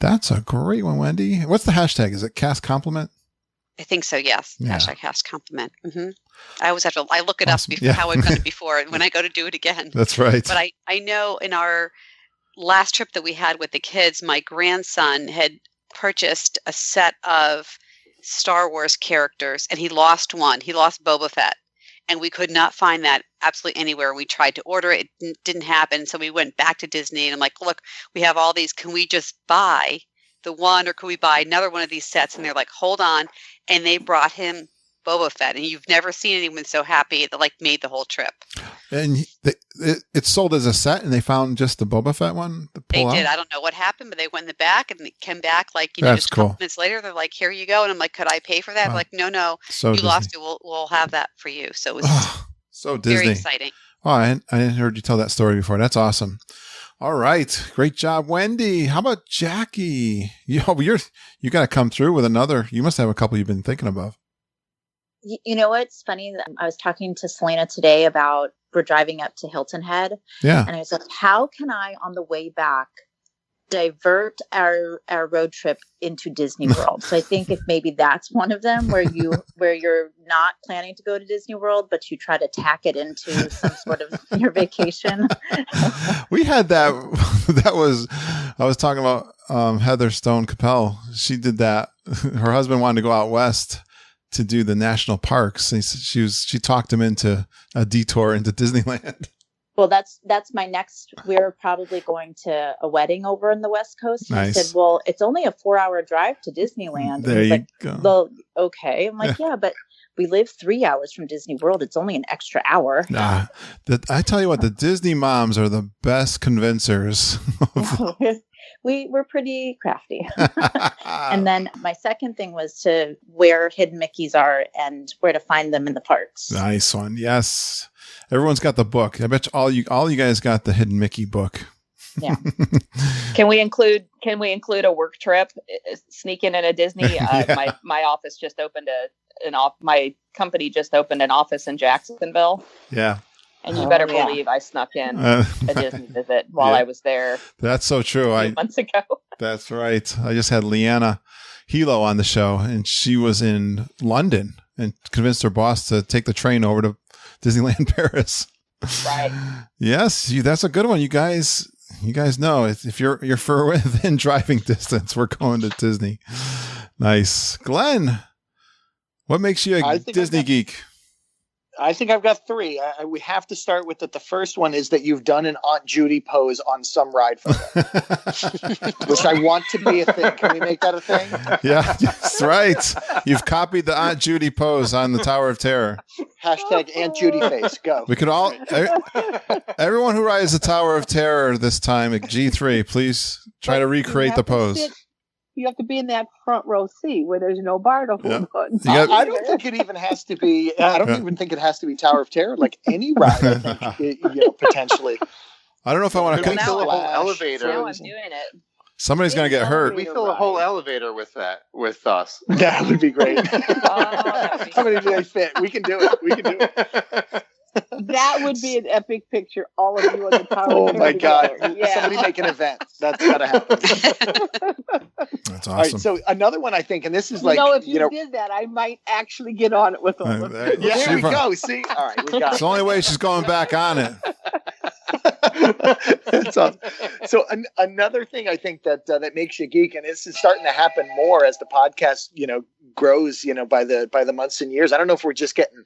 that's a great one, Wendy. What's the hashtag? Is it cast compliment? I think so, yes. Yeah. Hashtag cast compliment. Mm-hmm. I always have to, I look it up before, how I've done it before when I go to do it again. That's right. But I know in our last trip that we had with the kids, my grandson had purchased a set of Star Wars characters, and he lost one. He lost Boba Fett, and we could not find that absolutely anywhere. We tried to order it. It didn't happen. So we went back to Disney, and I'm like, look, we have all these. Can we just buy the one, or can we buy another one of these sets? And they're like, hold on. And they brought him Boba Fett, and you've never seen anyone so happy that made the whole trip. And it's sold as a set, and they found just the Boba Fett one. They did. I don't know what happened, but they went in the back, and they came back just a couple minutes later. They're like, "Here you go," and I'm like, "Could I pay for that?" Wow. I'm like, "No, so you Disney. Lost it. We'll have that for you." So it was so Disney. Very exciting. Oh, I hadn't heard you tell that story before. That's awesome. All right, great job, Wendy. How about Jackie? You got to come through with another. You must have a couple you've been thinking about. You know what's funny? I was talking to Selena today about we're driving up to Hilton Head. Yeah. And I was like, how can I, on the way back, divert our road trip into Disney World? So I think if maybe that's one of them where you're not planning to go to Disney World, but you try to tack it into some sort of your vacation. We had that. I was talking about Heather Stone Capel. She did that. Her husband wanted to go out west to do the national parks. And she talked him into a detour into Disneyland. Well, that's my next. We're probably going to a wedding over in the West Coast. And Nice. I said, well, it's only a 4-hour drive to Disneyland. There and you go. Well, okay. I'm like, yeah, but we live 3 hours from Disney World. It's only an extra hour. Nah, I tell you what, the Disney moms are the best convincers. We're pretty crafty. And then my second thing was to where hidden Mickeys are and where to find them in the parks. Nice one. Yes. Everyone's got the book. I bet all you guys got the Hidden Mickey book. Yeah. Can we include a work trip? Sneak in a Disney. Yeah. My office just opened my company just opened an office in Jacksonville. Yeah. And you better believe I snuck in a Disney visit while I was there. That's so true. A few months ago. That's right. I just had Leanna Hilo on the show, and she was in London and convinced her boss to take the train over to Disneyland Paris. Right. Yes, that's a good one. You guys know if you're for within driving distance, we're going to Disney. Nice. Glenn, what makes you a Disney geek? I think I've got three. We have to start with that. The first one is that you've done an Aunt Judy pose on some ride photo, which I want to be a thing. Can we make that a thing? Yeah, that's right. You've copied the Aunt Judy pose on the Tower of Terror. Hashtag Aunt Judy face. Go. We could all, everyone who rides the Tower of Terror this time at G3, please try to recreate the pose. You have to be in that front row seat where there's no bar to hold on. I don't think it even has to be. I don't even think it has to be Tower of Terror. Like any ride, I think potentially. I don't know if I want to fill a whole elevator. Now I'm doing it. Somebody's going to get hurt. We fill a whole elevator with us. That would be great. How many do they fit? We can do it. That would be an epic picture. All of you on the Tower. Oh my God! Yeah. Somebody make an event. That's gotta happen. That's awesome. All right, so another one I think, and this is like, if you did that, I might actually get on it with them. There we go. See, all right, we got it's the only way she's going back on it. That's awesome. So another thing I think that makes you geek, and this is starting to happen more as the podcast grows by the months and years. I don't know if we're just getting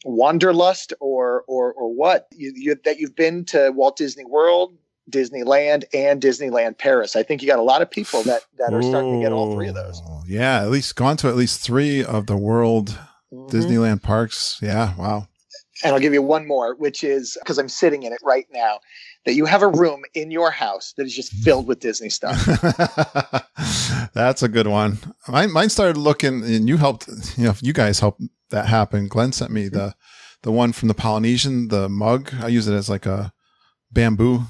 wanderlust or what that you've been to Walt Disney World, Disneyland, and Disneyland Paris. I think you got a lot of people that are starting to get all three of those. Yeah, at least gone to at least 3 of the world Disneyland parks. Yeah, wow. And I'll give you one more, which is because I'm sitting in it right now, that you have a room in your house that is just filled with Disney stuff. That's a good one. Mine started looking, and you helped, you guys helped that happen. Glenn sent me the one from the Polynesian, the mug. I use it as like a bamboo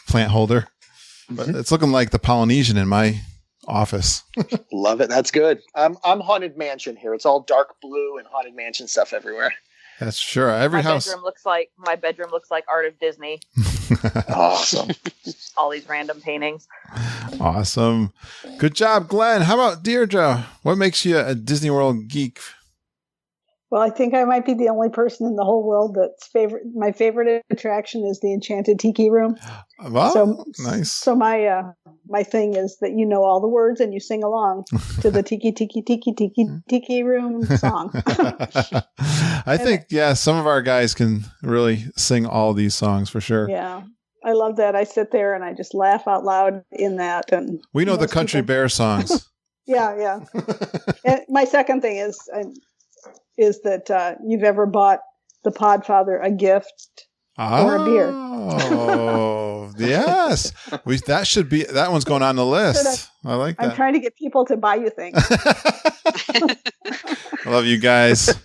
plant holder, but it's looking like the Polynesian in my office. Love it. That's good. I'm Haunted Mansion here. It's all dark blue and Haunted Mansion stuff everywhere. That's sure. Every house. My bedroom looks like Art of Disney. Awesome. All these random paintings. Awesome. Good job, Glenn. How about Deirdre? What makes you a Disney World geek? Well, I think I might be the only person in the whole world my favorite attraction is the Enchanted Tiki Room. Wow, nice. So my thing is that all the words and you sing along to the Tiki Tiki Tiki Tiki Tiki Room song. I think some of our guys can really sing all these songs for sure. Yeah. I love that. I sit there and I just laugh out loud in that. And we know the Country Bear songs. Yeah. And my second thing is that you've ever bought the Podfather a gift or a beer. Oh, yes. That one's going on the list. I like that. I'm trying to get people to buy you things. I love you guys.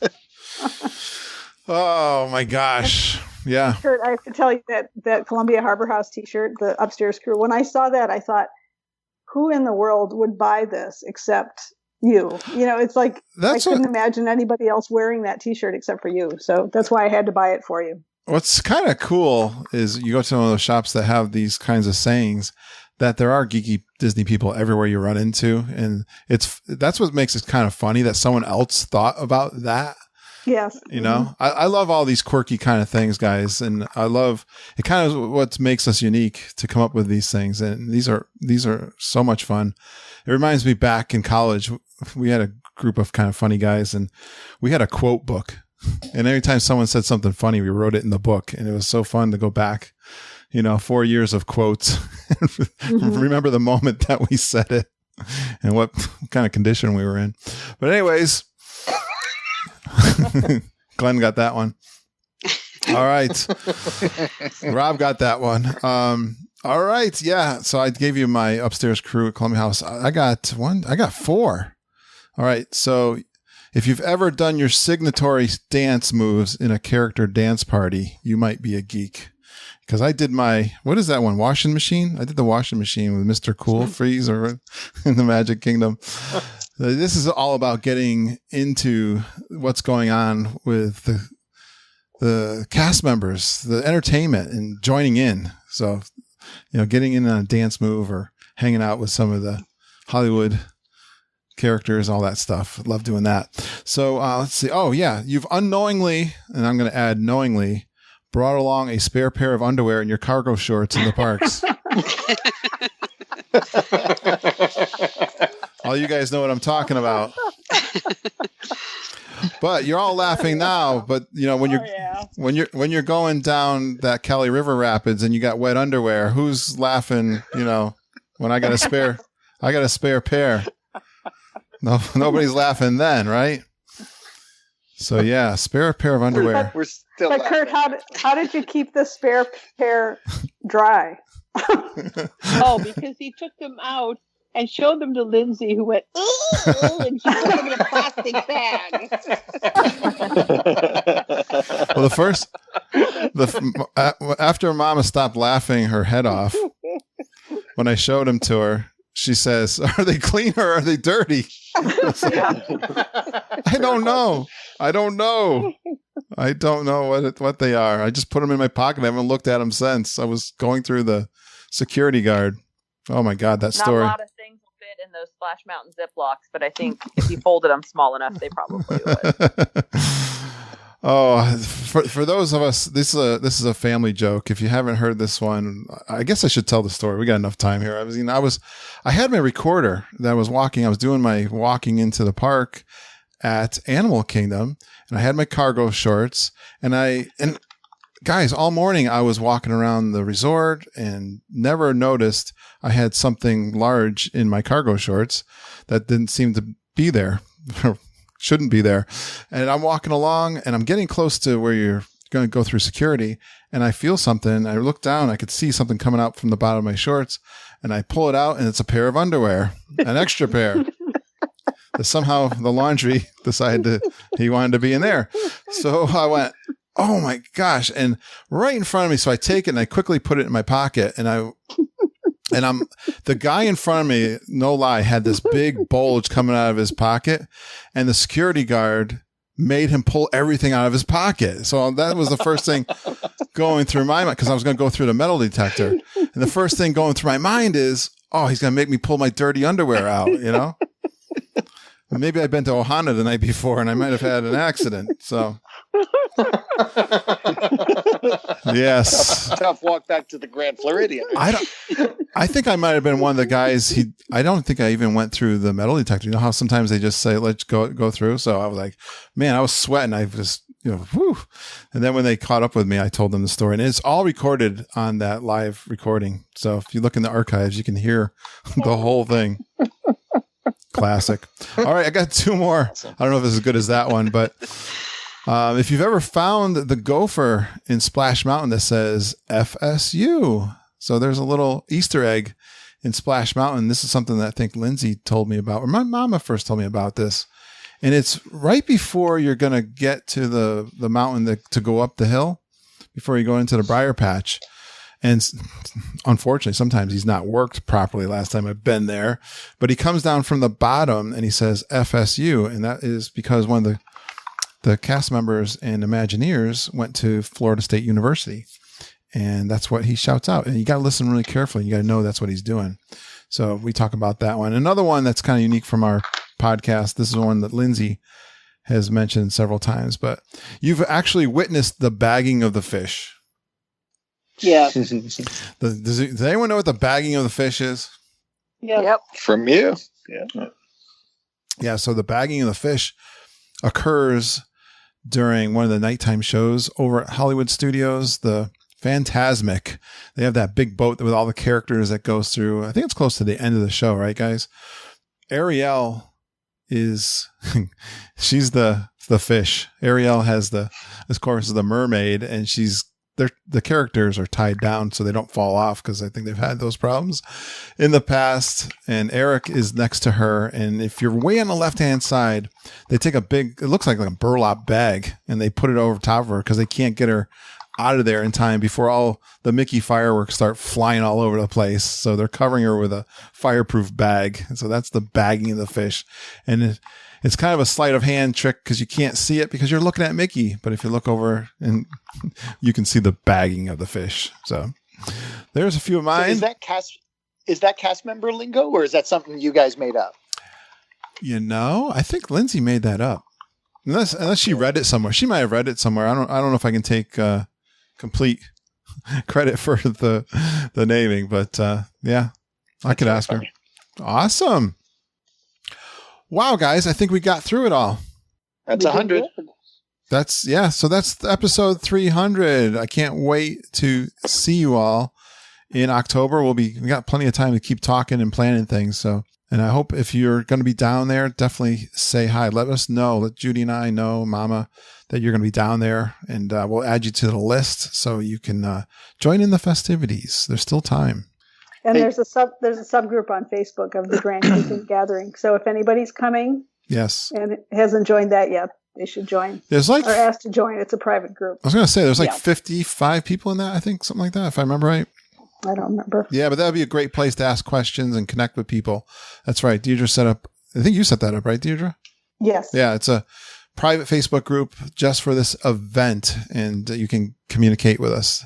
Oh my gosh. Yeah. I have to tell you that Columbia Harbor House t-shirt, the upstairs crew, when I saw that, I thought, who in the world would buy this except you. It's like I That's couldn't imagine anybody else wearing that T-shirt except for you. So that's why I had to buy it for you. What's kind of cool is you go to one of those shops that have these kinds of sayings, that there are geeky Disney people everywhere you run into. And that's what makes it kind of funny that someone else thought about that. Yes. I love all these quirky kind of things, guys. And I love it kind of what makes us unique to come up with these things. And these are so much fun. It reminds me back in college, we had a group of kind of funny guys and we had a quote book. And every time someone said something funny, we wrote it in the book. And it was so fun to go back, 4 years of quotes, remember the moment that we said it and what kind of condition we were in. But anyways, Glenn got that one. All right. Rob got that one. All right. Yeah. So I gave you my upstairs crew at Columbia House. I got 4. All right. So if you've ever done your signatory dance moves in a character dance party, you might be a geek. Because I did what is that one? Washing machine? I did the washing machine with Mr. Cool Freeze or in the Magic Kingdom. This is all about getting into what's going on with the cast members, the entertainment, and joining in. So, getting in on a dance move or hanging out with some of the Hollywood characters, all that stuff. I love doing that. So let's see. Oh, yeah. You've unknowingly, and I'm going to add knowingly, brought along a spare pair of underwear in your cargo shorts in the parks. All you guys know what I'm talking about. But you're all laughing now. But when you're going down that Cali River Rapids and you got wet underwear, who's laughing? When I got a spare pair. No, nobody's laughing then, right? So yeah, spare pair of underwear. We're still. But Kurt, how did you keep the spare pair dry? Because he took them out and showed them to Lindsay, who went, ooh, and she put them in a plastic bag. Well, after Mama stopped laughing her head off, when I showed them to her, she says, "Are they clean or are they dirty?" I don't know. I don't know what they are. I just put them in my pocket. I haven't looked at them since. I was going through the security guard. Oh my God, that story. Not a lot of things will fit in those Splash Mountain Ziplocs, but I think if you folded them small enough, they probably would. Oh, for those of us, this is a family joke. If you haven't heard this one, I guess I should tell the story. We got enough time here. I had my recorder that I was walking. I was doing my walking into the park at Animal Kingdom, and I had my cargo shorts. And guys, all morning I was walking around the resort and never noticed I had something large in my cargo shorts that didn't seem to be there. Shouldn't be there. And I'm walking along and I'm getting close to where you're going to go through security, and I feel something. I look down, I could see something coming out from the bottom of my shorts, and I pull it out, and it's a pair of underwear, an extra pair. Somehow the laundry decided he wanted to be in there. So I went, oh my gosh. And right in front of me. So I take it and I quickly put it in my pocket, and the guy in front of me, no lie, had this big bulge coming out of his pocket, and the security guard made him pull everything out of his pocket. So that was the first thing going through my mind, because I was going to go through the metal detector. And the first thing going through my mind is, oh, he's going to make me pull my dirty underwear out, Maybe I'd been to Ohana the night before and I might have had an accident. So yes. Tough walk back to the Grand Floridian. I think I might have been one of the guys. I don't think I even went through the metal detector. You know how sometimes they just say, let's go through. So I was like, man, I was sweating. I just, whew. And then when they caught up with me, I told them the story, and it's all recorded on that live recording. So if you look in the archives, you can hear the whole thing. Classic. All right. I got 2 more. I don't know if it's as good as that one, but if you've ever found the gopher in Splash Mountain that says FSU. So there's a little Easter egg in Splash Mountain. This is something that I think Lindsay told me about, or my mama first told me about this. And it's right before you're going to get to the mountain to go up the hill, before you go into the briar patch. And unfortunately, sometimes he's not worked properly last time I've been there, but he comes down from the bottom and he says FSU. And that is because one of the cast members and Imagineers went to Florida State University, and that's what he shouts out. And you got to listen really carefully. You got to know that's what he's doing. So we talk about that one. Another one that's kind of unique from our podcast. This is one that Lindsay has mentioned several times, but you've actually witnessed the bagging of the fish. Yeah. Does anyone know what the bagging of the fish is? Yep. From you. Yeah. Yeah. So the bagging of the fish occurs during one of the nighttime shows over at Hollywood Studios, the Fantasmic. They have that big boat with all the characters that goes through. I think it's close to the end of the show, right, guys? Ariel is she's the fish. Ariel has of course, the mermaid, and the characters are tied down so they don't fall off, because I think they've had those problems in the past. And Eric is next to her. And if you're way on the left-hand side, they take it looks like a burlap bag, and they put it over top of her because they can't get her out of there in time before all the Mickey fireworks start flying all over the place. So they're covering her with a fireproof bag. So that's the bagging of the fish. And it's kind of a sleight of hand trick because you can't see it because you're looking at Mickey. But if you look over, and you can see the bagging of the fish. So there's a few of mine. So is that cast member lingo, or is that something you guys made up? I think Lindsay made that up. Unless she read it somewhere. She might have read it somewhere. I don't know if I can take complete credit for the naming, but yeah, I could ask her. Awesome. Wow, guys, I think we got through it all. That's 100. So that's episode 300. I can't wait to see you all in October. We got plenty of time to keep talking and planning things. So, and I hope if you're going to be down there, definitely say hi. Let us know. Let Judy and I know, Mama, that you're going to be down there, and we'll add you to the list so you can join in the festivities. There's still time. And there's a subgroup on Facebook of the Grand Geeking Gathering. So if anybody's coming, yes, and hasn't joined that yet, they should join. There's or asked to join. It's a private group. I was going to say there's 55 people in that. I think something like that, if I remember right. I don't remember. Yeah, but that would be a great place to ask questions and connect with people. That's right. Deirdre set up. I think you set that up, right, Deirdre? Yes. Yeah, it's a private Facebook group just for this event, and you can communicate with us.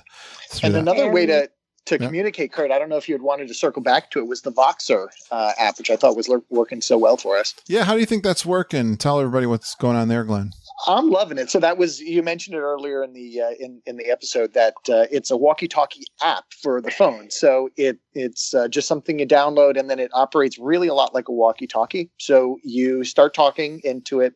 And another way to communicate, Kurt, I don't know if you had wanted to circle back to it, was the Voxer app, which I thought was working so well for us. Yeah, how do you think that's working? Tell everybody what's going on there, Glenn. I'm loving it. So that was, you mentioned it earlier in the in the episode that it's a walkie-talkie app for the phone. So it's just something you download, and then it operates really a lot like a walkie-talkie. So you start talking into it,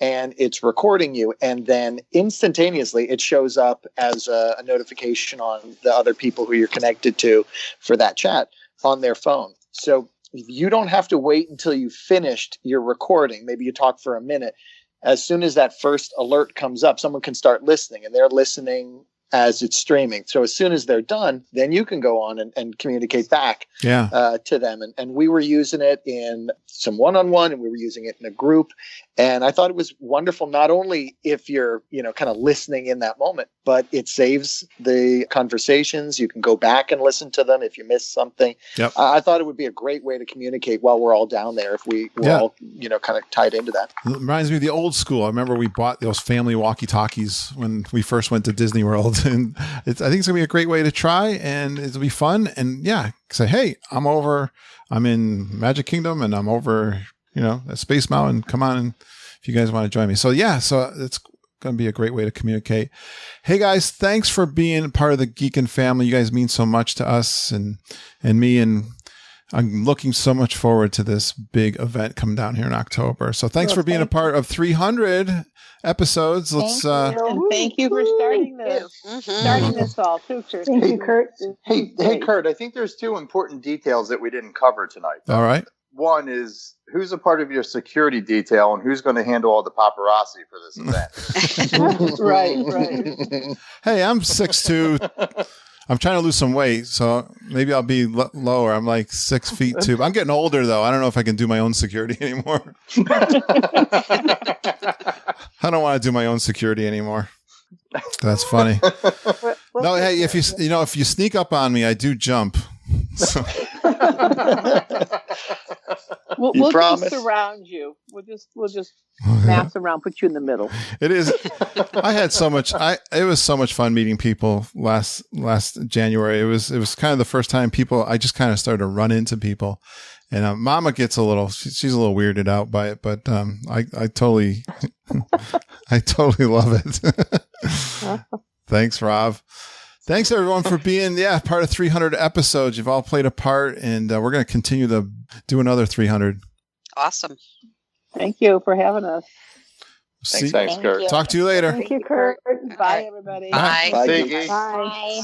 and it's recording you, and then instantaneously it shows up as a notification on the other people who you're connected to for that chat on their phone. So you don't have to wait until you've finished your recording. Maybe you talk for a minute. As soon as that first alert comes up, someone can start listening, and they're listening as it's streaming. So as soon as they're done, then you can go on and communicate back to them. And we were using it in some one-on-one, and we were using it in a group. And I thought it was wonderful, not only if you're, kind of listening in that moment, but it saves the conversations. You can go back and listen to them if you missed something. Yep. I thought it would be a great way to communicate while we're all down there if we're all, kind of tied into that. It reminds me of the old school. I remember we bought those family walkie-talkies when we first went to Disney World. And I think it's going to be a great way to try, and it'll be fun. And say, hey, I'm in Magic Kingdom, and I'm over, at Space Mountain. Come on, and if you guys want to join me. So so it's going to be a great way to communicate. Hey guys, thanks for being part of the Geekin' family. You guys mean so much to us and me, and I'm looking so much forward to this big event coming down here in October. So thanks for being a part of 300 episodes. Thank you for starting this. Starting this all too, Kurt. Thank you, Kurt. Hey, Kurt, I think there's two important details that we didn't cover tonight. All right. One is, who's a part of your security detail, and who's going to handle all the paparazzi for this event? Right. Hey, I'm 6'2". I'm trying to lose some weight, so maybe I'll be lower. I'm like 6'2". I'm getting older, though. I don't know if I can do my own security anymore. I don't want to do my own security anymore. That's funny. No, hey, if you sneak up on me, I do jump. So. We'll just surround you. We'll just mass around, put you in the middle. It is. I had so much. It was so much fun meeting people last January. It was kind of the first time I just kind of started to run into people, and Mama gets she's a little weirded out by it, but I totally love it. Thanks, Rob. Thanks, everyone, for being part of 300 episodes. You've all played a part, and we're going to continue to do another 300. Awesome. Thank you for having us. Thanks, Kurt. Talk to you later. Thank you, Kurt. Bye, everybody. Bye. Bye.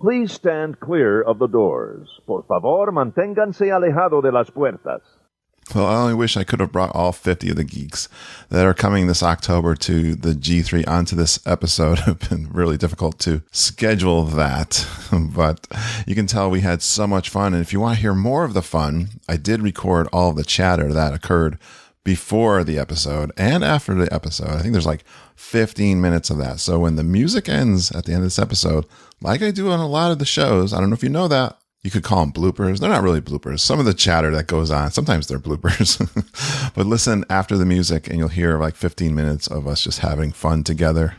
Please stand clear of the doors. Por favor, manténganse alejado de las puertas. Well, I only wish I could have brought all 50 of the geeks that are coming this October to the G3 onto this episode. It's been really difficult to schedule that, but you can tell we had so much fun. And if you want to hear more of the fun, I did record all of the chatter that occurred before the episode and after the episode. I think there's like 15 minutes of that. So when the music ends at the end of this episode, like I do on a lot of the shows, I don't know if you know that, you could call them bloopers. They're not really bloopers. Some of the chatter that goes on, sometimes they're bloopers. But listen after the music and you'll hear like 15 minutes of us just having fun together.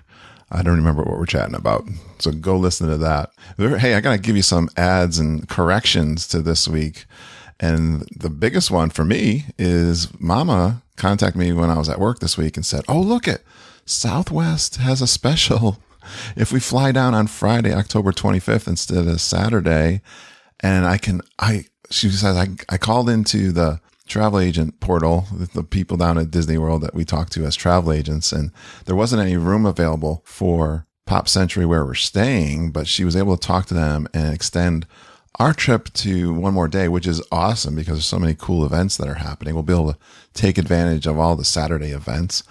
I don't remember what we're chatting about. So go listen to that. Hey, I got to give you some ads and corrections to this week. And the biggest one for me is Mama contacted me when I was at work this week and said, "Oh, look it, Southwest has a special. If we fly down on Friday, October 25th instead of Saturday." And she says, I called into the travel agent portal, the people down at Disney World that we talk to as travel agents, and there wasn't any room available for Pop Century where we're staying, but she was able to talk to them and extend our trip to one more day, which is awesome because there's so many cool events that are happening. We'll be able to take advantage of all the Saturday events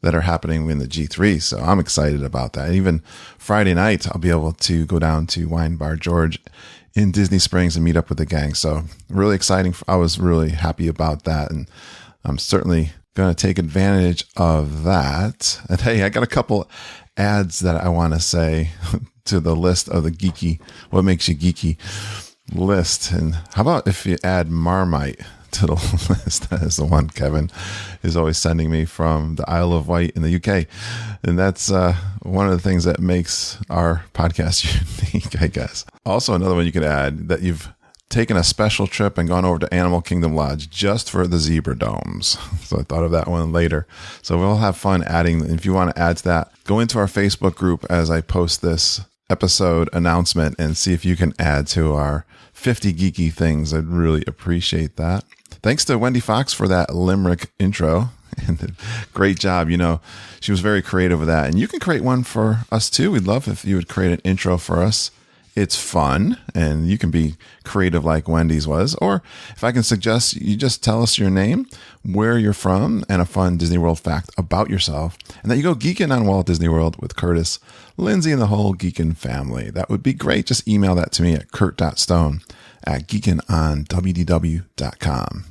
that are happening in the G3. So I'm excited about that. And even Friday night, I'll be able to go down to Wine Bar George in Disney Springs and meet up with the gang. So really exciting. I was really happy about that. And I'm certainly going to take advantage of that. And hey, I got a couple ads that I want to say to the list of the geeky, what makes you geeky list. And how about if you add Marmite to the list? That is the one Kevin is always sending me from the Isle of Wight in the UK. And that's one of the things that makes our podcast unique, I guess. Also, another one you could add, that you've taken a special trip and gone over to Animal Kingdom Lodge just for the zebra domes. So I thought of that one later. So we'll have fun adding. If you want to add to that, go into our Facebook group as I post this episode announcement and see if you can add to our 50 geeky things. I'd really appreciate that. Thanks to Wendy Fox for that limerick intro. And great job. She was very creative with that. And you can create one for us too. We'd love if you would create an intro for us. It's fun and you can be creative like Wendy's was. Or if I can suggest, you just tell us your name, where you're from, and a fun Disney World fact about yourself. And that you go geeking on Walt Disney World with Curtis, Lindsay, and the whole Geekin' family. That would be great. Just email that to me at kurt.stone@geekinonwdw.com.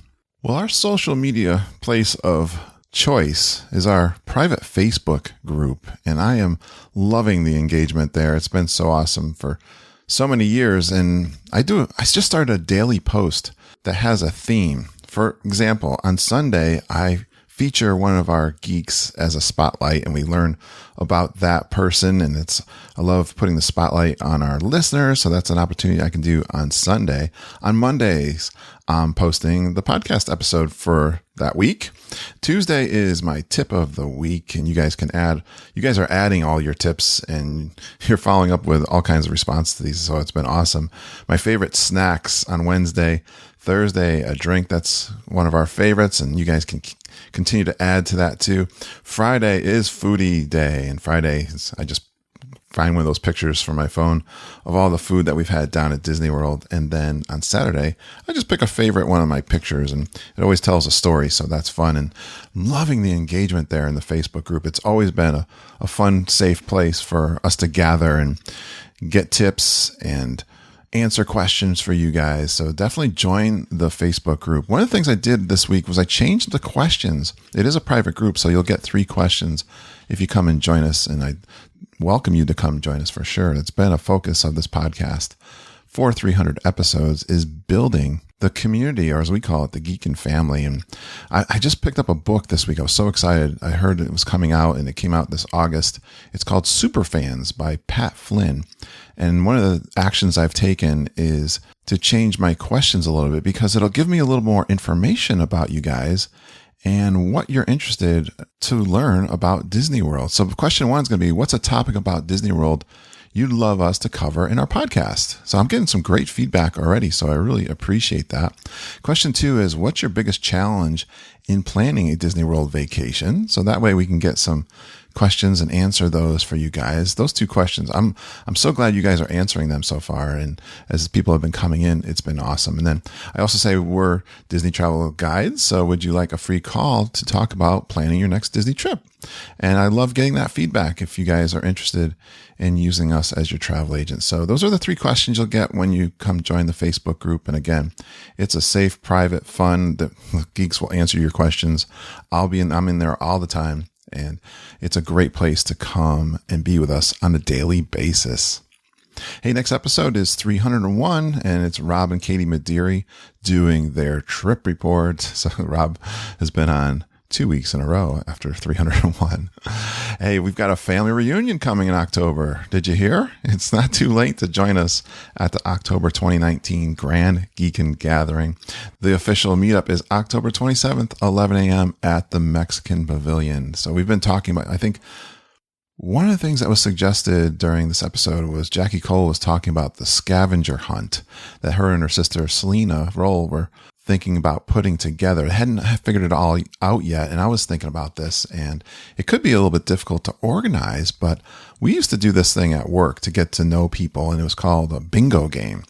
Well, our social media place of choice is our private Facebook group, and I am loving the engagement there. It's been so awesome for so many years, and I just started a daily post that has a theme. For example, on Sunday, I feature one of our geeks as a spotlight, and we learn about that person. And I love putting the spotlight on our listeners. So that's an opportunity I can do on Sunday. On Mondays, I'm posting the podcast episode for that week. Tuesday is my tip of the week, and you guys are adding all your tips and you're following up with all kinds of response to these. So it's been awesome. My favorite snacks on Wednesday. Thursday, a drink that's one of our favorites, and you guys can continue to add to that too. Friday is foodie day, and Friday I just find one of those pictures from my phone of all the food that we've had down at Disney World. And then on Saturday, I just pick a favorite one of my pictures, and it always tells a story. So that's fun, and I'm loving the engagement there in the Facebook group. It's always been a fun, safe place for us to gather and get tips and answer questions for you guys. So definitely join the Facebook group. One of the things I did this week was I changed the questions. It is a private group, so you'll get 3 questions if you come and join us. And I welcome you to come join us for sure. It's been a focus of this podcast for 300 episodes is building the community, or as we call it, the Geekin' family. And I just picked up a book this week. I was so excited. I heard it was coming out, and it came out this August. It's called Super Fans by Pat Flynn. And one of the actions I've taken is to change my questions a little bit, because it'll give me a little more information about you guys and what you're interested to learn about Disney World. So question one is going to be, what's a topic about Disney World you'd love us to cover in our podcast? So I'm getting some great feedback already, so I really appreciate that. Question two is, what's your biggest challenge in planning a Disney World vacation? So that way we can get some questions and answer those for you guys. Those two questions, I'm so glad you guys are answering them so far. And as people have been coming in, it's been awesome. And then I also say we're Disney travel guides. So would you like a free call to talk about planning your next Disney trip? And I love getting that feedback if you guys are interested in using us as your travel agent. So those are the three questions you'll get when you come join the Facebook group. And again, it's a safe, private, fun, the geeks will answer your questions. I'm in there all the time. And it's a great place to come and be with us on a daily basis. Hey, next episode is 301, and it's Rob and Katie Mediri doing their trip report. So Rob has been on 2 weeks in a row after 301. Hey, we've got a family reunion coming in October. Did you hear? It's not too late to join us at the October 2019 Grand Geeking Gathering. The official meetup is October 27th, 11 a.m. at the Mexican Pavilion. So we've been talking about, I think, one of the things that was suggested during this episode was Jackie Cole was talking about the scavenger hunt that her and her sister Selena Worl were thinking about putting together. I hadn't figured it all out yet, and I was thinking about this, and it could be a little bit difficult to organize, but we used to do this thing at work to get to know people, and it was called a bingo game.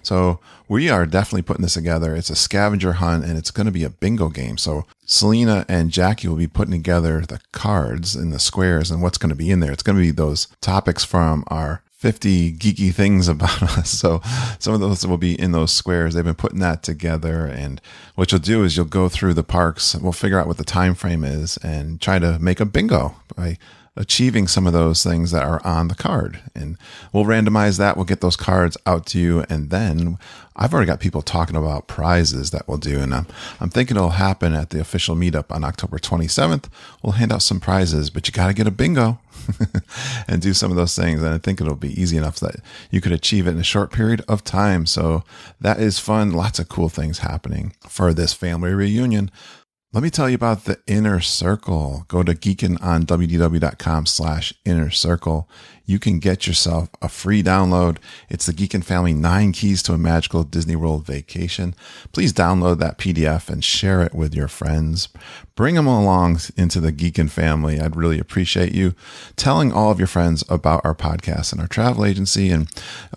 So we are definitely putting this together. It's a scavenger hunt, and it's going to be a bingo game. So Selena and Jackie will be putting together the cards and the squares and what's going to be in there. It's going to be those topics from our 50 geeky things about us. So some of those will be in those squares. They've been putting that together. And what you'll do is you'll go through the parks. We'll figure out what the time frame is and try to make a bingo by achieving some of those things that are on the card. And we'll randomize that. We'll get those cards out to you. And then I've already got people talking about prizes that we'll do. And I'm thinking it'll happen at the official meetup on October 27th. We'll hand out some prizes, but you got to get a bingo and do some of those things. And I think it'll be easy enough that you could achieve it in a short period of time. So that is fun. Lots of cool things happening for this family reunion. Let me tell you about the Inner Circle. Go to geekinondwdw.com/inner circle. You can get yourself a free download. It's the Geekin' Family 9 Keys to a Magical Disney World Vacation. Please download that PDF and share it with your friends. Bring them along into the Geekin' Family. I'd really appreciate you telling all of your friends about our podcast and our travel agency. And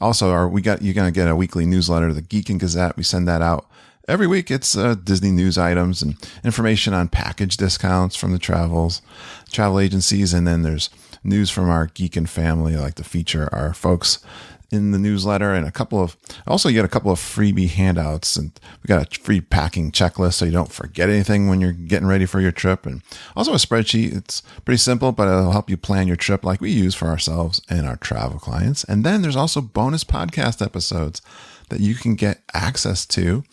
also, you're going to get a weekly newsletter, the Geekin' Gazette. We send that out every week. It's Disney news items and information on package discounts from the travel agencies. And then there's news from our Geekin' family. I like to feature our folks in the newsletter, and also you get a couple of freebie handouts, and we got a free packing checklist so you don't forget anything when you're getting ready for your trip. And also a spreadsheet. It's pretty simple, but it'll help you plan your trip like we use for ourselves and our travel clients. And then there's also bonus podcast episodes that you can get access to.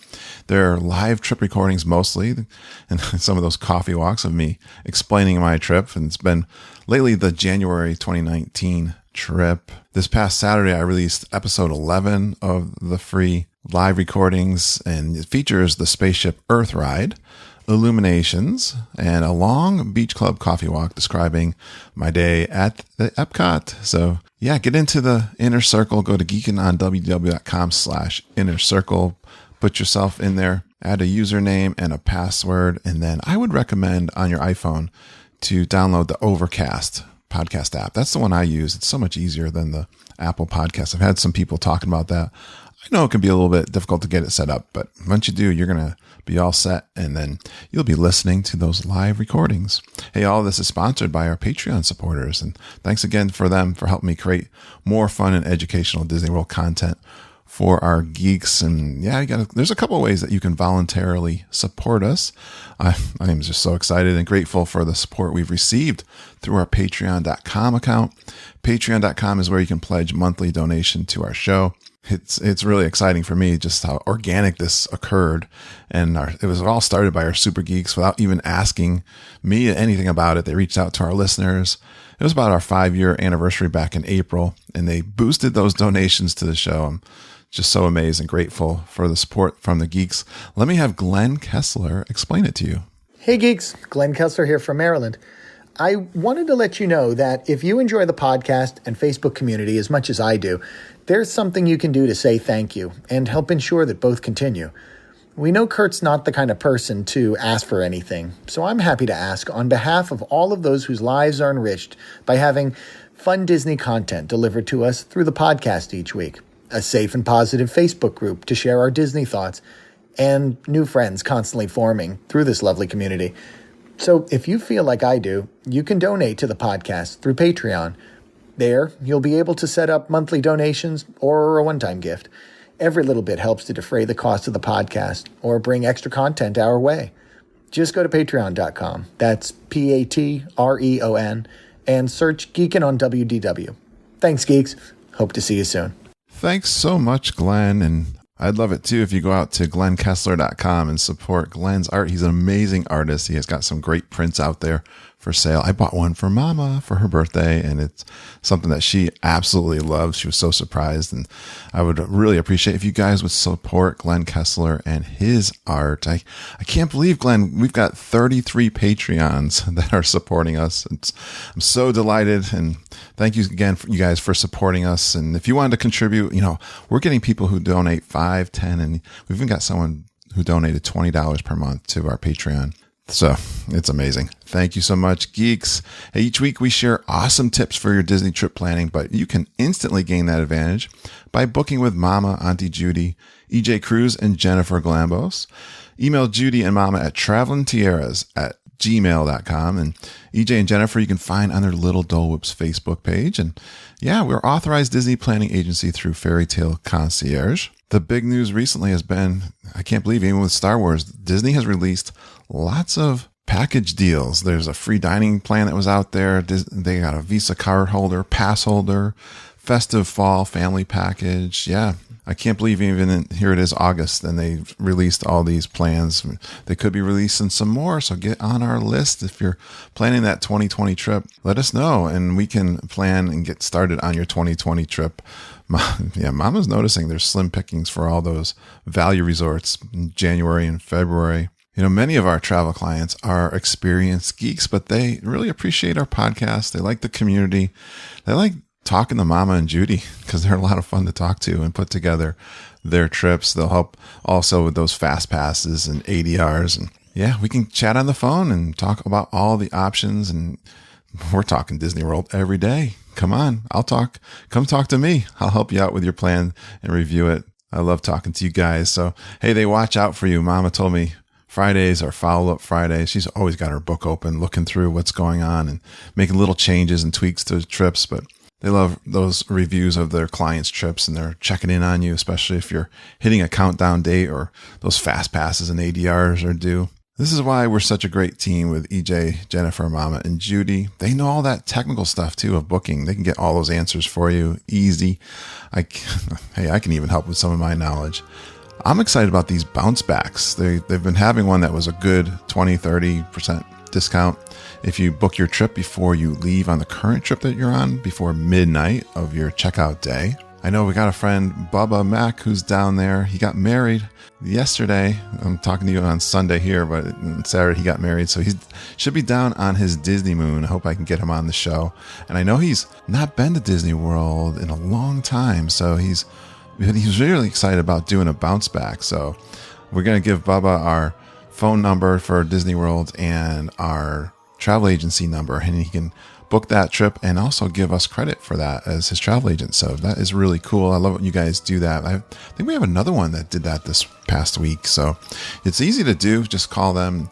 They're live trip recordings mostly, and some of those coffee walks of me explaining my trip. And it's been lately the January 2019 trip. This past Saturday, I released episode 11 of the free live recordings, and it features the Spaceship Earth ride, illuminations, and a long beach club coffee walk describing my day at the Epcot. So yeah, get into the Inner Circle. Go to geekinondwdw.com/inner circle. Put yourself in there, add a username and a password. And then I would recommend on your iPhone to download the Overcast podcast app. That's the one I use. It's so much easier than the Apple Podcast. I've had some people talking about that. I know it can be a little bit difficult to get it set up, but once you do, you're going to be all set, and then you'll be listening to those live recordings. Hey, all of this is sponsored by our Patreon supporters, and thanks again for them for helping me create more fun and educational Disney World content for our geeks. And yeah, there's a couple of ways that you can voluntarily support us. I am just so excited and grateful for the support we've received through our patreon.com account. Patreon.com is where you can pledge monthly donation to our show. It's really exciting for me just how organic this occurred. And it was all started by our Super Geeks without even asking me anything about it. They reached out to our listeners. It was about our 5-year anniversary back in April, and they boosted those donations to the show. I'm just so amazed and grateful for the support from the geeks. Let me have Glenn Kessler explain it to you. Hey geeks, Glenn Kessler here from Maryland. I wanted to let you know that if you enjoy the podcast and Facebook community as much as I do, there's something you can do to say thank you and help ensure that both continue. We know Kurt's not the kind of person to ask for anything, so I'm happy to ask on behalf of all of those whose lives are enriched by having fun Disney content delivered to us through the podcast each week, a safe and positive Facebook group to share our Disney thoughts, and new friends constantly forming through this lovely community. So if you feel like I do, you can donate to the podcast through Patreon. There, you'll be able to set up monthly donations or a one-time gift. Every little bit helps to defray the cost of the podcast or bring extra content our way. Just go to patreon.com. That's Patreon, and search Geekin' on WDW. Thanks, geeks. Hope to see you soon. Thanks so much, Glenn. And I'd love it too if you go out to glennkessler.com and support Glenn's art. He's an amazing artist. He has got some great prints out there for sale. I bought one for Mama for her birthday, and it's something that she absolutely loves. She was so surprised, and I would really appreciate if you guys would support Glenn Kessler and his art. I can't believe, Glenn, we've got 33 Patreons that are supporting us. I'm so delighted, and thank you again, you guys, for supporting us. And if you wanted to contribute, we're getting people who donate $5, $10, and we've even got someone who donated $20 per month to our Patreon. So it's amazing. Thank you so much, geeks. Hey, each week we share awesome tips for your Disney trip planning, but you can instantly gain that advantage by booking with Mama, Auntie Judy, EJ Cruz, and Jennifer Glambos. Email Judy and Mama at travelingtiaras@gmail.com. And EJ and Jennifer you can find on their Little Dole Whips Facebook page. And yeah, we're authorized Disney planning agency through Fairy Tale Concierge. The big news recently has been, I can't believe, even with Star Wars, Disney has released lots of package deals. There's a free dining plan that was out there. They got a Visa card holder, pass holder, festive fall family package. Yeah, I can't believe even here it is August and they released all these plans. They could be releasing some more, so get on our list. If you're planning that 2020 trip, let us know and we can plan and get started on your 2020 trip. Yeah, Mama's noticing there's slim pickings for all those value resorts in January and February. Many of our travel clients are experienced geeks, but they really appreciate our podcast. They like the community. They like talking to Mama and Judy because they're a lot of fun to talk to and put together their trips. They'll help also with those fast passes and ADRs. And yeah, we can chat on the phone and talk about all the options. And we're talking Disney World every day. Come on, come talk to me. I'll help you out with your plan and review it. I love talking to you guys. So, hey, they watch out for you. Mama told me Fridays are follow-up Fridays. She's always got her book open, looking through what's going on and making little changes and tweaks to trips. But they love those reviews of their clients' trips, and they're checking in on you, especially if you're hitting a countdown date or those fast passes and ADRs are due. This is why we're such a great team with EJ, Jennifer, Mama, and Judy. They know all that technical stuff, too, of booking. They can get all those answers for you easy. I can even help with some of my knowledge. I'm excited about these bounce backs. They've been having one that was a good 20-30% discount if you book your trip before you leave on the current trip that you're on before midnight of your checkout day. I know we got a friend, Bubba Mac, who's down there. He got married yesterday. I'm talking to you on Sunday here, but on Saturday he got married. So he should be down on his Disney moon. I hope I can get him on the show. And I know he's not been to Disney World in a long time. So he's really excited about doing a bounce back. So we're going to give Bubba our phone number for Disney World and our travel agency number, and he can book that trip and also give us credit for that as his travel agent. So that is really cool. I love when you guys do that. I think we have another one that did that this past week. So it's easy to do. Just call them,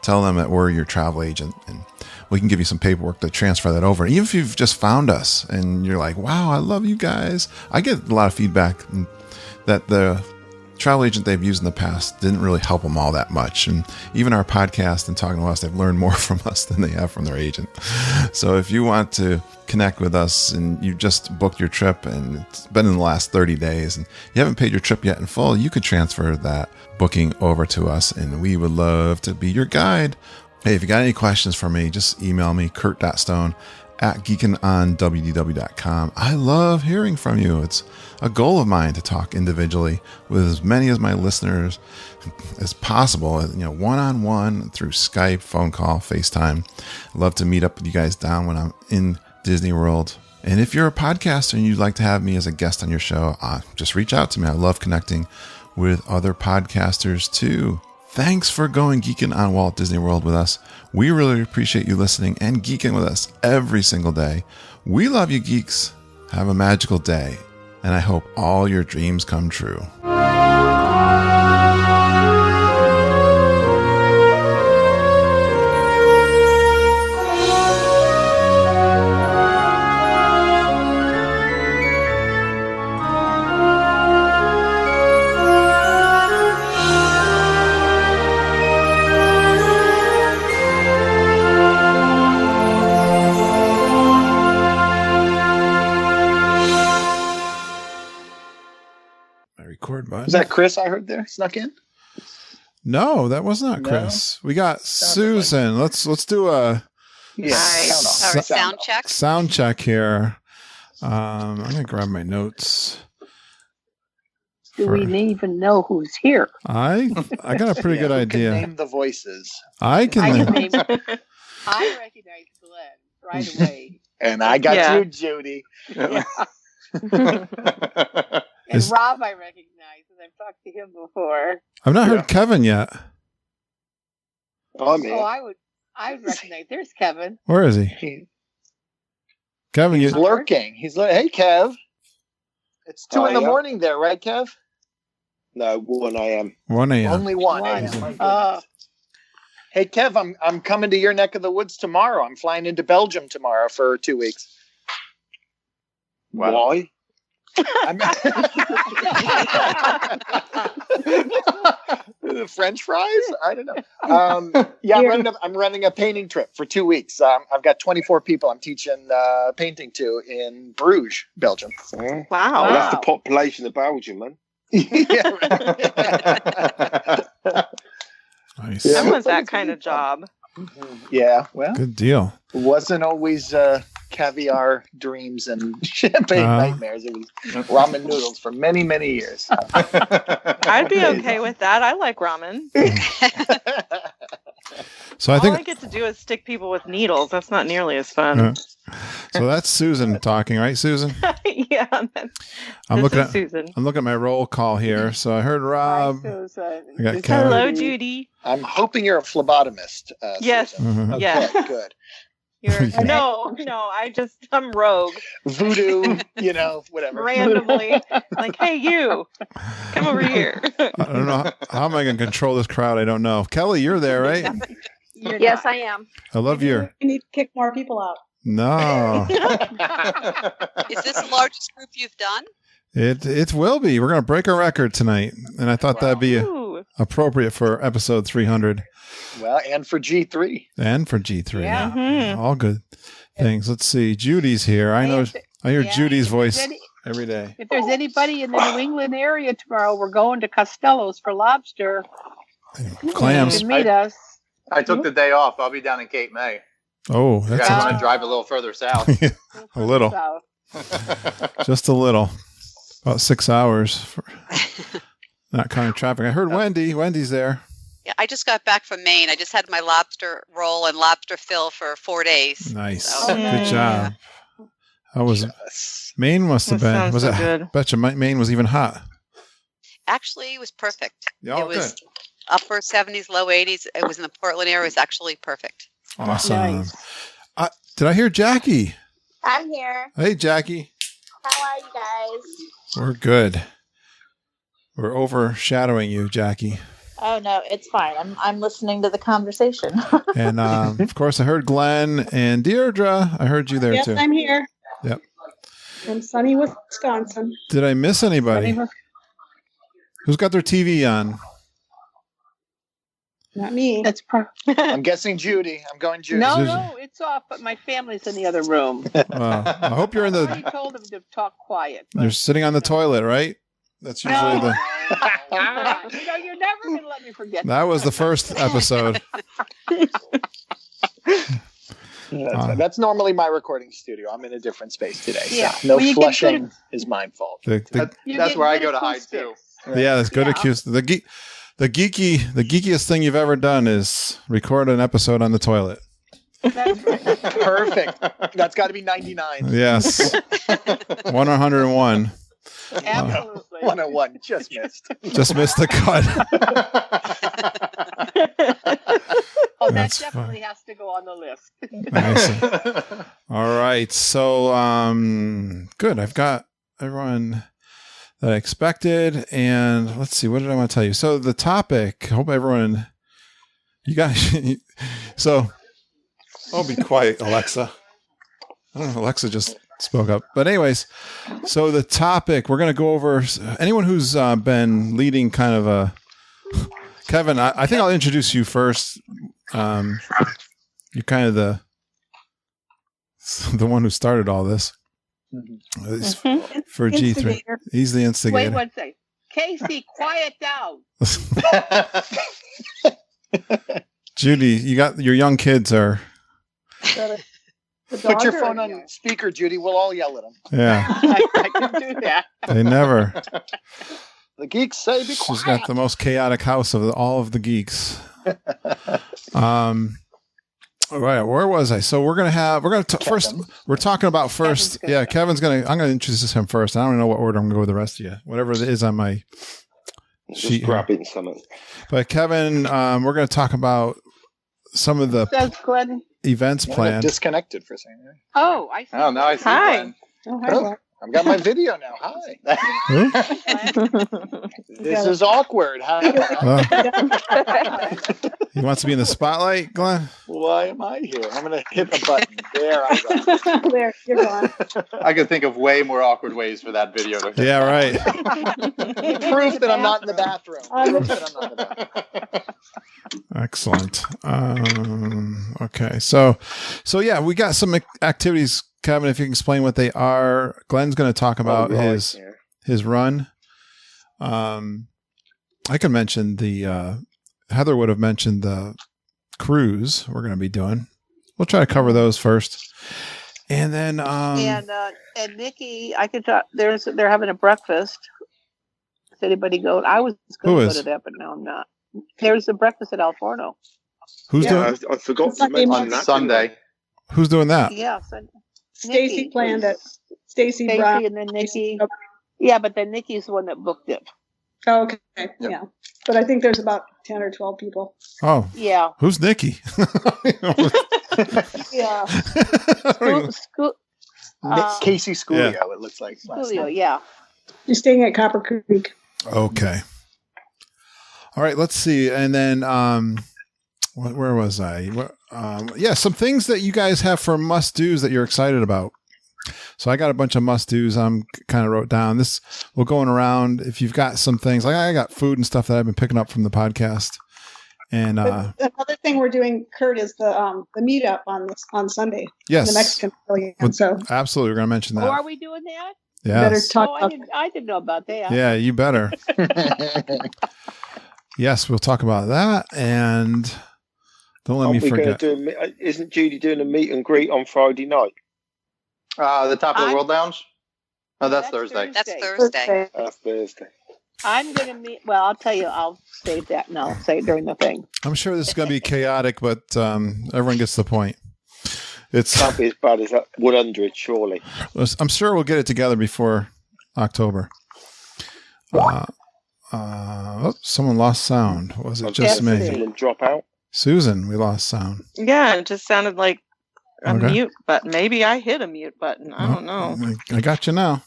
tell them that we're your travel agent, and we can give you some paperwork to transfer that over. Even if you've just found us and you're like, wow, I love you guys. I get a lot of feedback that the travel agent they've used in the past didn't really help them all that much. And even our podcast and talking to us, they've learned more from us than they have from their agent. So if you want to connect with us and you just booked your trip and it's been in the last 30 days and you haven't paid your trip yet in full, you could transfer that booking over to us and we would love to be your guide. Hey, if you got any questions for me, just email me, kurt.stone@geekinonwdw.com. I love hearing from you. It's a goal of mine to talk individually with as many of my listeners as possible, one-on-one through Skype, phone call, FaceTime. I love to meet up with you guys down when I'm in Disney World. And if you're a podcaster and you'd like to have me as a guest on your show, just reach out to me. I love connecting with other podcasters too. Thanks for going geeking on Walt Disney World with us. We really appreciate you listening and geeking with us every single day. We love you, geeks. Have a magical day, and I hope all your dreams come true. Was that Chris I heard there snuck in? No, that was not Chris. We got Susan. Let's do a sound check. Sound check here. I'm gonna grab my notes. Do we even know who's here? I got a pretty good idea. Name the voices. I can name. I recognize Glenn right away, and I got you, Judy. Yeah. And Rob, I recognize, and I've talked to him before. I've not heard Kevin yet. I'm here. I would recognize. There's Kevin. Where is he? Kevin, he's lurking. He's like, hey, Kev. It's 2 in the morning there, right, Kev? No, 1 a.m. 1 a.m. Only 1 a.m. Hey, Kev, I'm coming to your neck of the woods tomorrow. I'm flying into Belgium tomorrow for 2 weeks. Wow. Why? French fries? I don't know. I'm running a painting trip for 2 weeks. I've got 24 people I'm teaching painting to in Bruges, Belgium. Wow. Well, that's the population of Belgium, man. Nice. I want that kind of job. Yeah, well, good deal. It wasn't always caviar dreams and champagne nightmares. It was ramen noodles for many, many years. I'd be okay with that. I like ramen. So I think all I get to do is stick people with needles. That's not nearly as fun. So that's Susan talking, right, Susan? Yeah. I'm looking at Susan. I'm looking at my roll call here. So I heard Rob. Hi, Susan. I got Kevin. Hello, Judy. I'm hoping you're a phlebotomist. Yes. Okay, yeah. Good. No, I'm rogue. Voodoo, whatever. Randomly. Like, hey, you, come over here. I don't know. How am I going to control this crowd? I don't know. Kelly, you're there, right? Yes, I am. I love your... You need to kick more people out. No. Is this the largest group you've done? It will be. We're going to break a record tonight. And I thought that'd be appropriate for episode 300. Well, and for G3. And for G3. Yeah. Mm-hmm. All good things. Let's see. Judy's here. I hear Judy's voice every day. If there's anybody in the New England area tomorrow, we're going to Costello's for lobster. Clams. You can meet us. I took the day off. I'll be down in Cape May. Oh, that's I want to drive a little further south. A little. Just a little. About 6 hours for not counting traffic. I heard Wendy's there. Yeah, I just got back from Maine. I just had my lobster roll and lobster fill for 4 days. Nice. So. Good job. How was it? Maine must have been. Was it? Good. Betcha Maine was even hot. Actually, it was perfect. Oh, it was upper 70s, low 80s. It was in the Portland area. It was actually perfect. Awesome. Nice. Did I hear Jackie? I'm here. Hey, Jackie. How are you guys? We're good. We're overshadowing you, Jackie. Oh no, it's fine. I'm listening to the conversation. And of course, I heard Glenn and Deirdre. I heard you there too. Yes, I'm here. Yep. From sunny Wisconsin. Did I miss anybody? Who's got their TV on? Not me. That's I'm guessing Judy. I'm going Judy. No, it's off, but my family's in the other room. I hope you're in I the. already told them to talk quiet. You're sitting on the toilet, right? That's usually the. You're never going to let me forget. That was the first episode. That's normally my recording studio. I'm in a different space today. Yeah. So no Well, flushing is my fault. That's where I go to hide too. Yeah, that's good. The geekiest thing you've ever done is record an episode on the toilet. That's right. Perfect. That's got to be 99. Yes. 101. Absolutely. 101. Just missed. Just missed the cut. Oh, That's that definitely has to go on the list. Nice. All right. So, good. I've got everyone that I expected. And let's see. What did I want to tell you? So the topic, I hope everyone, you guys, so I'll be quiet, Alexa. I don't know. Alexa just spoke up. But anyways, so the topic, we're going to go over anyone who's been leading kind of a, Kevin, I think I'll introduce you first. You're kind of the one who started all this. For G3. He's the instigator. Wait one second. Casey, quiet down. Judy, you got your young kids are. Put your phone on speaker, Judy. We'll all yell at them. Yeah. I can do that. They never. The geeks say be quiet. She's got the most chaotic house of all of the geeks. All right, where was I? So we're gonna first. We're talking about first. I'm gonna introduce him first. I don't know what order I'm gonna go with the rest of you. Whatever it is on my sheet. Grabbing something. But Kevin, we're gonna talk about some of the events planned. Disconnected for a second. Oh, I see. Oh, now I see. Hi. Oh, hi. I've got my video now. Hi. This is awkward. Hi. He wants to be in the spotlight, Glenn? Why am I here? I'm going to hit the button. There I go. There, you're gone. I could think of way more awkward ways for that video to hit. Yeah, right. Proof that I'm not in the bathroom. Excellent. Okay. So yeah, we got some activities. Kevin, if you can explain what they are. Glenn's going to talk about his run. I can mention the Heather would have mentioned the cruise we're going to be doing. We'll try to cover those first, and then and Nikki, I could talk. They're having a breakfast. Does anybody go? I was going to go to that, but now I'm not. There's a breakfast at Alforno. Who's doing? I forgot to mention on Sunday. Who's doing that? Yeah, Stacy planned it. Stacy Brown and then Nikki. Yeah, but then Nikki's the one that booked it. Oh, okay. Yep. Yeah. But I think there's about 10 or 12 people. Oh. Yeah. Who's Nikki? Yeah. Casey Schoolio, it looks like. Schoolio, yeah. You're staying at Copper Creek. Okay. All right, let's see. And then where was I? Some things that you guys have for must-dos that you're excited about. So I got a bunch of must-dos I'm kind of wrote down. This, we're going around. If you've got some things, like I got food and stuff that I've been picking up from the podcast. And another thing we're doing, Kurt, is the meetup on Sunday. Yes. The Mexican Pavilion. So absolutely, we're going to mention that. Oh, are we doing that? Yeah. Better talk I didn't know about that. Yeah, you better. Yes, we'll talk about that, and don't let me forget. Isn't Judy doing a meet and greet on Friday night? The Top of the World Lounge? Oh, that's Thursday. That's Thursday. That's Thursday. I'm going to meet. Well, I'll tell you. I'll save that, and I'll say it during the thing. I'm sure this is going to be chaotic, but everyone gets the point. It's can't be as bad as that 100, surely. I'm sure we'll get it together before October. Someone lost sound. Was it just me? Someone drop out? Susan, we lost sound. Yeah, it just sounded like a mute button. Maybe I hit a mute button. I don't know. I got you now.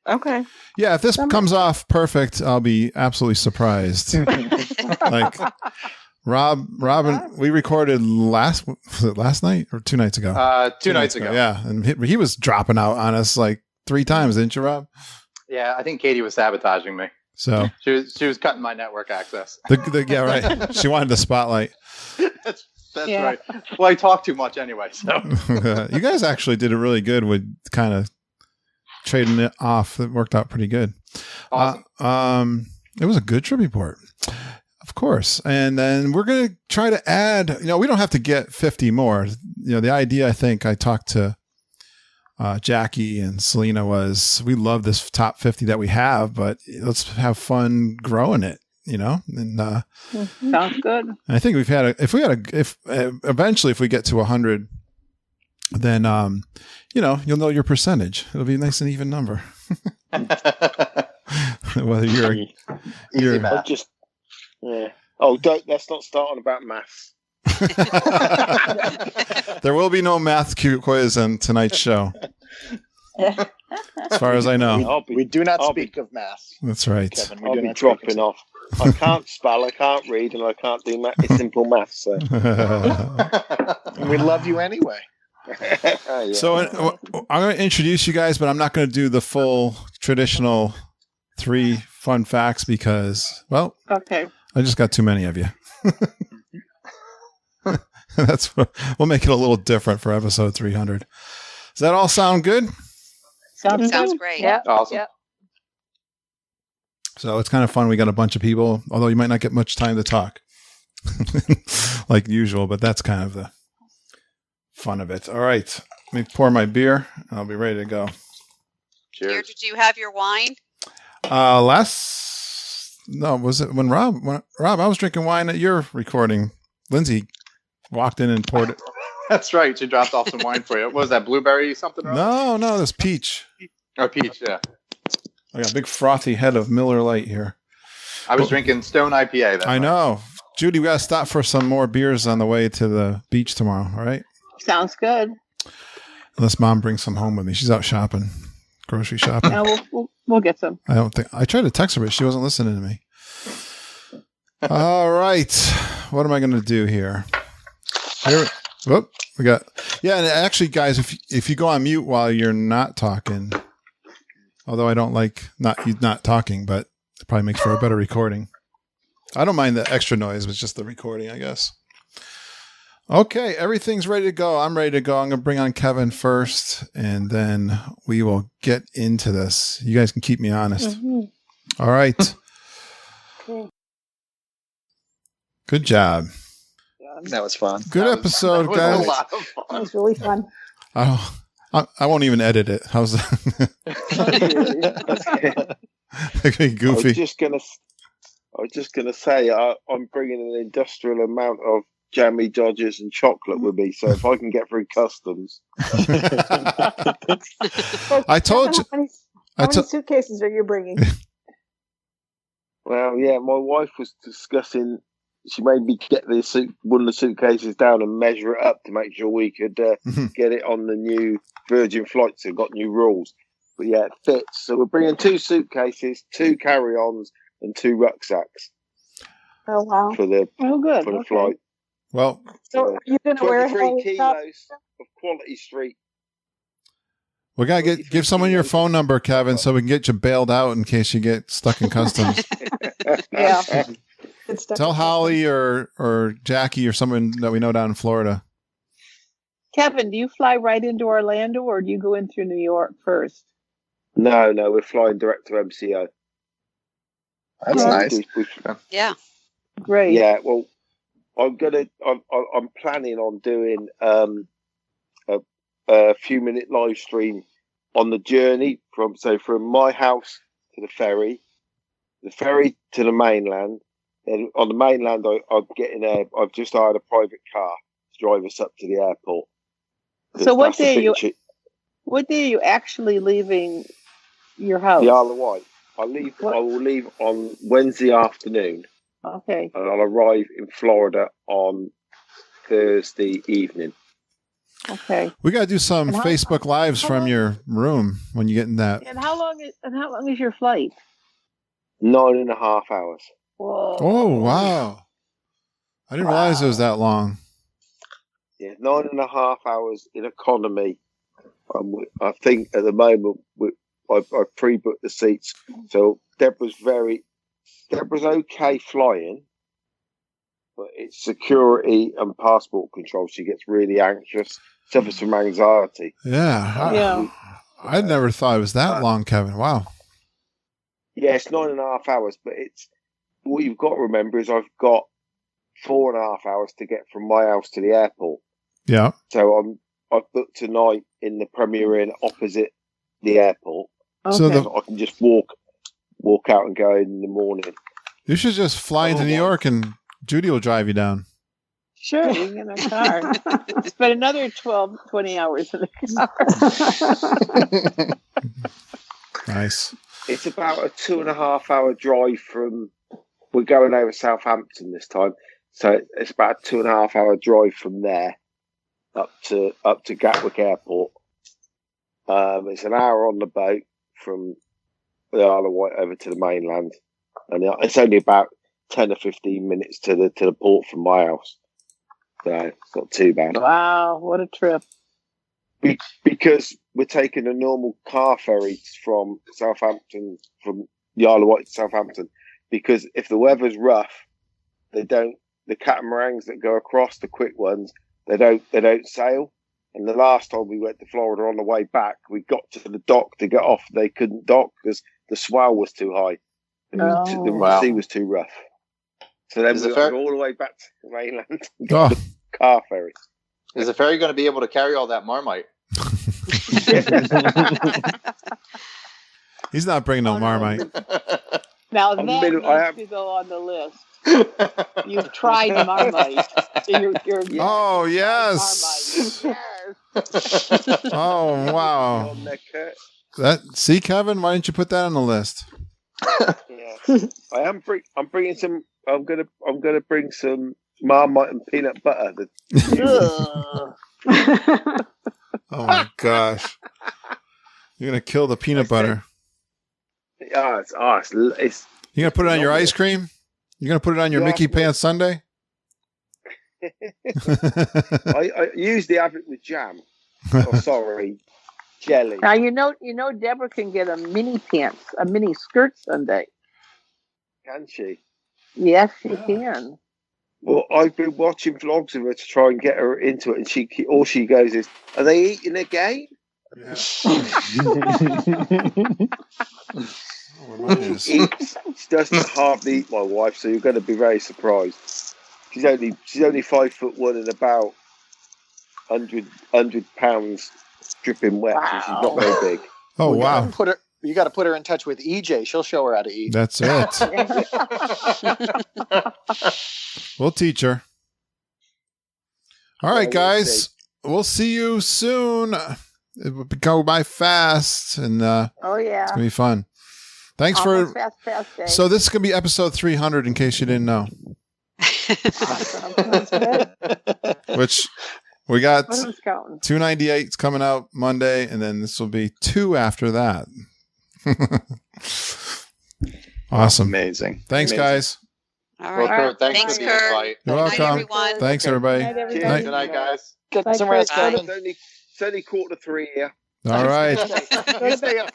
Okay. Yeah, if this comes off perfect, I'll be absolutely surprised. Like Robin, we recorded last night or 2 nights ago? 2 nights ago. Yeah, and he was dropping out on us like 3 times, didn't you, Rob? Yeah, I think Katie was sabotaging me. So she was cutting my network access. Yeah, right. She wanted the spotlight. That's right. Well, I talk too much anyway. So you guys actually did it really good with kind of trading it off. It worked out pretty good. Awesome. It was a good trip report. Of course. And then we're going to try to add, we don't have to get 50 more. The idea, I think I talked to Jackie and Selena was, we love this top 50 that we have, but let's have fun growing it, and, sounds good. I think if eventually, if we get to 100, then, you'll know your percentage. It'll be a nice and even number. Whether you're math. Yeah. Oh, let's not start on about maths. There will be no math quiz on tonight's show. As far as I know. We do not speak of math. That's right. Kevin, I'll be dropping off. I can't spell, I can't read, and I can't do simple maths. So. We love you anyway. Yeah. So I'm going to introduce you guys, but I'm not going to do the full traditional 3 fun facts because, okay. I just got too many of you. We'll make it a little different for episode 300. Does that all sound good? Sounds great. Yeah. Awesome. Yeah. So it's kind of fun. We got a bunch of people, although you might not get much time to talk like usual, but that's kind of the fun of it. All right. Let me pour my beer. I'll be ready to go. Cheers. Here, did you have your wine? Was it when Rob, I was drinking wine at your recording. Lindsay walked in and poured it. That's right. She dropped off some wine for you. What was that, blueberry something? No, this peach. Oh, peach, yeah. I got a big frothy head of Miller Lite here. I was drinking Stone IPA. I know. Judy, we got to stop for some more beers on the way to the beach tomorrow, all right? Sounds good. Unless Mom brings some home with me. She's out shopping, grocery shopping. Yeah, we'll get some. I tried to text her, but she wasn't listening to me. All right. What am I going to do here? And actually, guys, if you go on mute while you're not talking, although I don't like not talking, but it probably makes for a better recording. I don't mind the extra noise, but it's just the recording, I guess. Okay, everything's ready to go. I'm ready to go. I'm going to bring on Kevin first, and then we will get into this. You guys can keep me honest. Mm-hmm. All right. Okay. Good job. That was fun. Good episode, guys. A lot of fun. That was really fun. I won't even edit it. How's that? Okay, goofy. I was just gonna say I'm bringing an industrial amount of jammy Dodgers and chocolate with me, so if I can get through customs. I told you. How many suitcases are you bringing? Well, yeah, my wife was discussing. She made me get one of the suitcases down and measure it up to make sure we could get it on the new Virgin flights. It got new rules, but yeah, it fits. So we're bringing 2 suitcases, 2 carry-ons, and 2 rucksacks. Oh wow! For the flight. Well, so you're going to wear 23 kilos of Quality Street. We got to give someone your phone number, Kevin, so we can get you bailed out in case you get stuck in customs. Yeah. Tell Holly or Jackie or someone that we know down in Florida. Kevin, do you fly right into Orlando or do you go in through New York first? No, we're flying direct to MCO. That's nice. Yeah. Great. Yeah, well, I'm planning on doing a few-minute live stream on the journey from my house to the ferry to the mainland. And on the mainland, I've just hired a private car to drive us up to the airport. So what day are you actually leaving your house? The Isle of Wight. I will leave on Wednesday afternoon. Okay. And I'll arrive in Florida on Thursday evening. Okay. We got to do some Facebook Lives from your room when you get in that. And how long is your flight? 9.5 hours. Whoa. Oh, wow. I didn't realize it was that long. Yeah, 9.5 hours in economy. I think at the moment I pre-booked the seats. So Deborah's okay flying, but it's security and passport control. She gets really anxious, suffers from anxiety. Yeah. I never thought it was that long, Kevin. Wow. Yeah, it's 9.5 hours, but it's what you've got to remember is I've got 4.5 hours to get from my house to the airport. Yeah. So I've booked tonight in the Premier Inn opposite the airport. Okay. So I can just walk out and go in the morning. You should just fly into New York and Judy will drive you down. Sure, you can get a car. Spend another 20 hours in the car. Nice. It's about a 2.5 hour drive from. We're going over Southampton this time, so it's about a 2.5 hour drive from there up to Gatwick Airport. It's an hour on the boat from the Isle of Wight over to the mainland, and it's only about 10 or 15 minutes to the port from my house. So it's not too bad. Wow, what a trip. Because we're taking a normal car ferry from Southampton, from the Isle of Wight to Southampton, because if the weather's rough, the catamarans that go across, the quick ones, they don't sail. And the last time we went to Florida on the way back, we got to the dock to get off. They couldn't dock because the swell was too high. The sea was too rough. So then we got all the way back to the mainland. The car ferry. Is the ferry going to be able to carry all that Marmite? He's not bringing no Marmite. Now that needs to go on the list. You've tried Marmite. Oh, yes. Yes. Oh, wow. See, Kevin, why didn't you put that on the list? Yeah. I'm bringing some. I'm gonna bring some Marmite and peanut butter. Oh my gosh! You're gonna kill the peanut butter. It's you gonna put it on your ice cream? You're gonna put it on your Mickey Pants sundae? I usually have it with jam. Oh, sorry, jelly. Now you know Deborah can get a mini skirt sundae. Can she? Yes, she can. Well, I've been watching vlogs of her to try and get her into it, and all she goes is, "Are they eating again?" Yeah. She doesn't hardly eat, my wife, so you're going to be very surprised. She's only 5'1" and about 100 pounds dripping wet, so she's not very big. Oh, wow. You got to put her in touch with EJ. She'll show her how to eat. That's it. We'll teach her. All right, guys. We'll see you soon. It will go by fast, and oh yeah, it's gonna be fun. Thanks for fast day. So this is gonna be episode 300, in case you didn't know. Which we got 298 is coming out Monday, and then this will be 2 after that. Awesome. Amazing. Thanks, guys. All right. Well, Kurt, thanks for the invite. You're welcome. Night, everyone. Thanks, everybody. Good night, guys. Get some rest. It's only 2:45 here. All right.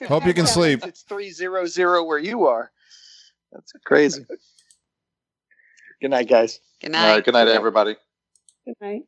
Hope you can sleep. It's 3:00 where you are. That's crazy. Good night, guys. Good night. All right, good night, everybody. Good night.